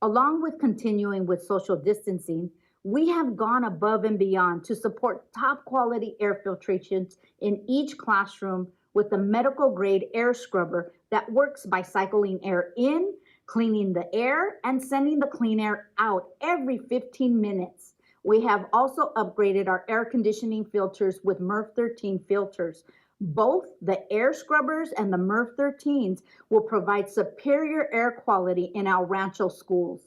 Along with continuing with social distancing, we have gone above and beyond to support top quality air filtrations in each classroom with a medical grade air scrubber that works by cycling air in, cleaning the air, and sending the clean air out every 15 minutes. We have also upgraded our air conditioning filters with MERV 13 filters. Both the air scrubbers and the MERV 13s will provide superior air quality in our Rancho schools.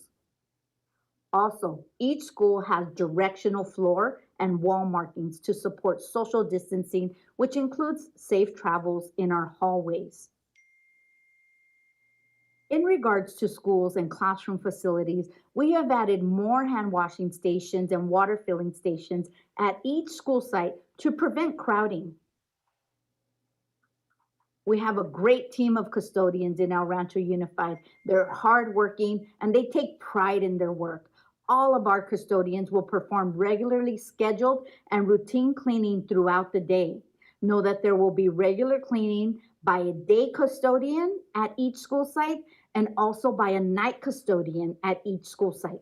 Also, each school has directional floor and wall markings to support social distancing, which includes safe travels in our hallways. In regards to schools and classroom facilities, we have added more hand washing stations and water filling stations at each school site to prevent crowding. We have a great team of custodians in El Rancho Unified. They're hardworking and they take pride in their work. All of our custodians will perform regularly scheduled and routine cleaning throughout the day. Know that there will be regular cleaning by a day custodian at each school site and also by a night custodian at each school site.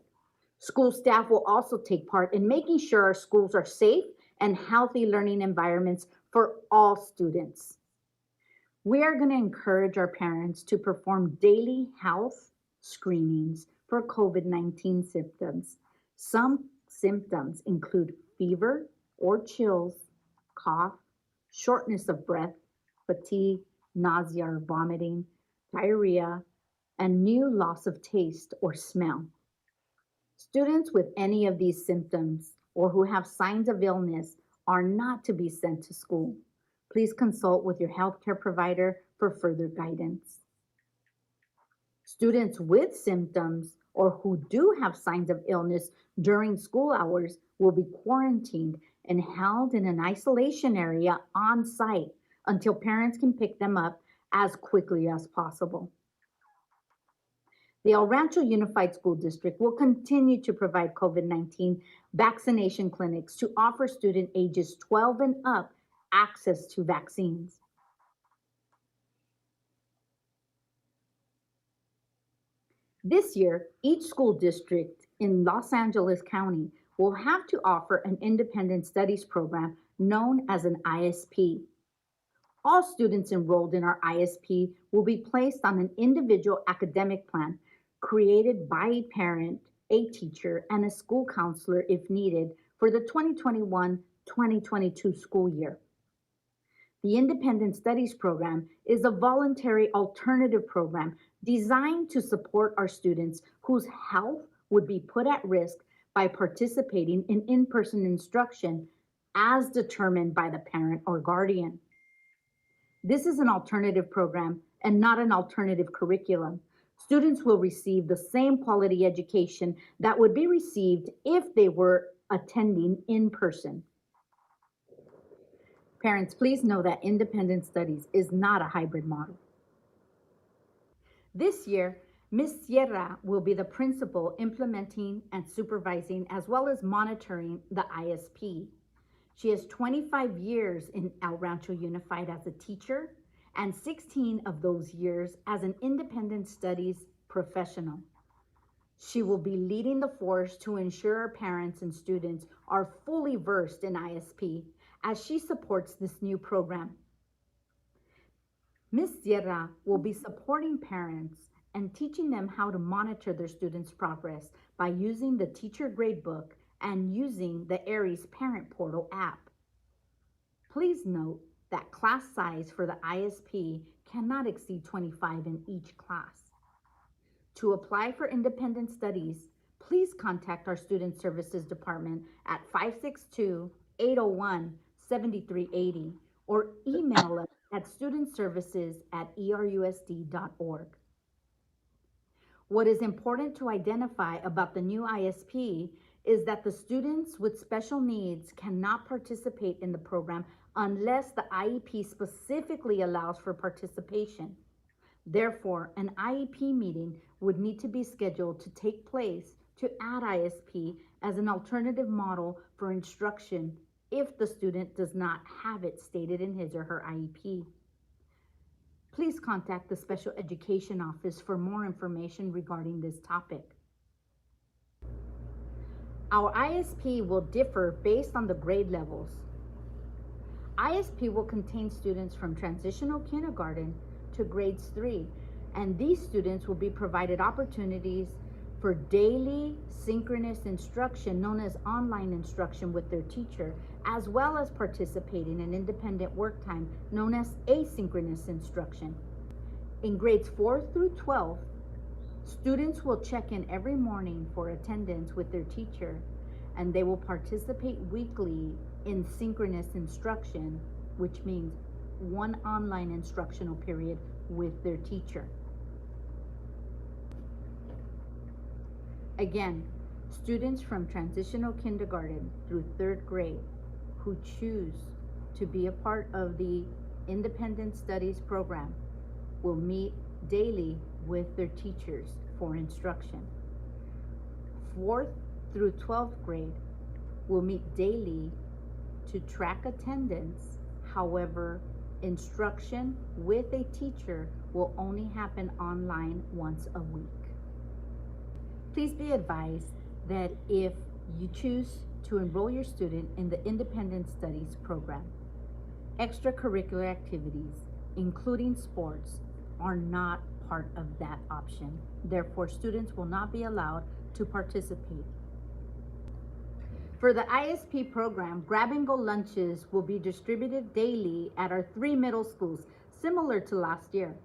School staff will also take part in making sure our schools are safe and healthy learning environments for all students. We are going to encourage our parents to perform daily health screenings for COVID-19 symptoms. Some symptoms include fever or chills, cough, shortness of breath, fatigue, nausea or vomiting, diarrhea, and new loss of taste or smell. Students with any of these symptoms or who have signs of illness are not to be sent to school. Please consult with your healthcare provider for further guidance. Students with symptoms or who do have signs of illness during school hours will be quarantined and held in an isolation area on site until parents can pick them up as quickly as possible. The El Rancho Unified School District will continue to provide COVID-19 vaccination clinics to offer student ages 12 and up access to vaccines. This year, each school district in Los Angeles County will have to offer an independent studies program known as an ISP. All students enrolled in our ISP will be placed on an individual academic plan created by a parent, a teacher, and a school counselor if needed for the 2021-2022 school year. The Independent Studies Program is a voluntary alternative program designed to support our students whose health would be put at risk by participating in in-person instruction as determined by the parent or guardian. This is an alternative program and not an alternative curriculum. Students will receive the same quality education that would be received if they were attending in person. Parents, please know that independent studies is not a hybrid model. This year, Ms. Sierra will be the principal implementing and supervising as well as monitoring the ISP. She has 25 years in El Rancho Unified as a teacher and 16 of those years as an independent studies professional. She will be leading the force to ensure our parents and students are fully versed in ISP as she supports this new program. Ms. Sierra will be supporting parents and teaching them how to monitor their students' progress by using the teacher gradebook and using the Aries Parent Portal app. Please note that class size for the ISP cannot exceed 25 in each class. To apply for independent studies, please contact our Student Services Department at 562-801-7380 or email us at studentservices@erusd.org. What is important to identify about the new ISP is that the students with special needs cannot participate in the program unless the IEP specifically allows for participation. Therefore, an IEP meeting would need to be scheduled to take place to add ISP as an alternative model for instruction if the student does not have it stated in his or her IEP. Please contact the Special Education Office for more information regarding this topic. Our ISP will differ based on the grade levels. ISP will contain students from transitional kindergarten to grades 3, and these students will be provided opportunities for daily synchronous instruction known as online instruction with their teacher, as well as participating in independent work time known as asynchronous instruction. In grades 4 through 12, students will check in every morning for attendance with their teacher, and they will participate weekly in synchronous instruction, which means one online instructional period with their teacher. Again, students from transitional kindergarten through 3rd grade who choose to be a part of the Independent Studies program will meet daily with their teachers for instruction. 4th through 12th grade will meet daily to track attendance. However, instruction with a teacher will only happen online once a week. Please be advised that if you choose to enroll your student in the Independent Studies program, extracurricular activities, including sports, are not part of that option. Therefore, students will not be allowed to participate. For the ISP program, grab-and-go lunches will be distributed daily at our 3 middle schools, similar to last year.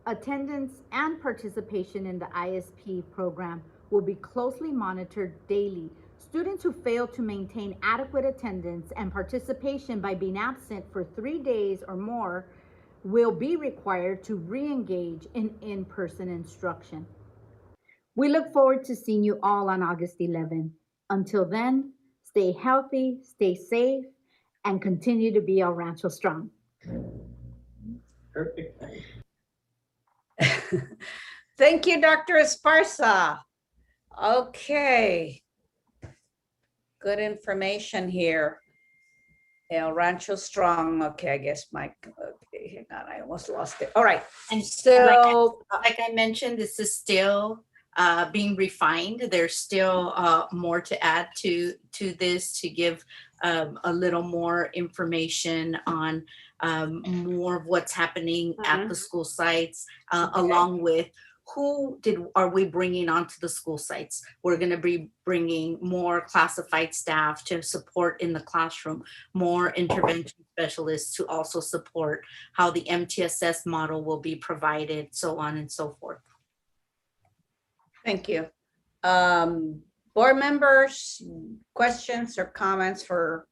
Attendance and participation in the ISP program will be closely monitored daily. Students who fail to maintain adequate attendance and participation by being absent for 3 days or more will be required to re-engage in in-person instruction. We look forward to seeing you all on August 11th. Until then, stay healthy, stay safe, and continue to be El Rancho strong. Perfect. Thank you, Dr. Esparza. Okay. Good information here. El Rancho strong. Okay, I guess Mike. Okay, hang on, I almost lost it. All right. And So, like I mentioned, this is still being refined. There's still more to add to this to give a little more information on more of what's happening at the school sites, along with are we bringing onto the school sites? We're going to be bringing more classified staff to support in the classroom, more intervention specialists to also support how the MTSS model will be provided, so on and so forth. Thank you. Board members, questions or comments for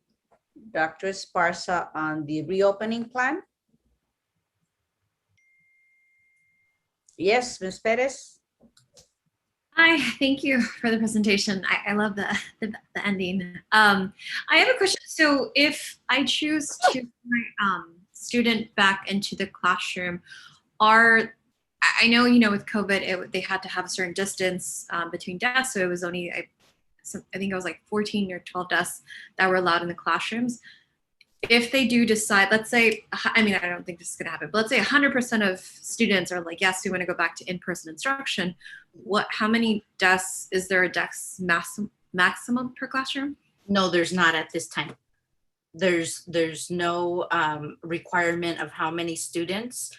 Dr. Esparza on the reopening plan? Yes, Ms. Perez? Hi, thank you for the presentation. I love the ending. I have a question. So if I choose to bring my student back into the classroom, I know, with COVID, they had to have a certain distance between desks. So it was only, I think it was like 14 or 12 desks that were allowed in the classrooms. If they do decide, let's say, I don't think this is going to happen, but let's say 100% of students are like, yes, we want to go back to in-person instruction. How many desks, is there a desk maximum per classroom? No, there's not at this time. There's no requirement of how many students.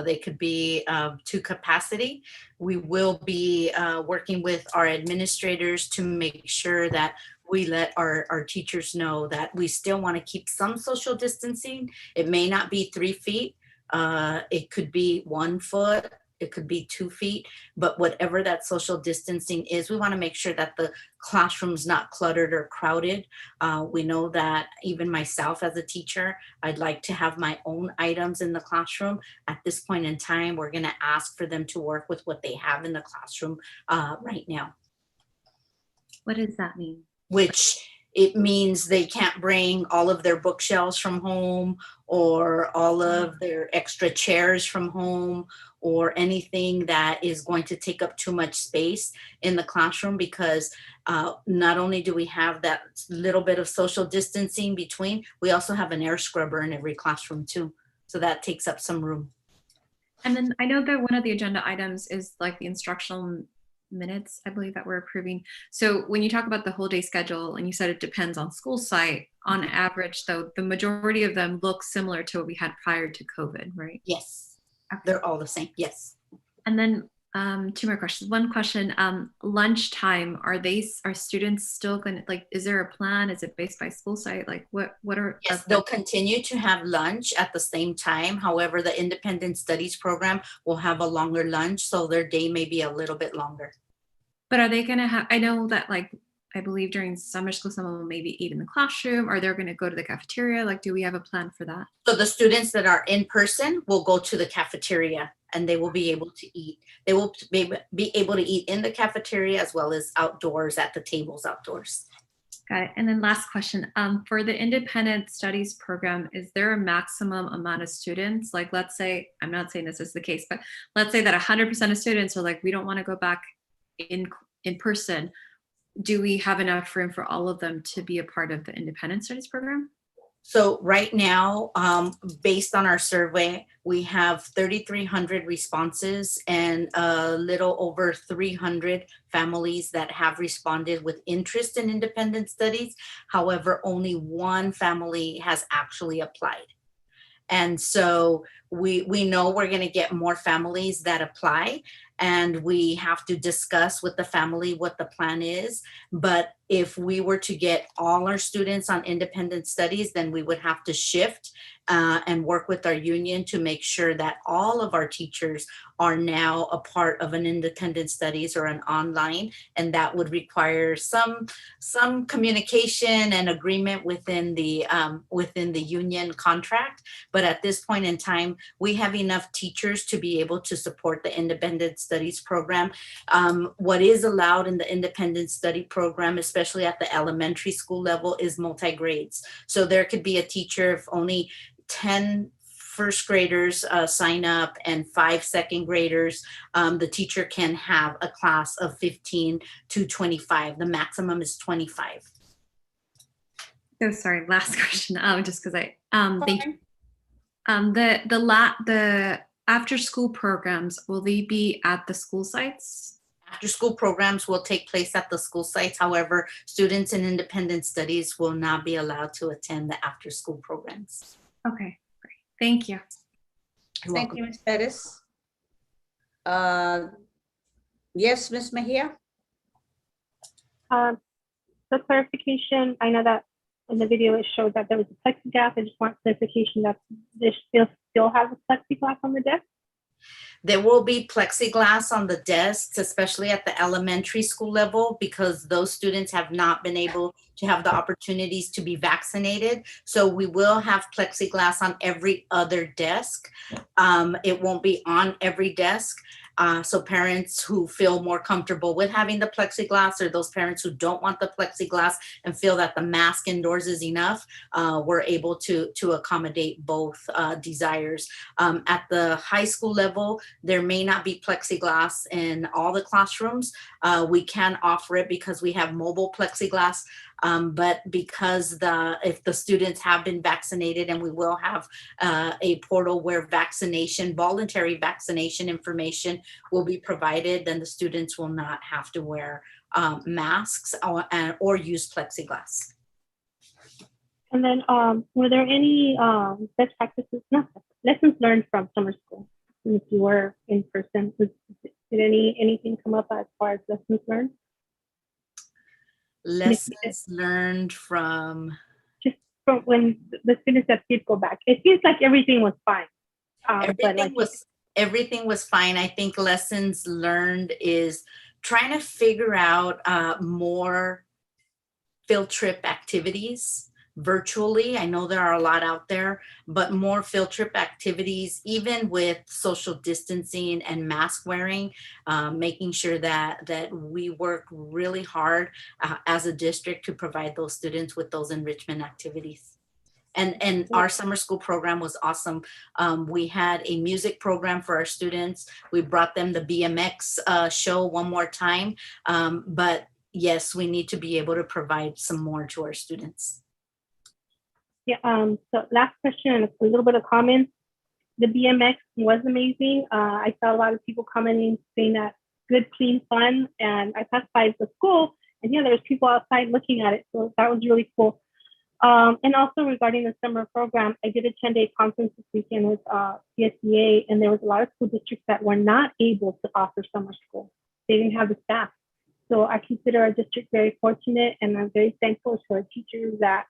They could be to capacity. We will be working with our administrators to make sure that we let our teachers know that we still want to keep some social distancing. It may not be 3 feet. It could be 1 foot. It could be 2 feet, but whatever that social distancing is, we want to make sure that the classroom's not cluttered or crowded. We know that even myself as a teacher, I'd like to have my own items in the classroom. At this point in time, we're going to ask for them to work with what they have in the classroom right now. What does that mean? Which it means they can't bring all of their bookshelves from home or all of their extra chairs from home or anything that is going to take up too much space in the classroom, because not only do we have that little bit of social distancing between, we also have an air scrubber in every classroom too. So that takes up some room. And then I know that one of the agenda items is like the instructional minutes, I believe, that we're approving. So when you talk about the whole day schedule and you said it depends on school site, on average though, the majority of them look similar to what we had prior to COVID, right? Yes. Okay. They're all the same. Yes. And then 2 more questions. One question, lunchtime, are students still going to, like, is there a plan? Is it based by school site? Like what are? Yes, they'll continue to have lunch at the same time. However, the independent studies program will have a longer lunch, so their day may be a little bit longer. But are they going to have, I know that, like, I believe during summer school, some of them maybe eat in the classroom, or they're going to go to the cafeteria. Like, do we have a plan for that? So the students that are in person will go to the cafeteria and they will be able to eat. They will be able to eat in the cafeteria as well as outdoors at the tables outdoors. Got it. And then last question, for the independent studies program, is there a maximum amount of students? Like, let's say, I'm not saying this is the case, but let's say that 100% of students are like, we don't want to go back in person. Do we have enough room for all of them to be a part of the independent studies program? So right now, based on our survey, we have 3,300 responses and a little over 300 families that have responded with interest in independent studies. However, only 1 family has actually applied. And so we know we're going to get more families that apply, and we have to discuss with the family what the plan is. But if we were to get all our students on independent studies, then we would have to shift and work with our union to make sure that all of our teachers are now a part of an independent studies or an online, and that would require some communication and agreement within the union contract. But at this point in time, we have enough teachers to be able to support the independent studies program. What is allowed in the independent study program, especially at the elementary school level, is multi-grades. So there could be a teacher if only 10 first graders sign up and 5 second graders, the teacher can have a class of 15 to 25. The maximum is 25. Oh, sorry, last question, just because thank you. The after school programs, will they be at the school sites? After school programs will take place at the school sites. However, students in independent studies will not be allowed to attend the after school programs. Okay, great. Thank you. You're Thank welcome. you, Ms. Perez. Yes, Ms. Mejia? The clarification, I know that in the video it showed that there was a plexiglass. I just want clarification that this still has a plexiglass on the desk. There will be plexiglass on the desks, especially at the elementary school level, because those students have not been able to have the opportunities to be vaccinated. So we will have plexiglass on every other desk. It won't be on every desk. So parents who feel more comfortable with having the plexiglass, or those parents who don't want the plexiglass and feel that the mask indoors is enough, we're able to accommodate both desires. At the high school level, there may not be plexiglass in all the classrooms. We can offer it because we have mobile plexiglass, but because if the students have been vaccinated, and we will have a portal where voluntary vaccination information will be provided, then the students will not have to wear masks or use plexiglass. And then were there any best practices, lessons learned from summer school since you were in person? Did anything come up as far as lessons learned? Lessons learned from? Just from when the students that did go back. It seems like everything was fine. Everything was fine. I think lessons learned is trying to figure out more field trip activities virtually. I know there are a lot out there, but more field trip activities, even with social distancing and mask wearing, making sure that we work really hard as a district to provide those students with those enrichment activities. And our summer school program was awesome. We had a music program for our students. We brought them the BMX show one more time. But yes, we need to be able to provide some more to our students. Yeah, so last question, a little bit of comments. The BMX was amazing. I saw a lot of people commenting saying that good, clean fun. And I passed by the school, and yeah, there's people outside looking at it. So that was really cool. And also regarding the summer program, I did attend a conference this weekend with CSEA, and there was a lot of school districts that were not able to offer summer school. They didn't have the staff. So I consider our district very fortunate, and I'm very thankful to our teachers that,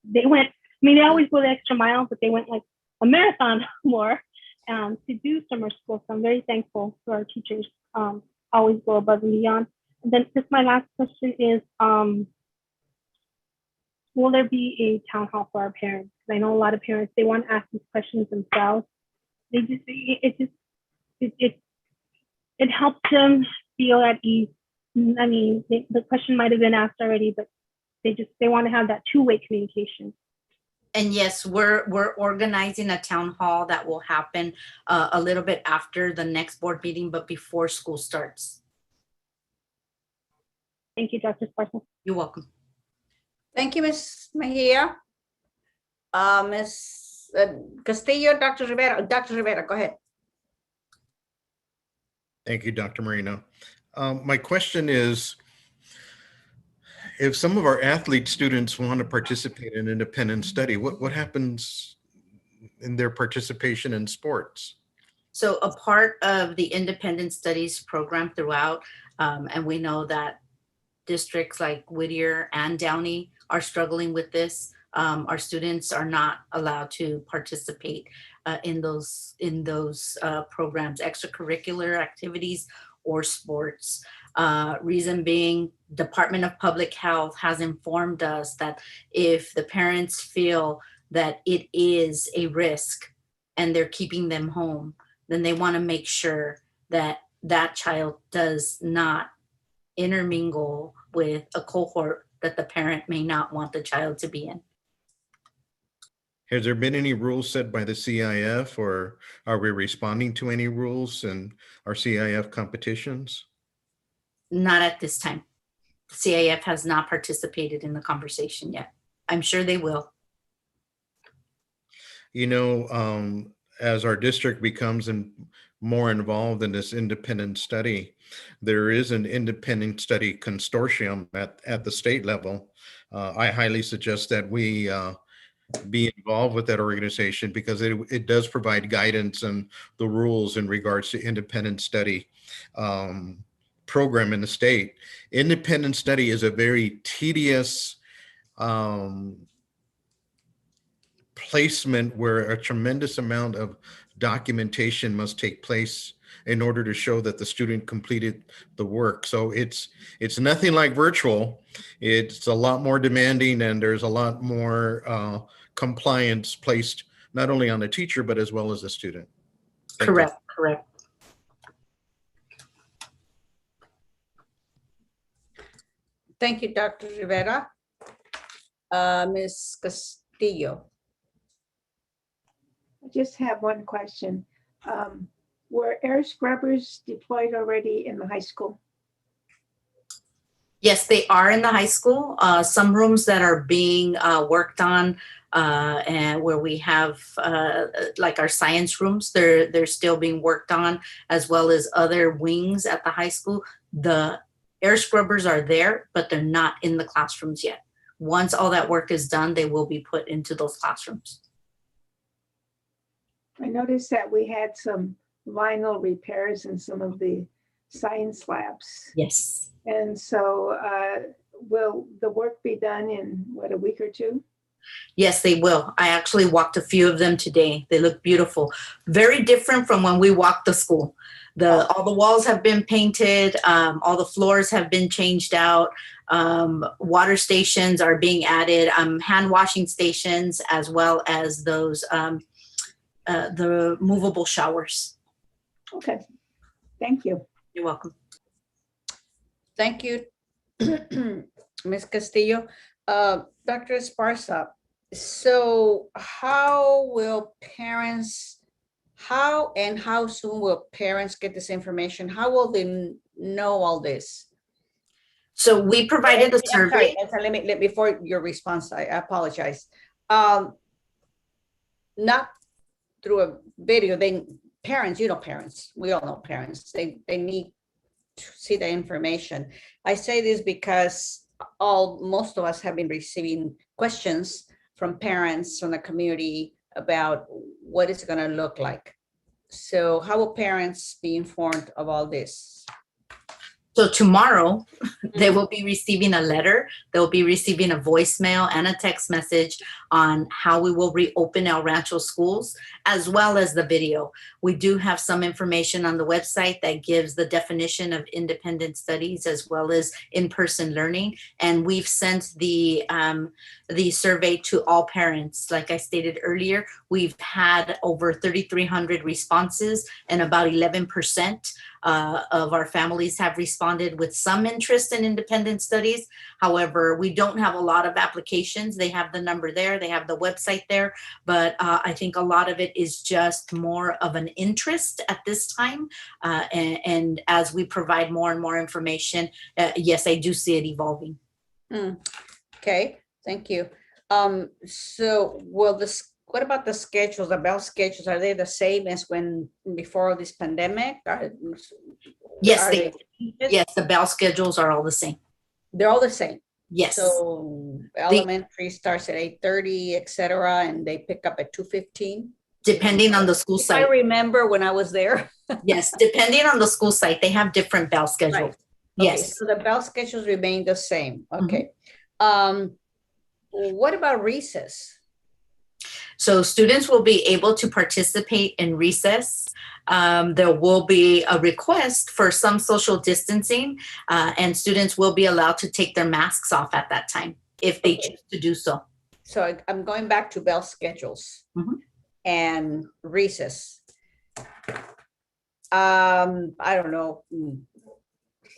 they went, they always go the extra mile, but they went like a marathon more to do summer school. So I'm very thankful to our teachers, always go above and beyond. And then just my last question is, will there be a town hall for our parents? Because I know a lot of parents, they want to ask these questions themselves. It helps them feel at ease. I mean, the question might have been asked already, but they want to have that two-way communication. And yes, we're organizing a town hall that will happen a little bit after the next board meeting, but before school starts. Thank you, Dr. Sparkle. You're welcome. Thank you, Ms. Mejia. Ms. Castillo, Dr. Rivera. Dr. Rivera, go ahead. Thank you, Dr. Marino. My question is, if some of our athlete students want to participate in independent study, what happens in their participation in sports? So a part of the independent studies program throughout, and we know that districts like Whittier and Downey are struggling with this. Our students are not allowed to participate in those programs, extracurricular activities or sports. Reason being, Department of Public Health has informed us that if the parents feel that it is a risk and they're keeping them home, then they want to make sure that that child does not intermingle with a cohort that the parent may not want the child to be in. Has there been any rules set by the CIF, or are we responding to any rules in our CIF competitions? Not at this time. CIF has not participated in the conversation yet. I'm sure they will. As our district becomes more involved in this independent study, there is an independent study consortium at the state level. I highly suggest that we be involved with that organization, because it does provide guidance and the rules in regards to independent study. program in the state. Independent study is a very tedious placement where a tremendous amount of documentation must take place in order to show that the student completed the work. So it's nothing like virtual. It's a lot more demanding, and there's a lot more compliance placed not only on the teacher, but as well as the student. Thank you. Correct. Thank you, Dr. Rivera. Ms. Castillo. I just have one question. Were air scrubbers deployed already in the high school? Yes, they are in the high school. Some rooms that are being worked on, and where we have like our science rooms, they're still being worked on, as well as other wings at the high school. The air scrubbers are there, but they're not in the classrooms yet. Once all that work is done, they will be put into those classrooms. I noticed that we had some vinyl repairs in some of the science labs. Yes. And so will the work be done in, what, a week or two? Yes, they will. I actually walked a few of them today. They look beautiful. Very different from when we walked the school. All the walls have been painted. All the floors have been changed out. Water stations are being added. Hand washing stations, as well as those the movable showers. Okay. Thank you. You're welcome. Thank you, Ms. Castillo. Dr. Esparza, so how soon will parents get this information? How will they know all this? So we provided a survey. Let me, before your response, I apologize. Not through a video, parents, we all know parents, they need to see the information. I say this because most of us have been receiving questions from parents from the community about what it's going to look like. So how will parents be informed of all this? So tomorrow, they will be receiving a letter. They'll be receiving a voicemail and a text message on how we will reopen El Rancho schools, as well as the video. We do have some information on the website that gives the definition of independent studies as well as in-person learning. And we've sent the survey to all parents. Like I stated earlier, we've had over 3,300 responses, and about 11% of our families have responded with some interest in independent studies. However, we don't have a lot of applications. They have the number there, they have the website there, but I think a lot of it is just more of an interest at this time. And as we provide more and more information, yes, I do see it evolving. Okay, thank you. So what about the schedules, the bell schedules? Are they the same as before this pandemic? Yes, the bell schedules are all the same. They're all the same. Yes. So elementary starts at 8:30, etc., and they pick up at 2:15. Depending on the school site. I remember when I was there. Yes, depending on the school site, they have different bell schedules. Right. Yes. Okay, so the bell schedules remain the same. Okay. What about recess? So students will be able to participate in recess. There will be a request for some social distancing, and students will be allowed to take their masks off at that time if they choose to do so. So I'm going back to bell schedules and recess. I don't know,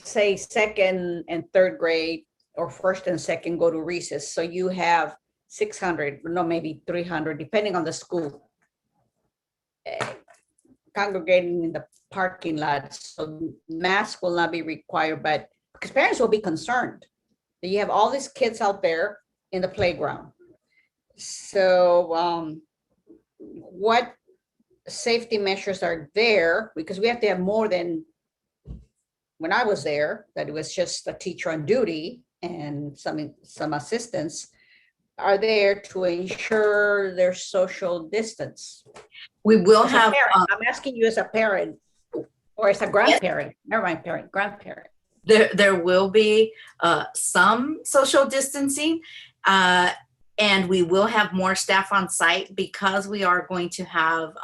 say second and third grade or first and second go to recess. So you have 600, no, maybe 300, depending on the school, congregating in the parking lot. So masks will not be required, but because parents will be concerned that you have all these kids out there in the playground. So what safety measures are there? Because we have to have more than when I was there, that it was just a teacher on duty and some assistants are there to ensure their social distance. We will have, I'm asking you as a parent or as a grandparent, never mind parent, grandparent. There will be some social distancing, and we will have more staff on site because we are going to have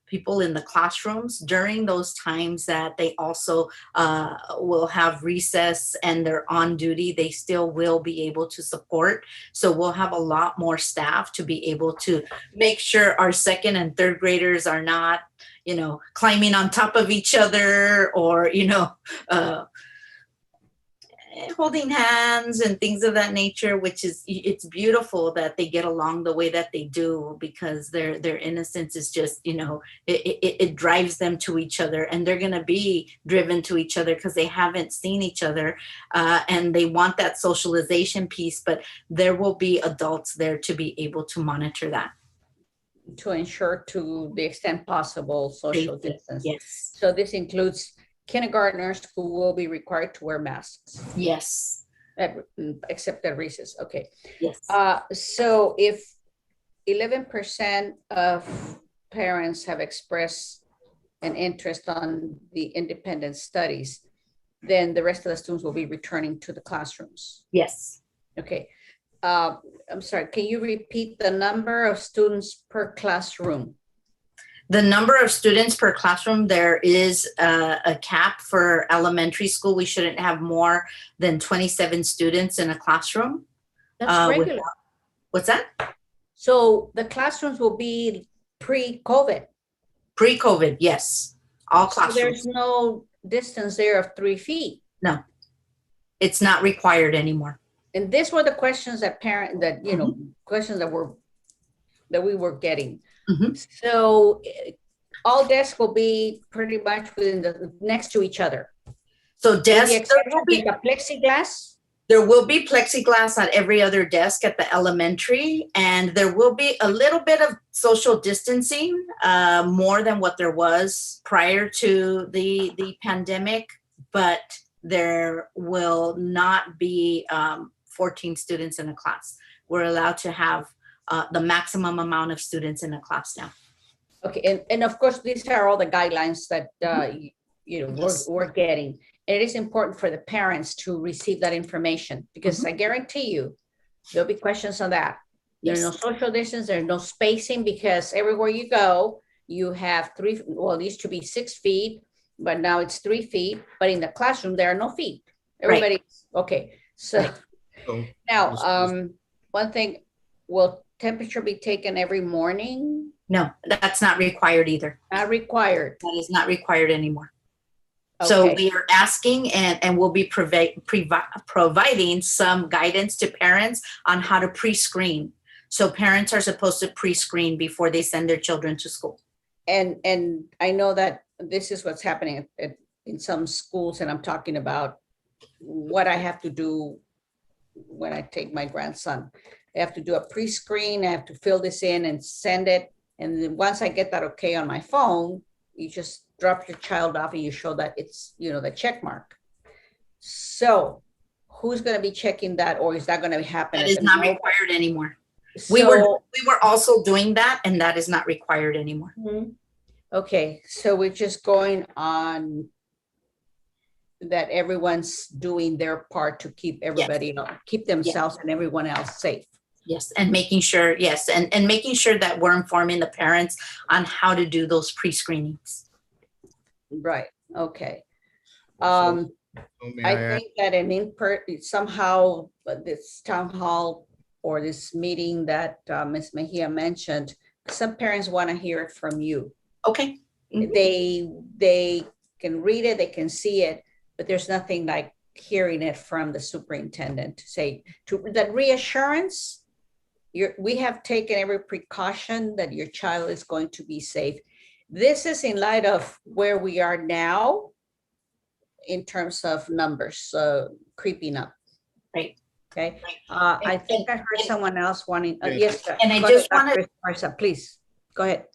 people in the classrooms during those times that they also will have recess and they're on duty. They still will be able to support. So we'll have a lot more staff to be able to make sure our second and third graders are not, climbing on top of each other or, holding hands and things of that nature, which is, it's beautiful that they get along the way that they do, because their innocence is just, it drives them to each other, and they're going to be driven to each other because they haven't seen each other, and they want that socialization piece, but there will be adults there to be able to monitor that. To ensure, to the extent possible, social distance. Yes. So this includes kindergartners who will be required to wear masks. Yes. Except at recess. Okay. Yes. So if 11% of parents have expressed an interest on the independent studies, then the rest of the students will be returning to the classrooms. Yes. Okay. I'm sorry, can you repeat the number of students per classroom? The number of students per classroom, there is a cap for elementary school. We shouldn't have more than 27 students in a classroom. That's regular. What's that? So the classrooms will be pre-COVID. Pre-COVID, yes. All classrooms. So there's no distance there of 3 feet. No, it's not required anymore. And these were the questions that questions that we were getting. Mm-hmm. So all desks will be pretty much next to each other. So desks, there will be a plexiglass. There will be plexiglass on every other desk at the elementary, and there will be a little bit of social distancing, more than what there was prior to the pandemic, but there will not be 14 students in a class. We're allowed to have the maximum amount of students in a class now. Okay, and of course, these are all the guidelines that Yes. we're getting. It is important for the parents to receive that information, because I guarantee you there'll be questions on that. There's no social distance, there's no spacing, because everywhere you go, you have it used to be 6 feet, but now it's 3 feet. But in the classroom, there are no feet. Everybody, okay. So now, one thing, will temperature be taken every morning? No, that's not required either. Not required. That is not required anymore. Okay. So we are asking and we'll be providing some guidance to parents on how to pre-screen. So parents are supposed to pre-screen before they send their children to school. And I know that this is what's happening in some schools, and I'm talking about what I have to do when I take my grandson. I have to do a pre-screen, I have to fill this in and send it. And then once I get that okay on my phone, you just drop your child off and you show that it's, the check mark. So who's going to be checking that, or is that going to happen? That is not required anymore. So, we were also doing that, and that is not required anymore. Okay, so we're just going on that everyone's doing their part to keep everybody, keep themselves and everyone else safe. Yes, and making sure, and making sure that we're informing the parents on how to do those pre-screenings. Right, okay. I think that somehow this town hall or this meeting that Ms. Mejia mentioned, some parents want to hear it from you. Okay. They can read it, they can see it, but there's nothing like hearing it from the superintendent to say, that reassurance, we have taken every precaution that your child is going to be safe. This is in light of where we are now in terms of numbers creeping up. Right. Okay. I think I heard someone else wanting, yes. And I just want to, please, go ahead.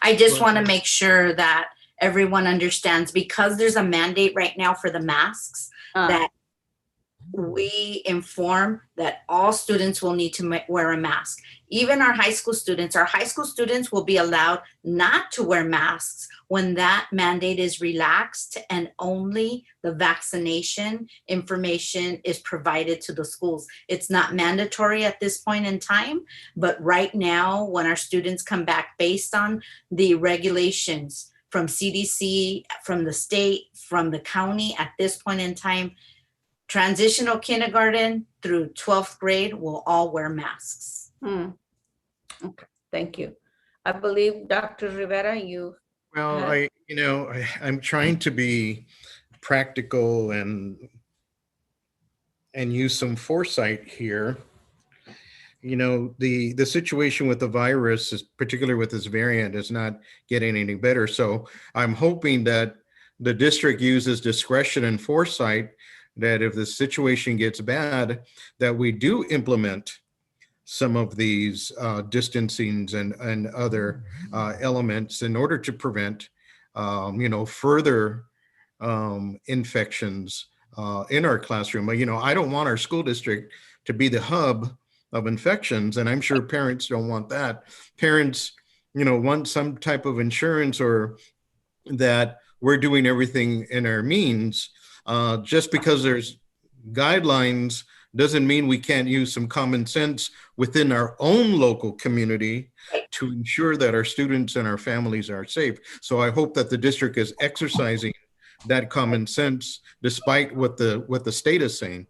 I just want to make sure that everyone understands, because there's a mandate right now for the masks, that we inform that all students will need to wear a mask. Even our high school students will be allowed not to wear masks when that mandate is relaxed and only the vaccination information is provided to the schools. It's not mandatory at this point in time, but right now, when our students come back based on the regulations from CDC, from the state, from the county, at this point in time, transitional kindergarten through 12th grade will all wear masks. Okay, thank you. I believe Dr. Rivera, you. Well, I'm trying to be practical and use some foresight here. The situation with the virus, is particularly with this variant, is not getting any better. So I'm hoping that the district uses discretion and foresight, that if the situation gets bad, that we do implement some of these distancings and other elements in order to prevent, further infections in our classroom. I don't want our school district to be the hub of infections, and I'm sure parents don't want that. Parents, want some type of insurance, or that we're doing everything in our means. Just because there's guidelines doesn't mean we can't use some common sense within our own local community to ensure that our students and our families are safe. So I hope that the district is exercising that common sense despite what the state is saying.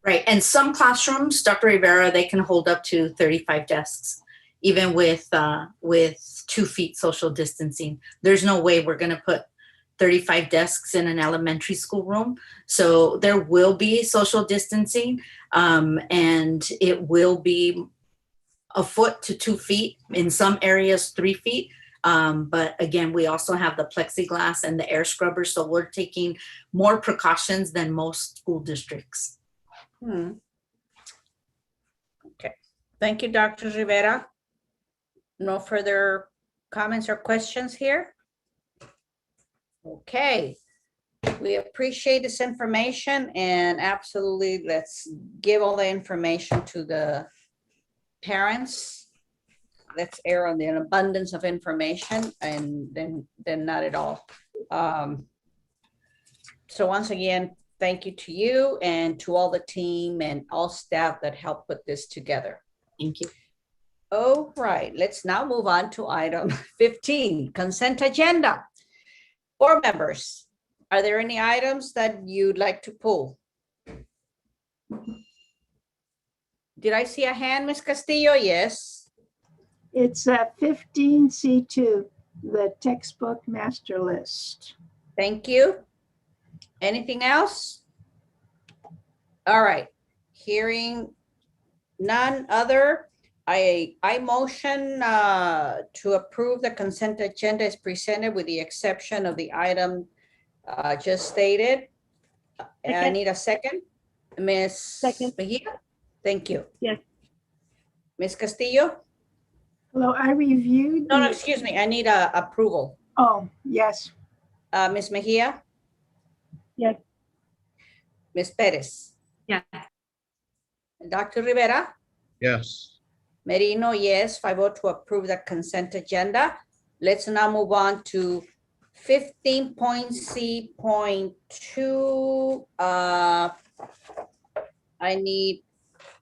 Right, and some classrooms, Dr. Rivera, they can hold up to 35 desks, even with 2 feet social distancing. There's no way we're gonna put 35 desks in an elementary school room. So there will be social distancing, and it will be a foot to 2 feet, in some areas 3 feet. But again, we also have the plexiglass and the air scrubbers. So we're taking more precautions than most school districts. Okay, thank you, Dr. Rivera. No further comments or questions here? Okay, we appreciate this information, and absolutely let's give all the information to the parents. Let's err on the abundance of information, and then not at all. So once again, thank you to you and to all the team and all staff that helped put this together. Thank you. All right, let's now move on to item 15, consent agenda. Board members, are there any items that you'd like to pull? Did I see a hand, Ms. Castillo? Yes. It's 15C2, the textbook master list. Thank you. Anything else? All right, hearing none other, I motion to approve the consent agenda as presented with the exception of the item just stated. I need a second. Ms. Mejia? Thank you. Yes. Ms. Castillo? Hello, I reviewed. No, excuse me. I need a approval. Oh, yes. Ms. Mejia? Yes. Ms. Perez? Yes. Dr. Rivera? Yes. Merino, yes. 5-0 to approve the consent agenda. Let's now move on to 15.C.2. I need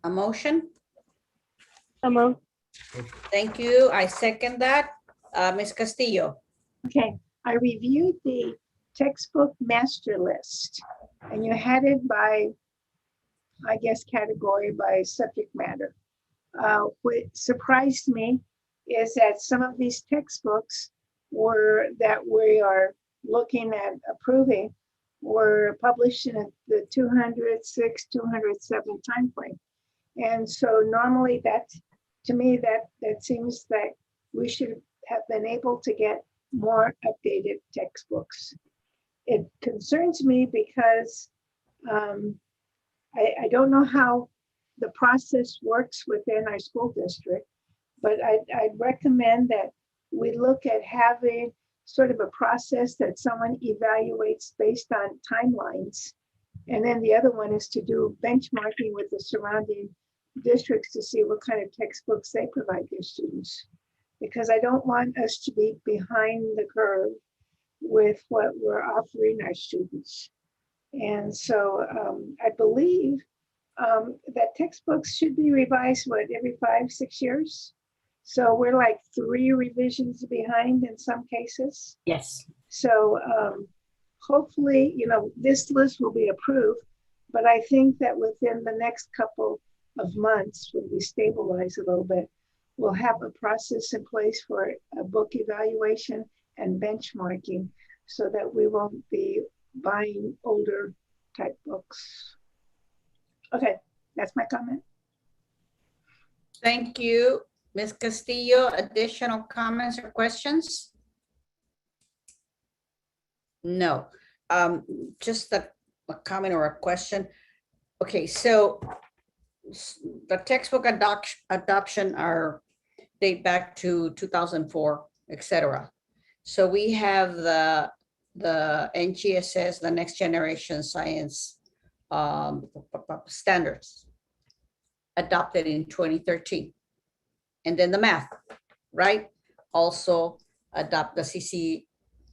a motion. Thank you. I second that. Ms. Castillo. Okay, I reviewed the textbook master list, and you had it by, I guess, category by subject matter. What surprised me is that some of these textbooks that we are looking at approving were published in the 206, 207 timeframe. And so normally to me, that seems that we should have been able to get more updated textbooks. It concerns me because I don't know how the process works within our school district, but I'd recommend that we look at having sort of a process that someone evaluates based on timelines And then the other one is to do benchmarking with the surrounding districts to see what kind of textbooks they provide their students. Because I don't want us to be behind the curve with what we're offering our students. And so I believe that textbooks should be revised, every 5-6 years? So we're like 3 revisions behind in some cases. Yes. So hopefully, this list will be approved, but I think that within the next couple of months, when we stabilize a little bit, we'll have a process in place for a book evaluation and benchmarking so that we won't be buying older type books. Okay, that's my comment. Thank you, Ms. Castillo. Additional comments or questions? No, just a comment or a question. Okay, so the textbook adoption are date back to 2004, etc. So we have the NGSS, the Next Generation Science standards adopted in 2013. And then the math, right? Also adopt the CC,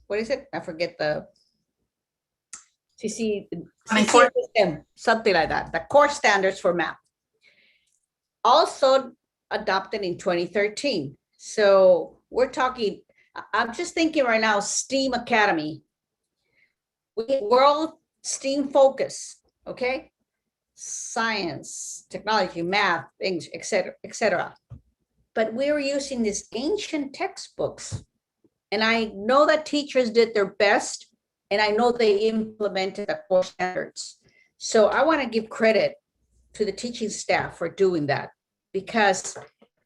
what is it? I forget the CCSM, something like that, the core standards for math. Also adopted in 2013. So we're talking, I'm just thinking right now, STEAM Academy. We're all STEAM focused, okay? Science, technology, math, things, etc., etc. But we're using these ancient textbooks. And I know that teachers did their best, and I know they implemented the core standards. So I want to give credit to the teaching staff for doing that, because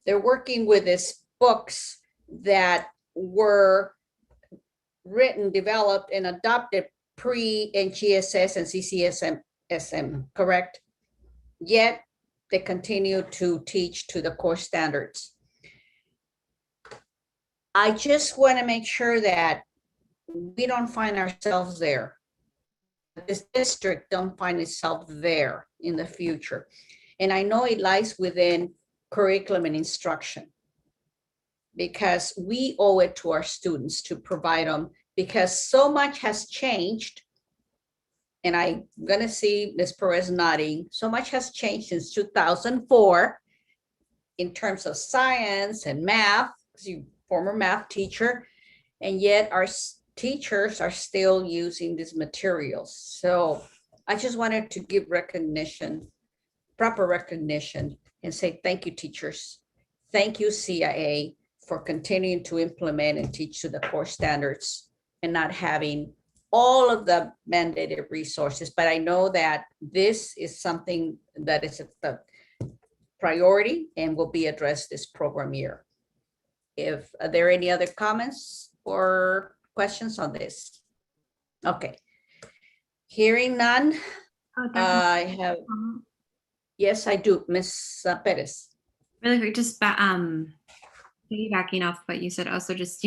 they're working with these books that were written, developed, and adopted pre-NGSS and CCSM, correct? Yet they continue to teach to the core standards. I just want to make sure that we don't find ourselves there. This district don't find itself there in the future. And I know it lies within curriculum and instruction, because we owe it to our students to provide them, because so much has changed. And I'm gonna see Ms. Perez nodding. So much has changed since 2004 in terms of science and math, because you're a former math teacher, and yet our teachers are still using these materials. So I just wanted to give recognition, proper recognition, and say thank you, teachers. Thank you, CIA, for continuing to implement and teach to the core standards and not having all of the mandated resources. But I know that this is something that is a priority and will be addressed this program year. Are there any other comments or questions on this? Okay. Hearing none, I have, yes, I do, Ms. Perez. Really quick, just piggybacking off what you said, also just,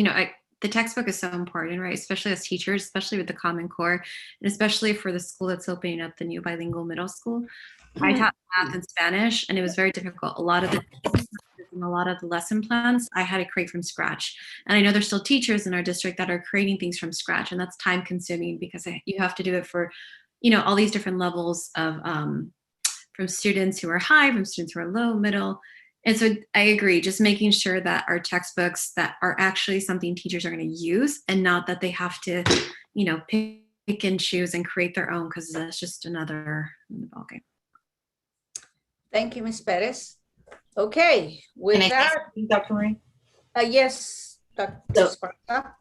the textbook is so important, right? Especially as teachers, especially with the Common Core, and especially for the school that's opening up, the new bilingual middle school. I taught math and Spanish, and it was very difficult. A lot of the lesson plans I had to create from scratch. And I know there's still teachers in our district that are creating things from scratch, and that's time consuming because you have to do it for, all these different levels of from students who are high, from students who are low, middle. And so I agree, just making sure that our textbooks that are actually something teachers are going to use, and not that they have to, pick and choose and create their own, because that's just another ballgame. Thank you, Ms. Perez. Okay, with that, Dr. Marie? Yes, Dr. Sparta.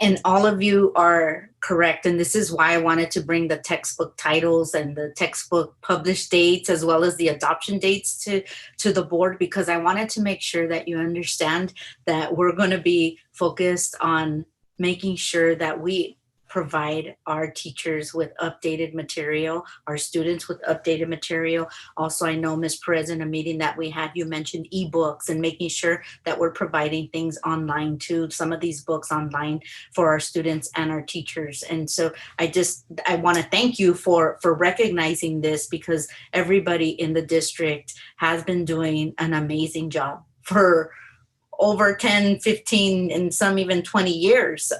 And all of you are correct. And this is why I wanted to bring the textbook titles and the textbook published dates, as well as the adoption dates to the board, because I wanted to make sure that you understand that we're going to be focused on making sure that we provide our teachers with updated material, our students with updated material. Also, I know, Ms. Perez, in a meeting that we had, you mentioned ebooks and making sure that we're providing things online too, some of these books online for our students and our teachers. And so I want to thank you for recognizing this, because everybody in the district has been doing an amazing job for over 10, 15, and some even 20 years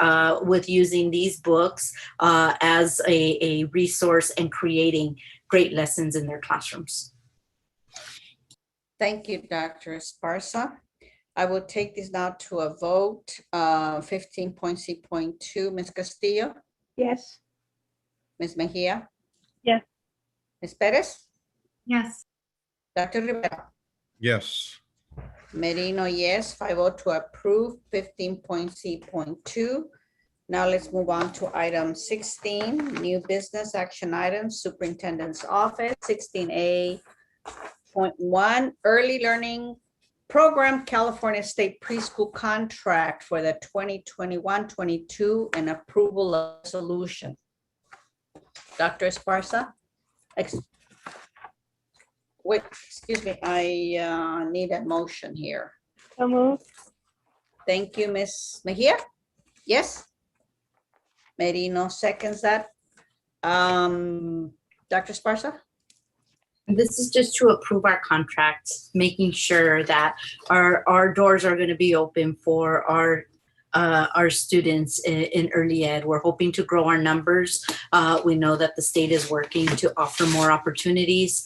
with using these books as a resource and creating great lessons in their classrooms. Thank you, Dr. Esparza. I will take this now to a vote. 15.C.2, Ms. Castillo, Yes. Ms. Mejia, Yes. Ms. Perez, Yes. Dr. Rivera. Yes. Merino, yes. 5-0 to approve. 15.C.2. Now let's move on to item 16, new business action items, superintendent's office. 16A.1, early learning program, California State preschool contract for the 2021-22 and approval of solution. Dr. Esparza? Wait, excuse me, I need a motion here. So moved. Thank you, Ms. Mejia. Yes? Merino seconds that. Dr. Esparza? This is just to approve our contracts, making sure that our doors are going to be open for our students in early ed. We're hoping to grow our numbers. We know that the state is working to offer more opportunities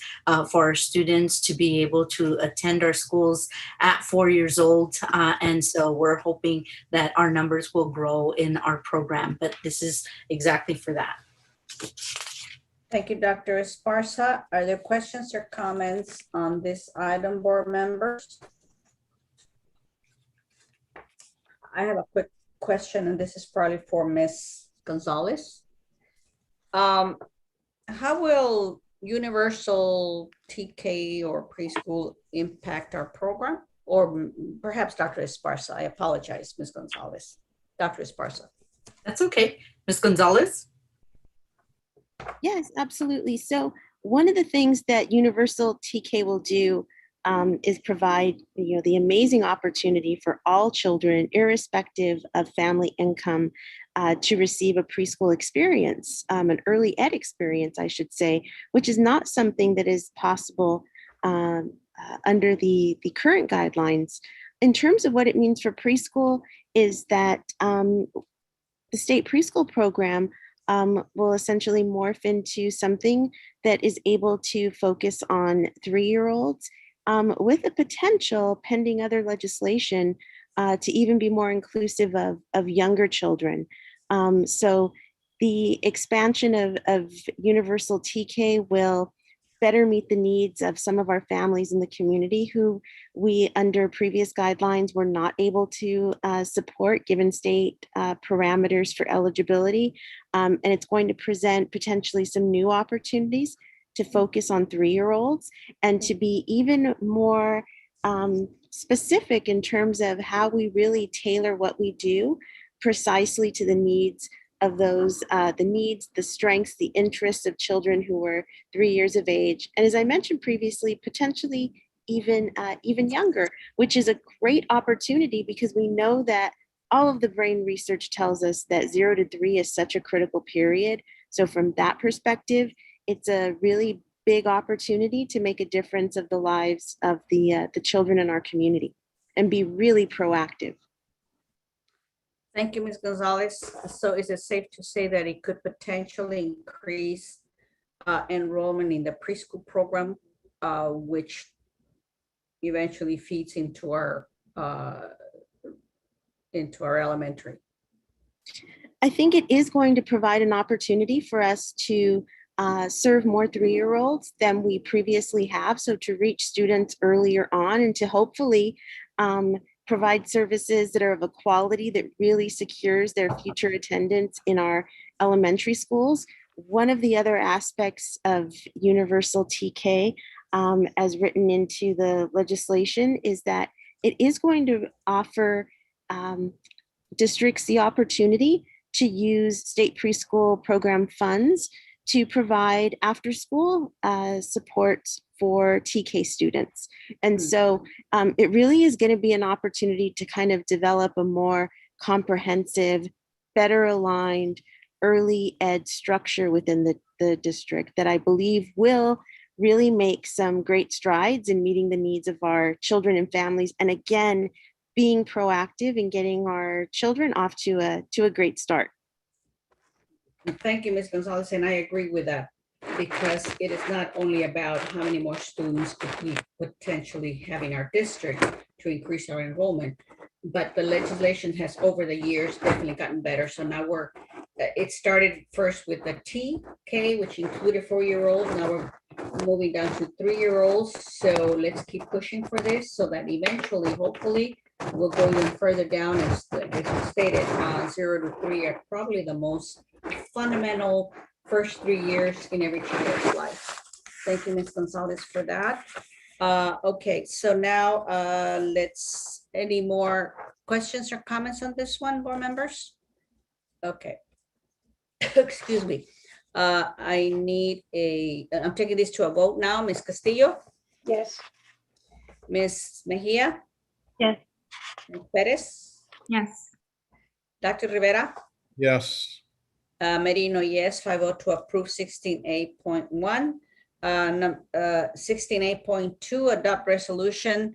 for our students to be able to attend our schools at 4 years old. And so we're hoping that our numbers will grow in our program, but this is exactly for that. Thank you, Dr. Esparza. Are there questions or comments on this item, board members? I have a quick question, and this is probably for Ms. Gonzalez. How will universal TK or preschool impact our program? Or perhaps Dr. Esparza, I apologize, Ms. Gonzalez. Dr. Esparza. That's okay. Ms. Gonzalez? Yes, absolutely. So one of the things that Universal TK will do is provide, the amazing opportunity for all children, irrespective of family income, to receive a preschool experience, an early ed experience, I should say, which is not something that is possible under the current guidelines. In terms of what it means for preschool, is that the state preschool program will essentially morph into something that is able to focus on 3-year-olds with a potential, pending other legislation, to even be more inclusive of younger children. So the expansion of Universal TK will better meet the needs of some of our families in the community who we, under previous guidelines, were not able to support given state parameters for eligibility. And it's going to present potentially some new opportunities to focus on 3-year-olds and to be even more specific in terms of how we really tailor what we do precisely to the needs of those, the needs, the strengths, the interests of children who were 3 years of age. And as I mentioned previously, potentially even younger, which is a great opportunity because we know that all of the brain research tells us that 0 to 3 is such a critical period. So from that perspective, it's a really big opportunity to make a difference of the lives of the children in our community and be really proactive. Thank you, Ms. Gonzalez. So is it safe to say that it could potentially increase enrollment in the preschool program, which eventually feeds into our elementary? I think it is going to provide an opportunity for us to serve more 3-year-olds than we previously have. So to reach students earlier on and to hopefully provide services that are of a quality that really secures their future attendance in our elementary schools. One of the other aspects of Universal TK, as written into the legislation, is that it is going to offer districts the opportunity to use state preschool program funds to provide after school support for TK students. And so it really is going to be an opportunity to kind of develop a more comprehensive, better aligned early ed structure within the district that I believe will really make some great strides in meeting the needs of our children and families. And again, being proactive and getting our children off to a great start. Thank you, Ms. Gonzalez, and I agree with that, because it is not only about how many more students could we potentially have in our district to increase our enrollment, but the legislation has over the years definitely gotten better. So now it started first with the TK, which included 4-year-olds. Now we're moving down to 3-year-olds. So let's keep pushing for this so that eventually, hopefully, we'll go even further down. As stated, 0 to 3 are probably the most fundamental first 3 years in every child's life. Thank you, Ms. Gonzalez, for that. Okay, so now any more questions or comments on this one, board members? Okay. Excuse me. I'm taking this to a vote now. Ms. Castillo? Yes. Ms. Mejia? Yes. Ms. Perez? Yes. Dr. Rivera? Yes. Merino, yes. 5-0 to approve 16A.1. 16A.2, adopt resolution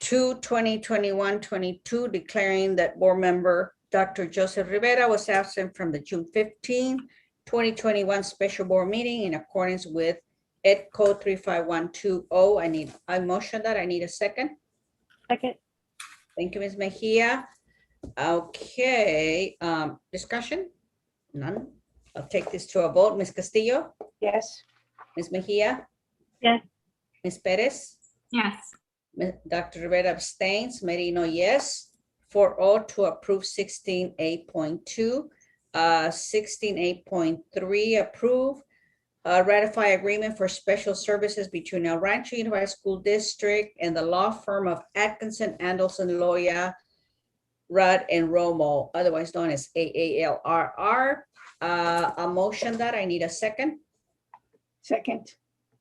2/2021-22, declaring that board member Dr. Joseph Rivera was absent from the June 15, 2021 special board meeting in accordance with Ed Code 35120. I motion that. I need a second. Second. Thank you, Ms. Mejia. Okay, discussion? None. I'll take this to a vote. Ms. Castillo? Yes. Ms. Mejia? Yes. Ms. Perez? Yes. Dr. Rivera abstains. Merino, yes. 4-0 to approve 16A.2. 16A.3, approve. Ratify agreement for special services between El Rancho Unified School District and the law firm of Atkinson, Andelson, Loya, Rudd, and Romo, otherwise known as AALRR. A motion that. I need a second. Second.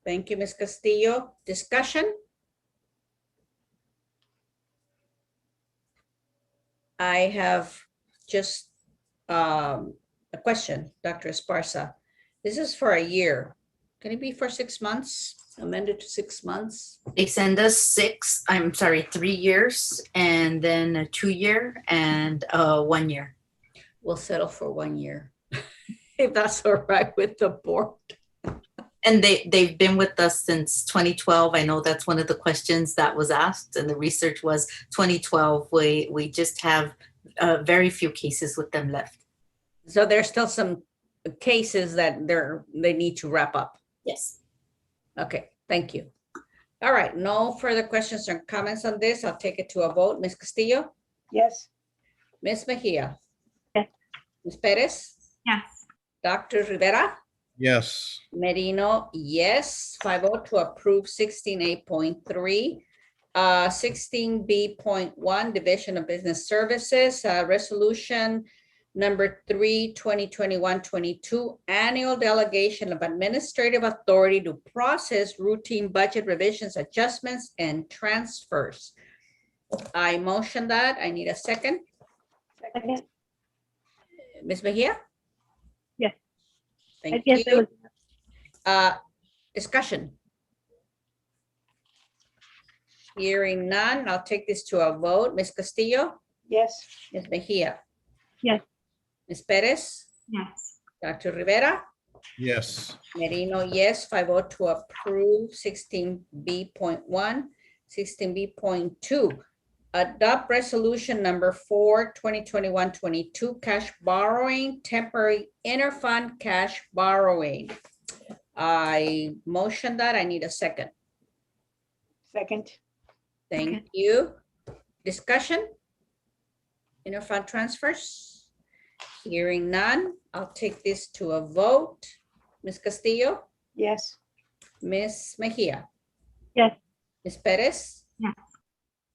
Thank you, Ms. Castillo. Discussion? I have just a question, Dr. Esparza. This is for a year. Can it be for 6 months? Amended to 6 months? They send us 3 years, and then a 2-year and 1 year. We'll settle for 1 year, if that's all right with the board. And they've been with us since 2012. I know that's one of the questions that was asked, and the research was 2012. We just have very few cases with them left. So there's still some cases that they need to wrap up. Yes. Okay, thank you. All right, no further questions or comments on this. I'll take it to a vote. Ms. Castillo? Yes. Ms. Mejia? Yes. Ms. Perez? Yes. Dr. Rivera? Yes. Merino, yes. 5-0 to approve 16A.3. 16B.1, Division of Business Services, Resolution number 3/2021-22, Annual Delegation of Administrative Authority to process routine budget revisions, adjustments, and transfers. I motion that. I need a second. Second. Ms. Mejia? Yes. Thank Yes, you. Discussion. Hearing none, I'll take this to a vote. Ms. Castillo? Yes. Ms. Mejia? Yes. Ms. Perez? Yes. Dr. Rivera? Yes. Merino, yes. 5-0 to approve 16B.1. 16B.2, adopt resolution number 4/2021-22, cash borrowing, temporary interfund cash borrowing. I motion that. I need a second. Second. Thank you. Discussion? Interfund transfers? Hearing none, I'll take this to a vote. Ms. Castillo? Yes. Ms. Mejia? Yes. Ms. Perez? Yes.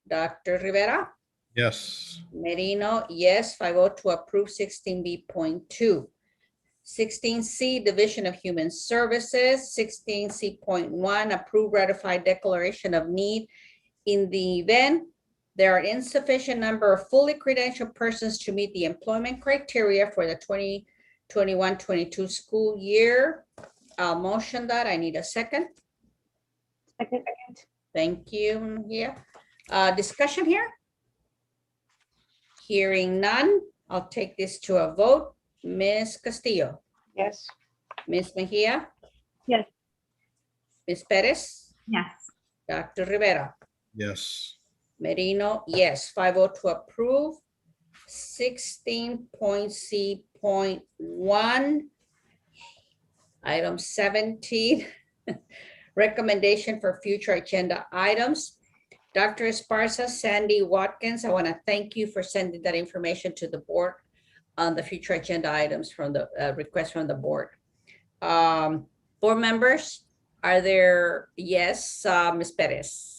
Dr. Rivera? Yes. Merino, yes. 5-0 to approve 16B.2. 16C, Division of Human Services. 16C.1, approve ratified declaration of need in the event there are insufficient number of fully credentialed persons to meet the employment criteria for the 2021-22 school year. I'll motion that. I need a second. Second. Thank you. Yeah. Discussion here? Hearing none, I'll take this to a vote. Ms. Castillo, Yes. Ms. Mejia, Yes. Ms. Perez, Yes. Dr. Rivera, Yes. Merino, yes. 5-0 to approve. 16.C.1, item 17, recommendation for future agenda items. Dr. Esparza, Sandy Watkins, I want to thank you for sending that information to the board on the future agenda items from the request from the board. Board members, are there? Yes, Ms. Perez.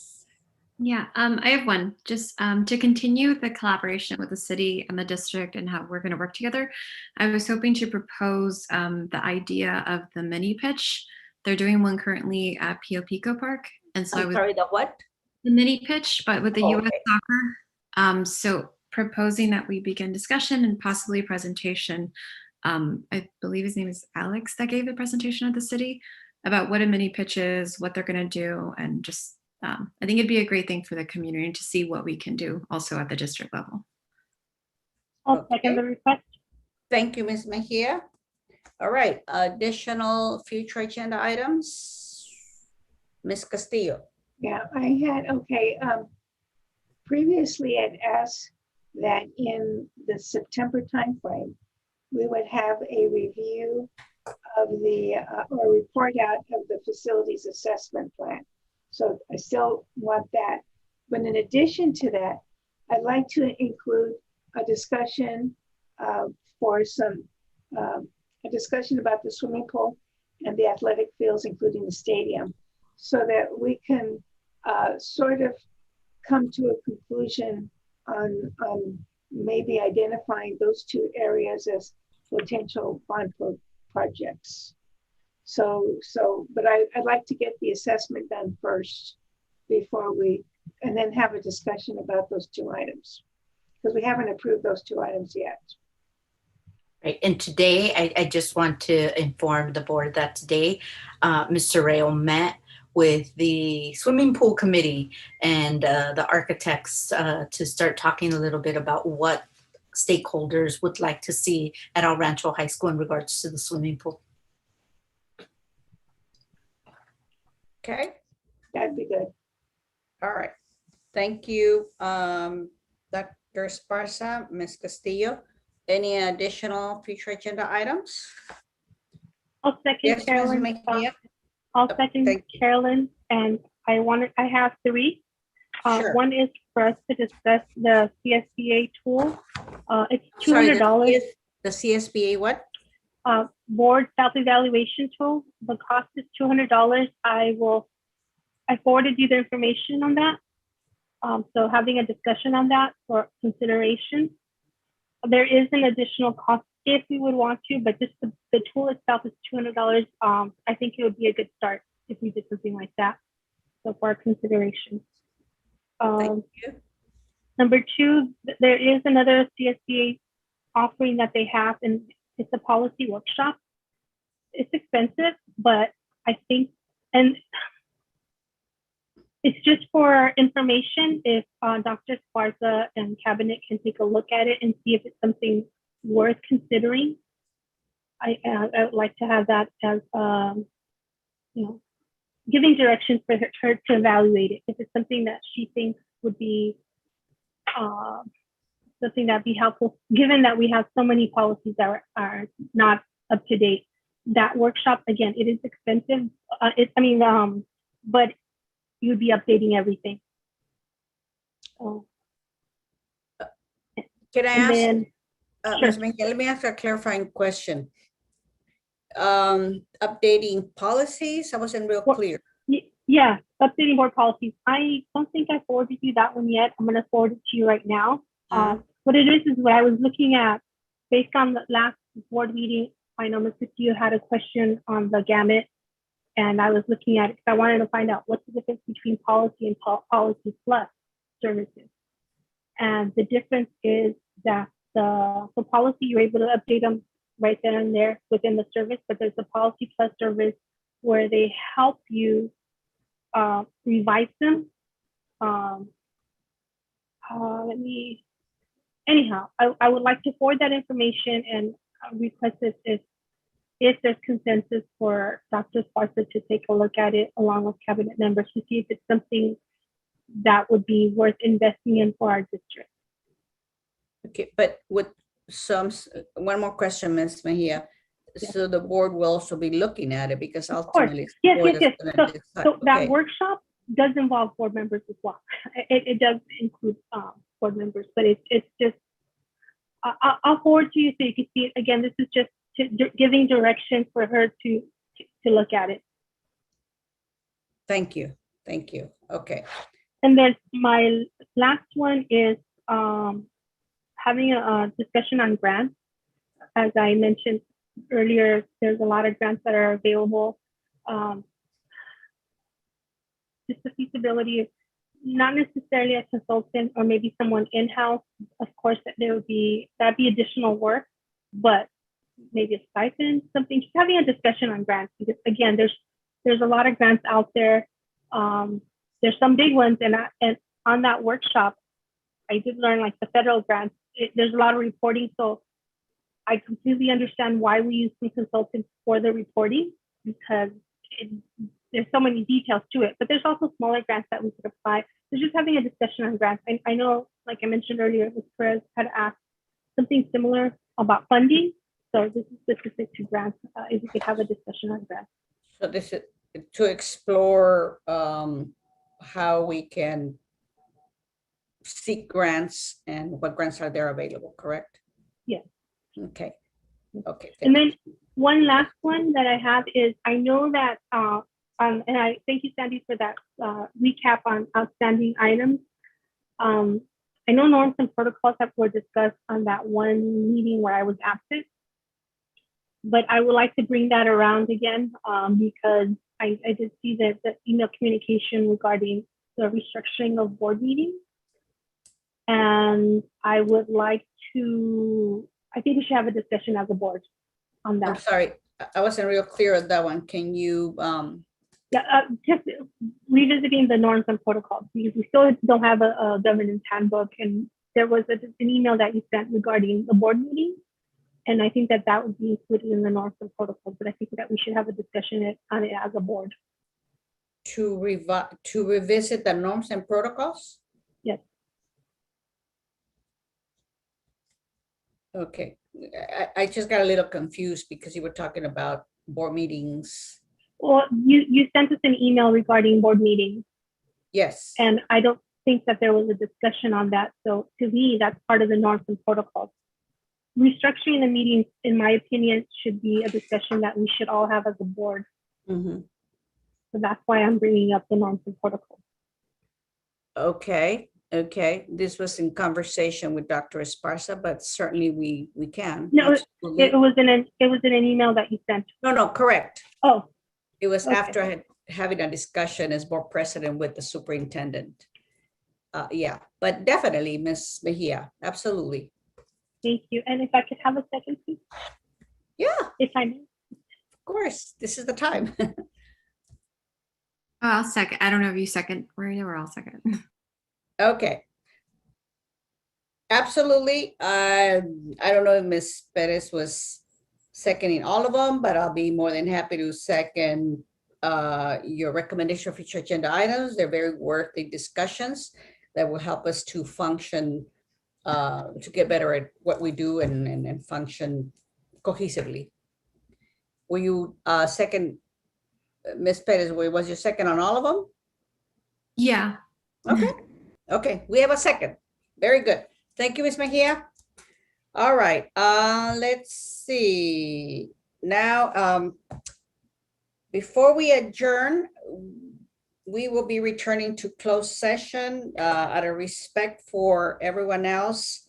Yeah, I have one. Just to continue the collaboration with the city and the district and how we're going to work together, I was hoping to propose the idea of the mini pitch. They're doing one currently at Pio Pico Park. And so I'm sorry, the what? The mini pitch, but with the Oh, US okay. soccer. So proposing that we begin discussion and possibly a presentation. I believe his name is Alex that gave the presentation at the city about what a mini pitch is, what they're going to do, and just I think it'd be a great thing for the community to see what we can do also at the district level. I'll second the request. Thank you, Ms. Mejia. All right, additional future agenda items. Ms. Castillo. Yeah, I had, okay, previously I'd asked that in the September timeframe, we would have a review of the, or report out of the facilities assessment plan. So I still want that. But in addition to that, I'd like to include a discussion for some, a discussion about the swimming pool and the athletic fields, including the stadium, so that we can sort of come to a conclusion on maybe identifying those two areas as potential bond projects. But I'd like to get the assessment done first before and then have a discussion about those two items, because we haven't approved those two items yet. Right. And today, I just want to inform the board that today, Mr. Rayo met with the swimming pool committee and the architects to start talking a little bit about what stakeholders would like to see at El Rancho High School in regards to the swimming pool. Okay. That'd be good. All right. Thank you, Dr. Esparza, Ms. Castillo. Any additional future agenda items? I'll second Yes, Carolyn. Ms. Mejia. I'll second Carolyn, and I have three. Sure. One is for us to discuss the CSBA tool. It's Sorry, $200. the CSBA what? Board self-evaluation tool. The cost is $200. I forwarded you the information on that. So having a discussion on that for consideration. There is an additional cost if we would want to, but just the tool itself is $200. I think it would be a good start if we did something like that. So for our consideration. Thank you. Number two, there is another CSBA offering that they have, and it's a policy workshop. It's expensive, but I think, and it's just for information. If Dr. Esparza and Cabinet can take a look at it and see if it's something worth considering. I would like to have that as, giving direction for her to evaluate it. If it's something that she thinks would be something that'd be helpful, given that we have so many policies that are not up to date. That workshop, again, it is expensive. But you'd be updating everything. So, Can I ask, then, Ms. Mejia, let me ask a clarifying question. Updating policies, I wasn't real clear. Yeah, updating board policies. I don't think I forwarded you that one yet. I'm going to forward it to you right now. What it is what I was looking at based on the last board meeting. I know Mr. Teo had a question on the gamut, and I was looking at it because I wanted to find out what's the difference between policy and policy plus services. And the difference is that for policy, you're able to update them right then and there within the service, but there's a policy plus service where they help you revise them. Anyhow, I would like to forward that information and request if there's consensus for Dr. Esparza to take a look at it along with cabinet members to see if it's something that would be worth investing in for our district. Okay, but with one more question, Ms. Mejia. Yeah. So the board will also be looking at it because Of course. ultimately. Yes. So that Okay. workshop does involve board members as well. It does include board members, but it's just, I'll forward to you so you can see it. Again, this is just giving direction for her to look at it. Thank you. Thank you. Okay. And then my last one is having a discussion on grants. As I mentioned earlier, there's a lot of grants that are available. Just the feasibility of not necessarily a consultant or maybe someone in-house. Of course, that'd be additional work, but maybe a stipend, something. Just having a discussion on grants, because again, there's a lot of grants out there. There's some big ones, and on that workshop, I did learn like the federal grants. There's a lot of reporting, so I completely understand why we use some consultants for the reporting, because there's so many details to it. But there's also smaller grants that we could apply. So just having a discussion on grants. I know, like I mentioned earlier, Ms. Perez had asked something similar about funding. So this is specific to grants. If we could have a discussion on grants. So this is to explore how we can seek grants and what grants are there available, correct? Yes. Okay. Okay. And then one last one that I have is, I know that, and I thank you, Sandy, for that recap on outstanding items. I know norms and protocols were discussed on that one meeting where I was absent, but I would like to bring that around again because I did see that the email communication regarding the restructuring of board meetings. And I would like to, I think we should have a discussion as a board on that. I'm sorry, I wasn't real clear on that one. Can you? Just revisiting the norms and protocols, because we still don't have a governance handbook, and there was an email that you sent regarding the board meeting, and I think that would be included in the norms and protocols, but I think that we should have a discussion on it as a board. To revisit the norms and protocols? Yes. Okay, I just got a little confused because you were talking about board meetings. Well, you sent us an email regarding board meetings. Yes. And I don't think that there was a discussion on that. So to me, that's part of the norms and protocols. Restructuring the meetings, in my opinion, should be a discussion that we should all have as a board. Mm-hmm. So that's why I'm bringing up the norms and protocols. Okay. Okay, this was in conversation with Dr. Esparza, but certainly we can. No, it was in an email that you sent. No, correct. Oh, it was okay. After I had having a discussion as board president with the superintendent. Yeah, but definitely, Ms. Mejia, absolutely. Thank you. And if I could have a second, please. Yeah. If I may. Of course, this is the time. I'll second. I don't know if you second, Marina, or I'll second. Okay. Absolutely. I don't know if Ms. Perez was seconding all of them, but I'll be more than happy to second your recommendation for future agenda items. They're very worthy discussions that will help us to function, to get better at what we do and function cohesively. Will you second, Ms. Perez, was your second on all of them? Yeah. Okay. Okay, we have a second. Very good. Thank you, Ms. Mejia. All right, let's see. Now, before we adjourn, we will be returning to closed session out of respect for everyone else.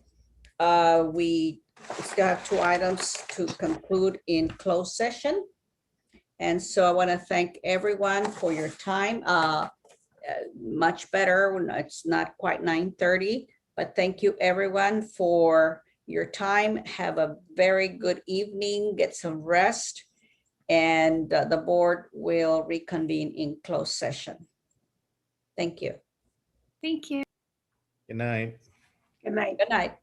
We still have 2 items to conclude in closed session. And so I want to thank everyone for your time. Much better when it's not quite 9:30, but thank you everyone for your time. Have a very good evening, get some rest, and the board will reconvene in closed session. Thank you. Thank you. Good night. Good night. Good night.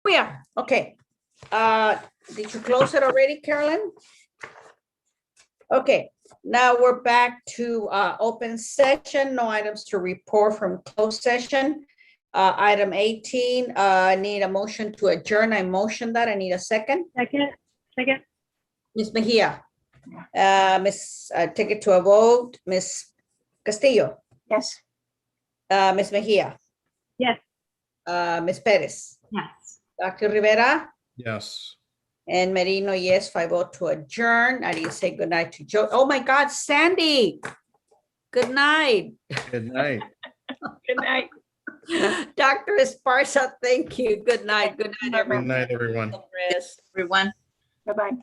We are, okay. Did you close it already, Carolyn? Okay, now we're back to open session. No items to report from closed session. Item 18, I need a motion to adjourn. I motion that. I need a second. Second. Ms. Mejia. Take it to a vote. Ms. Castillo. Yes. Ms. Mejia. Yes. Ms. Perez. Yes. Dr. Rivera. Yes. And Merino, yes, 5-0 to adjourn. I didn't say good night to Joe. Oh my God, Sandy. Good night. Good night. Good night. Dr. Esparza, thank you. Good night. Good night, everyone. Good night, everyone. Everyone. Bye-bye.